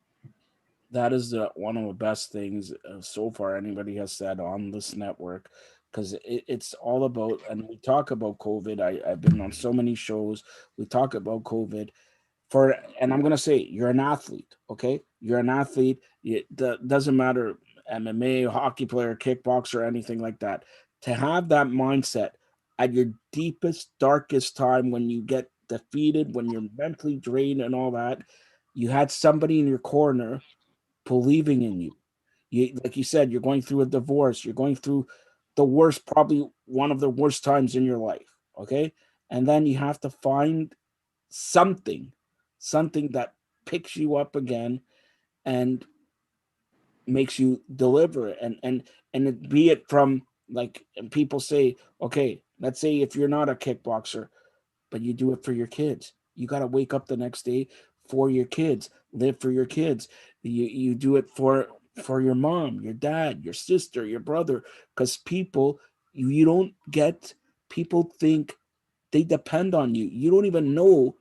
That is one of the best things so far anybody has said on this network, because it's all about, and we talk about COVID. I've been on so many shows. We talk about COVID. And I'm going to say, you're an athlete, okay? You're an athlete. It doesn't matter, MMA, hockey player, kickboxer, anything like that. To have that mindset at your deepest, darkest time, when you get defeated, when you're mentally drained and all that, you had somebody in your corner believing in you. Like you said, you're going through a divorce. You're going through the worst, probably one of the worst times in your life, okay? And then you have to find something that picks you up again and makes you deliver it. And it, be it from, like, and people say, okay, let's say if you're not a kickboxer, but you do it for your kids, you got to wake up the next day for your kids, live for your kids. You do it for your mom, your dad, your sister, your brother, because people, you don't get, people think they depend on you. You don't even know,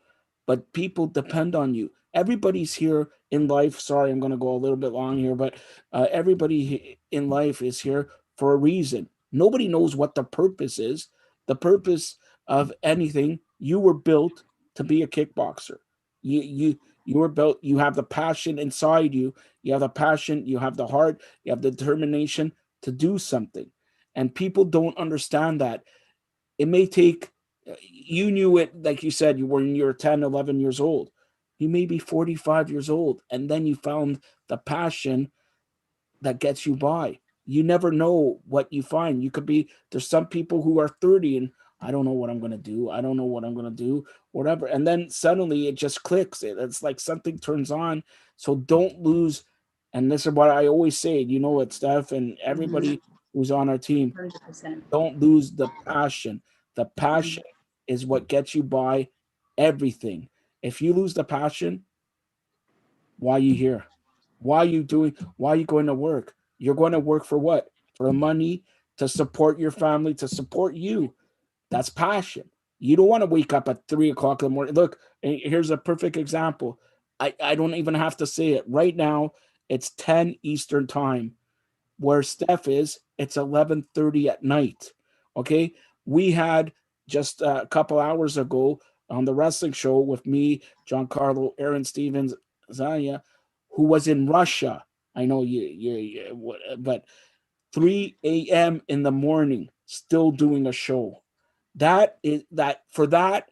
but people depend on you. Everybody's here in life. Sorry, I'm going to go a little bit long here, but everybody in life is here for a reason. Nobody knows what the purpose is. The purpose of anything, you were built to be a kickboxer. You were built, you have the passion inside you. You have the passion, you have the heart, you have the determination to do something. And people don't understand that. It may take, you knew it, like you said, when you were 10, 11 years old. You may be 45 years old, and then you found the passion that gets you by. You never know what you find. You could be, there's some people who are 30 and I don't know what I'm going to do. I don't know what I'm going to do, whatever. And then suddenly it just clicks. It's like something turns on. So don't lose. And this is what I always say, you know what, Steph, and everybody who's on our team, 100%. don't lose the passion. The passion is what gets you by everything. If you lose the passion, why are you here? Why are you going to work? You're going to work for what? For the money, to support your family, to support you. That's passion. You don't want to wake up at 3 o'clock in the morning. Look, here's a perfect example. I don't even have to say it. Right now, it's 10 Eastern time. Where Steph is, it's 11:30 at night. Okay. We had just a couple hours ago on the wrestling show with me, Giancarlo, Aaron Stevens, Zanya, who was in Russia. I know but 3 a.m. in the morning, still doing a show. For that,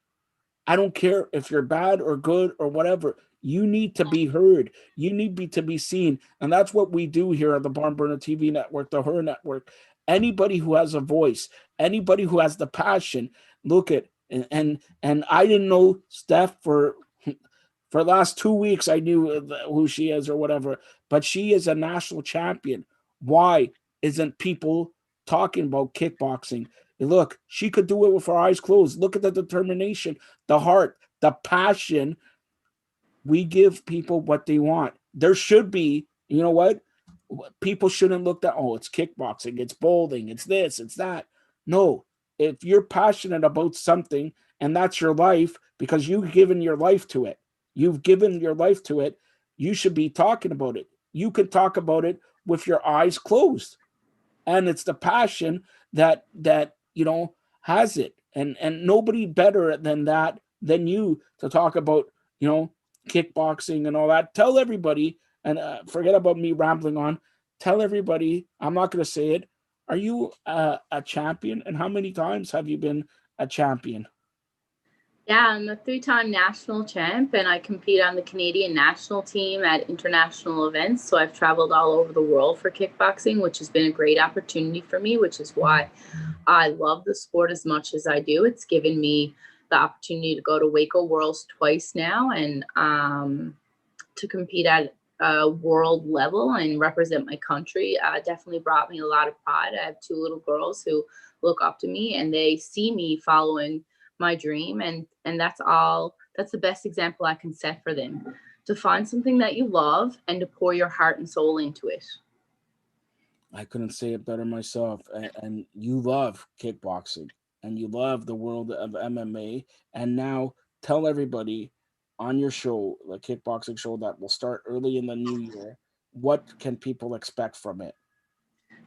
I don't care if you're bad or good or whatever. You need to be heard. You need to be seen. And that's what we do here on the Barn Burner TV network, the H.E.R network. Anybody who has a voice, anybody who has the passion, look at, and I didn't know Steph for the last 2 weeks. I knew who she is or whatever, but she is a national champion. Why isn't people talking about kickboxing? Look, she could do it with her eyes closed. Look at the determination, the heart, the passion. We give people what they want. There should be, you know what? People shouldn't look at, oh, it's kickboxing, it's bowling, it's this, it's that. No, if you're passionate about something and that's your life because you've given your life to it, you should be talking about it. You can talk about it with your eyes closed. And it's the passion that has it. And nobody better than that than you to talk about, kickboxing and all that. Tell everybody, and forget about me rambling on. Tell everybody, I'm not going to say it. Are you a champion? And how many times have you been a champion? Yeah, I'm a 3-time national champ, and I compete on the Canadian national team at international events. So I've traveled all over the world for kickboxing, which has been a great opportunity for me, which is why I love the sport as much as I do. It's given me the opportunity to go to Waco Worlds twice now, and to compete at a world level and represent my country. Definitely brought me a lot of pride. I have 2 little girls who look up to me, and they see me following my dream, and that's the best example I can set for them, to find something that you love and to pour your heart and soul into it. I couldn't say it better myself. And you love kickboxing and you love the world of MMA. And now tell everybody on your show, the kickboxing show that will start early in the new year, what can people expect from it?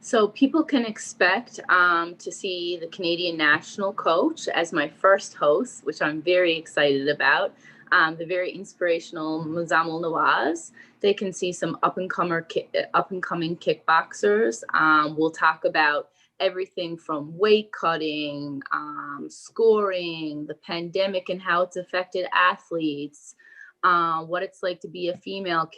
So people can expect to see the Canadian national coach as my first host, which I'm very excited about. The very inspirational Muzamil Nawaz. They can see some up and coming kickboxers. We'll talk about everything from weight cutting, scoring, the pandemic and how it's affected athletes, what it's like to be a female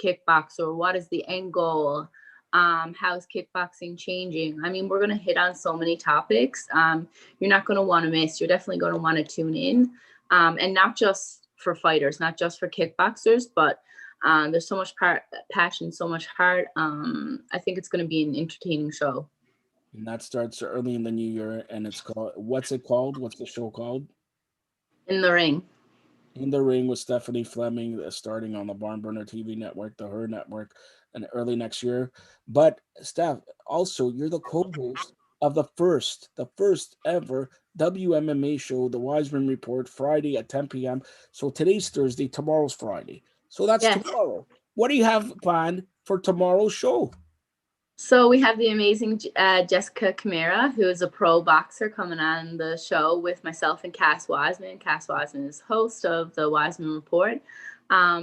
kickboxer, what is the end goal, how's kickboxing changing. I mean, we're going to hit on so many topics. You're not going to want to miss. You're definitely going to want to tune in, and not just for fighters, not just for kickboxers, but there's so much passion, so much heart. I think it's going to be an entertaining show. And that starts early in the new year, and it's called, what's it called? What's the show called? In the Ring. In the Ring with Stephanie Fleming, starting on the Barn Burner TV network, the H.E.R network, and early next year. But Steph, also you're the co-host of the first ever WMMA show, the Wiseman Report, Friday at 10 p.m. So today's Thursday, tomorrow's Friday. So that's tomorrow. What do you have planned for tomorrow's show? So we have the amazing Jessica Camara, who is a pro boxer, coming on the show with myself and Cass Wiseman. Cass Wiseman is host of the Wiseman Report.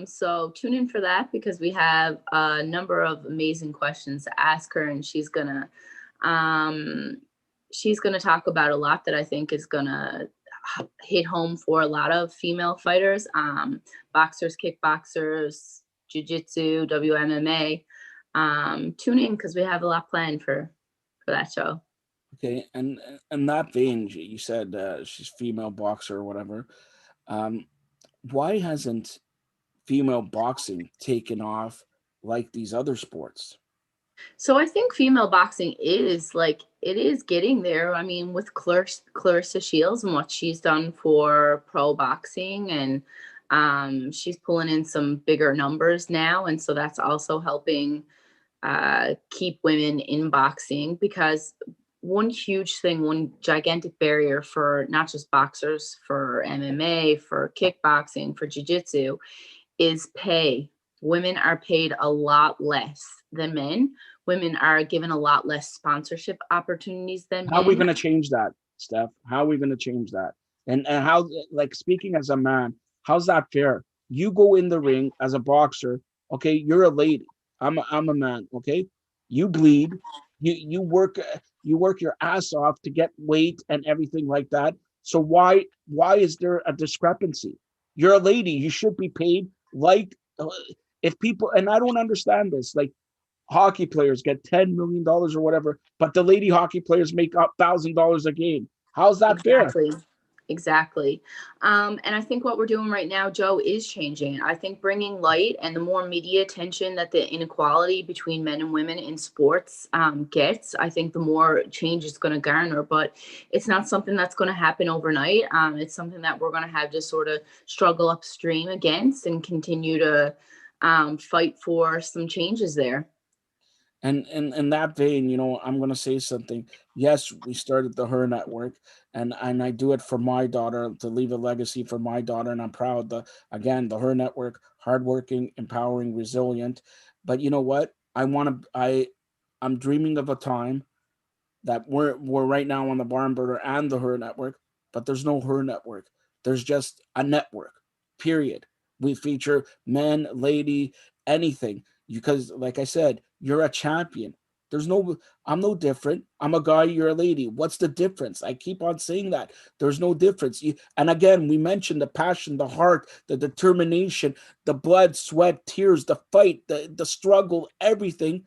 So tune in for that, because we have a number of amazing questions to ask her, and she's gonna talk about a lot that I think is gonna hit home for a lot of female fighters, boxers, kickboxers, jiu-jitsu, WMMA. Tune in, because we have a lot planned for that show. Okay, and that vein, you said she's female boxer or whatever. Why hasn't female boxing taken off like these other sports? So I think female boxing is getting there. I mean, with Clarissa Shields and what she's done for pro boxing, and she's pulling in some bigger numbers now, and so that's also helping keep women in boxing, because one gigantic barrier for not just boxers, for MMA, for kickboxing, for jiu-jitsu, is pay. Women are paid a lot less than men. Women are given a lot less sponsorship opportunities than men. How are we going to change that, Steph? How are we going to change that? And how, like, speaking as a man, how's that fair? You go in the ring as a boxer, okay? You're a lady. I'm a man, okay? You bleed. You work your ass off to get weight and everything like that. So why is there a discrepancy? You're a lady. You should be paid like if people, and I don't understand this, like hockey players get $10 million or whatever, but the lady hockey players make up $1,000 a game. How's that fair? Exactly. And I think what we're doing right now, Joe, is changing. I think bringing light and the more media attention that the inequality between men and women in sports gets, I think the more change is going to garner. But it's not something that's going to happen overnight. It's something that we're going to have to sort of struggle upstream against and continue to fight for some changes there. And in that vein, you know, I'm gonna say something. Yes, we started the H.E.R network, and I do it for my daughter to leave a legacy for my daughter, and I'm proud. The H.E.R network, hardworking, empowering, resilient. But you know what? I'm dreaming of a time that we're right now on the Barn Burner and the H.E.R network, but there's no H.E.R network. There's just a network. Period. We feature men, lady, anything. Because, like I said, you're a champion. I'm no different. I'm a guy, you're a lady. What's the difference? I keep on saying that. There's no difference. And again, we mentioned the passion, the heart, the determination, the blood, sweat, tears, the fight, the struggle, everything.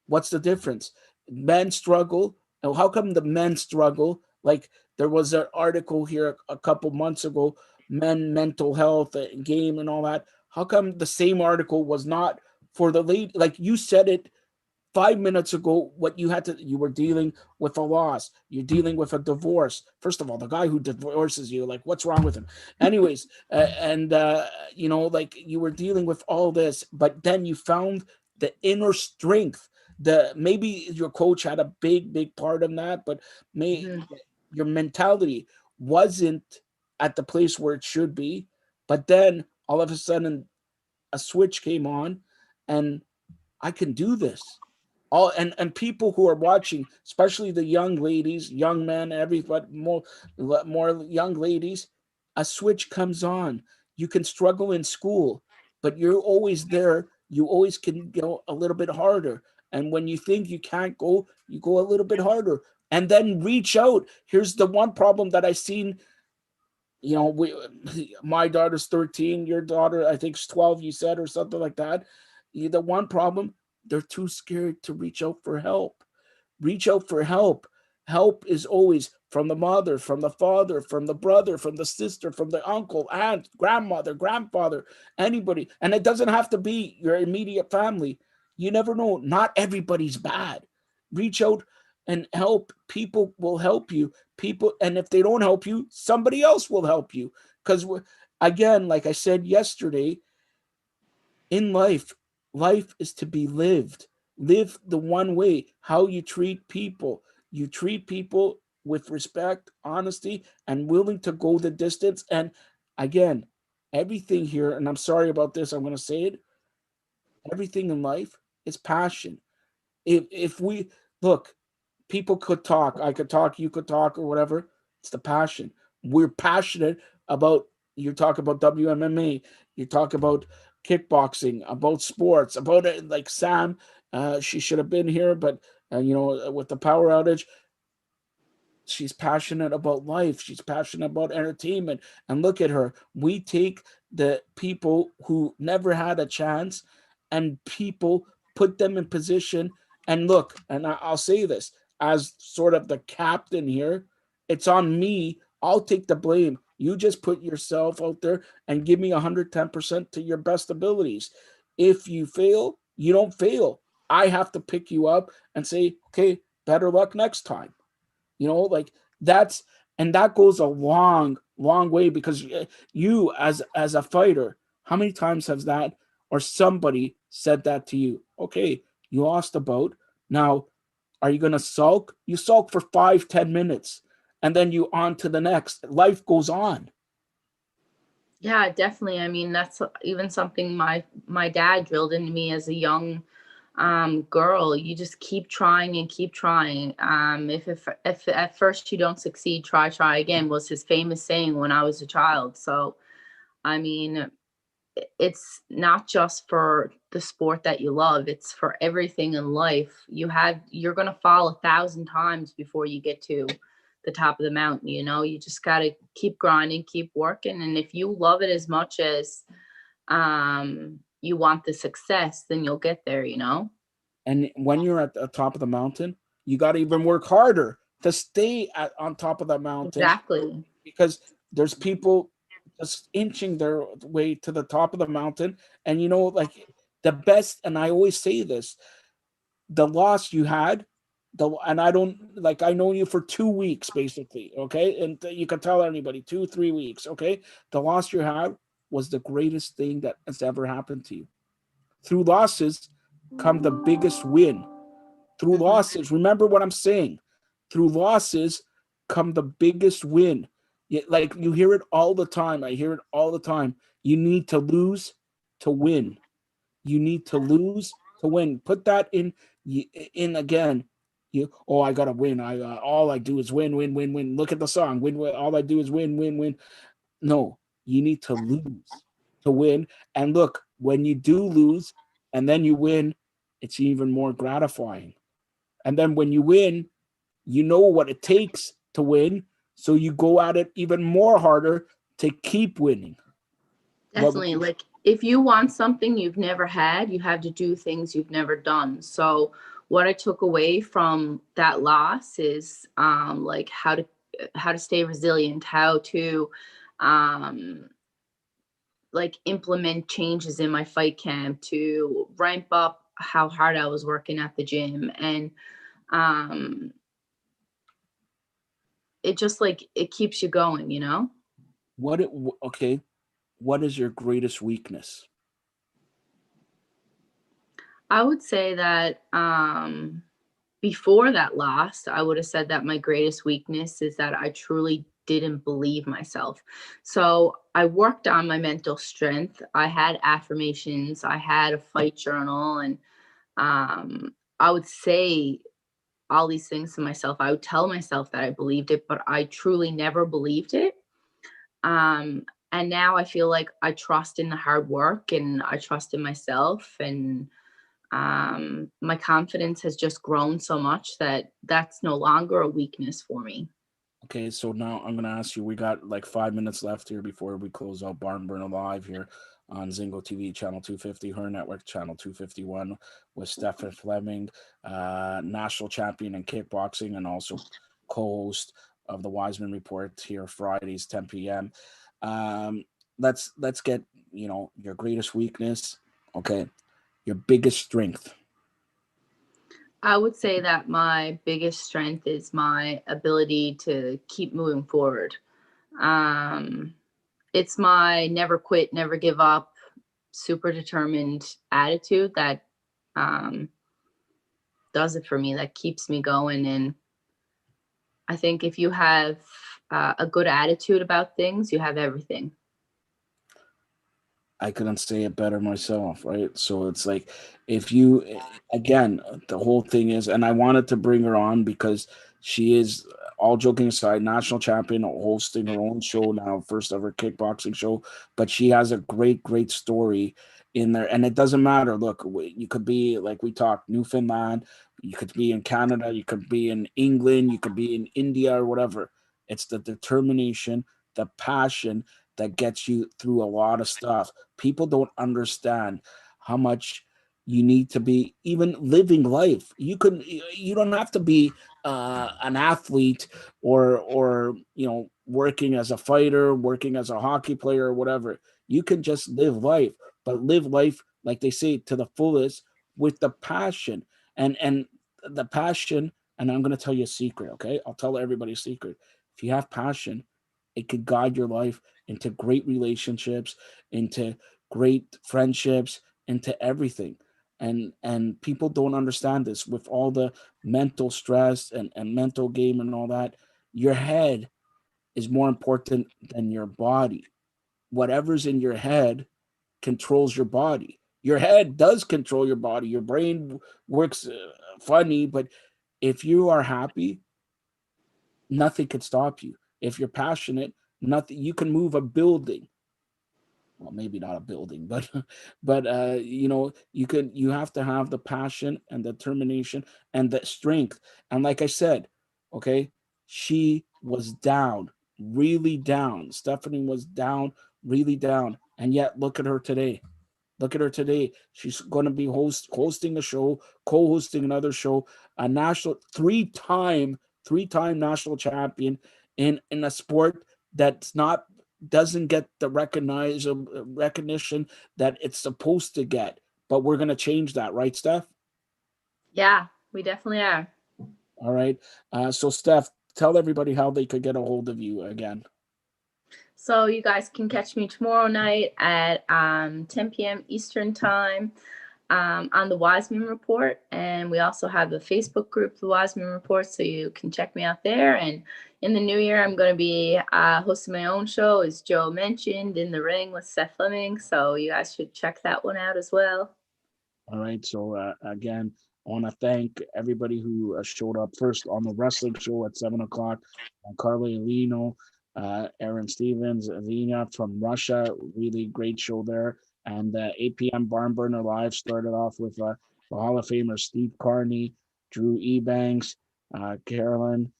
What's the difference? Men struggle. And how come the men struggle? Like there was an article here a couple months ago, men mental health game and all that. How come the same article was not for the lady? Like you said it 5 minutes ago, what you were dealing with a loss. You're dealing with a divorce. First of all, the guy who divorces you, like, what's wrong with him? Anyways, you know, like you were dealing with all this, but then you found the inner strength. Maybe your coach had a big part in that, but your mentality wasn't at the place where it should be. But then all of a sudden, a switch came on, and I can do this. All and people who are watching, especially the young ladies, young men, everybody, more young ladies, a switch comes on. You can struggle in school, but you're always there. You always can go a little bit harder. And when you think you can't go, you go a little bit harder. And then reach out. Here's the one problem that I've seen. You know, my daughter's 13, your daughter, I think, is 12, you said, or something like that. The one problem, they're too scared to reach out for help. Reach out for help. Help is always from the mother, from the father, from the brother, from the sister, from the uncle, aunt, grandmother, grandfather, anybody. And it doesn't have to be your immediate family. You never know. Not everybody's bad. Reach out and help. People will help you. And if they don't help you, somebody else will help you. Because again, like I said yesterday, in life is to be lived. Live the one way. How you treat people. You treat people with respect, honesty, and willing to go the distance. And again, everything here, and I'm sorry about this, I'm going to say it, everything in life is passion. If we look, people could talk, I could talk, you could talk, or whatever. It's the passion. We're passionate about, you talk about WMMA, you talk about kickboxing, about sports, about it. Like Sam, she should have been here, but you know, with the power outage, she's passionate about life. She's passionate about entertainment. And look at her. We take the people who never had a chance and people put them in position. And look, and I'll say this as sort of the captain here, it's on me. I'll take the blame. You just put yourself out there and give me 110% to your best abilities. If you fail, you don't fail. I have to pick you up and say, okay, better luck next time. You know, like that goes a long way, because you as a fighter, how many times has that or somebody said that to you? Okay, you lost a bout. Now, are you going to sulk? You sulk for 5-10 minutes and then you on to the next. Life goes on. Yeah, definitely. I mean, that's even something my dad drilled into me as a young girl. You just keep trying and keep trying. If at first you don't succeed, try again, was his famous saying when I was a child. So, I mean, it's not just for the sport that you love, it's for everything in life. You're going to fall 1,000 times before you get to the top of the mountain. You know, you just got to keep grinding, keep working. And if you love it as much as you want the success, then you'll get there, you know? And when you're at the top of the mountain, you got to even work harder to stay on top of that mountain. Exactly. Because there's people just inching their way to the top of the mountain. And, you know, like the best, and I always say this, the loss you had, and I don't, like, I know you for 2 weeks, basically, okay? And you can tell anybody, 2-3 weeks, okay? The loss you had was the greatest thing that has ever happened to you. Through losses come the biggest win. Through losses, remember what I'm saying. Through losses come the biggest win. Like, you hear it all the time. I hear it all the time. You need to lose to win. You need to lose to win. Put that in again. I gotta win. All I do is win, win, win, win. Look at the song. Win, win. All I do is win, win, win. No, you need to lose to win. And look, when you do lose and then you win, it's even more gratifying. And then when you win, you know what it takes to win. So you go at it even more harder to keep winning. Definitely. Like, if you want something you've never had, you have to do things you've never done. So what I took away from that loss is like how to stay resilient, how to like implement changes in my fight camp, to ramp up how hard I was working at the gym. And it just, like, it keeps you going, you know? What is your greatest weakness? I would say that before that loss, I would have said that my greatest weakness is that I truly didn't believe myself. So I worked on my mental strength. I had affirmations, I had a fight journal, and I would say all these things to myself. I would tell myself that I believed it, but I truly never believed it. And now I feel like I trust in the hard work, and I trust in myself, and my confidence has just grown so much that that's no longer a weakness for me. Okay, so now I'm going to ask you, we got like 5 minutes left here before we close out Barn Burner Live here on ZingoTV, channel 250, H.E.R Network, channel 251, with Stephen Fleming, national champion in kickboxing and also co-host of the Wiseman Report here Fridays, 10 p.m. Let's get, your greatest weakness, okay, your biggest strength. I would say that my biggest strength is my ability to keep moving forward. It's my never quit, never give up, super determined attitude that does it for me, that keeps me going. And I think if you have a good attitude about things, you have everything. I couldn't say it better myself, right? So it's like, if you, again, the whole thing is, and I wanted to bring her on because she is, all joking aside, national champion, hosting her own show now, first ever kickboxing show, but she has a great story in there. And it doesn't matter. Look, you could be, like we talked, Newfoundland, you could be in Canada, you could be in England, you could be in India or whatever. It's the determination, the passion that gets you through a lot of stuff. People don't understand how much you need to be even living life. You don't have to be an athlete or working as a fighter, working as a hockey player or whatever. You can just live life, but live life, like they say, to the fullest with the passion and the passion. And I'm going to tell you a secret. Okay. I'll tell everybody a secret. If you have passion, it could guide your life into great relationships, into great friendships, into everything. And people don't understand this with all the mental stress and mental game and all that. Your head is more important than your body. Whatever's in your head controls your body. Your head does control your body. Your brain works funny, but if you are happy, nothing can stop you. If you're passionate, nothing. You can move a building. Well, maybe not a building, but you have to have the passion and determination and the strength. And like I said, okay, she was down, really down. Stephanie was down, really down. And yet, look at her today. Look at her today. She's going to be hosting a show, co-hosting another show, a national three-time national champion in a sport that's not doesn't get the recognition that it's supposed to get. But we're going to change that, right, Steph? Yeah, we definitely are. All right. So, Steph, tell everybody how they could get a hold of you again. So you guys can catch me tomorrow night at 10 p.m. Eastern time on the Wiseman Report. And we also have a Facebook group, the Wiseman Report, so you can check me out there. And in the new year, I'm going to be hosting my own show, as Joe mentioned, In the Ring with Seth Fleming. So you guys should check that one out as well. All right. So again, I want to thank everybody who showed up first on the wrestling show at 7 o'clock. Carly Alino, Aaron Stevens, Alina from Russia, really great show there. And 8 p.m. Barn Burner Live started off with the Hall of Famer Steve Carney, Drew Ebanks, Catherine,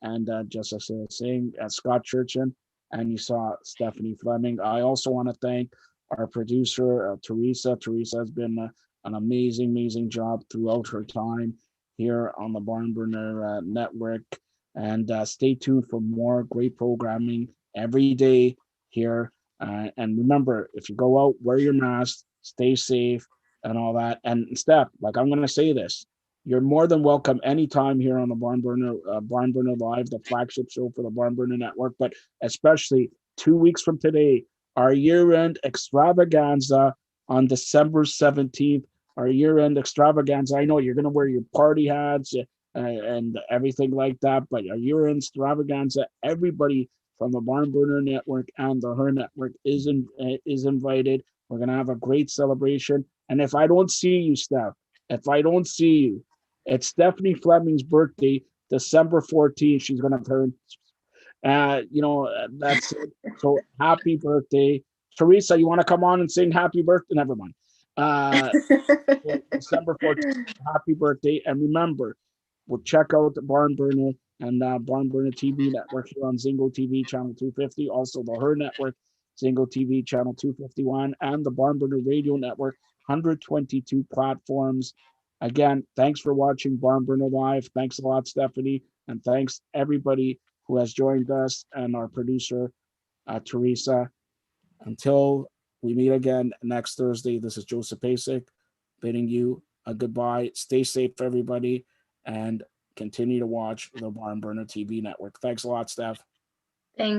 and just as I was saying, Scott Churchin, and you saw Stephanie Fleming. I also want to thank our producer, Teresa. Teresa has been an amazing job throughout her time here on the Barn Burner Network. And stay tuned for more great programming every day here. And remember, if you go out, wear your mask, stay safe, and all that. And Steph, like I'm going to say this, you're more than welcome anytime here on the Barn Burner Live, the flagship show for the Barn Burner Network, but especially 2 weeks from today, our year-end extravaganza on December 17th, our year-end extravaganza. I know you're going to wear your party hats and everything like that, but our year-end extravaganza, everybody from the Barn Burner Network and the H.E.R Network is invited. We're going to have a great celebration. And if I don't see you, Steph, it's Stephanie Fleming's birthday, December 14th. She's going to turn that's it. So happy birthday. Teresa, you want to come on and sing happy birthday? Never mind. December 14th, happy birthday. And remember, we'll check out the Barn Burner and Barn Burner TV network here on ZINGOTV channel 250. Also the H.E.R network, ZINGOTV channel 251, and the Barn Burner Radio network, 122 platforms. Again, thanks for watching Barn Burner Live. Thanks a lot, Stephanie. And thanks everybody who has joined us, and our producer, Teresa. Until we meet again next Thursday, this is Joseph Pasek bidding you a goodbye. Stay safe, everybody, and continue to watch the Barn Burner TV network. Thanks a lot, Steph.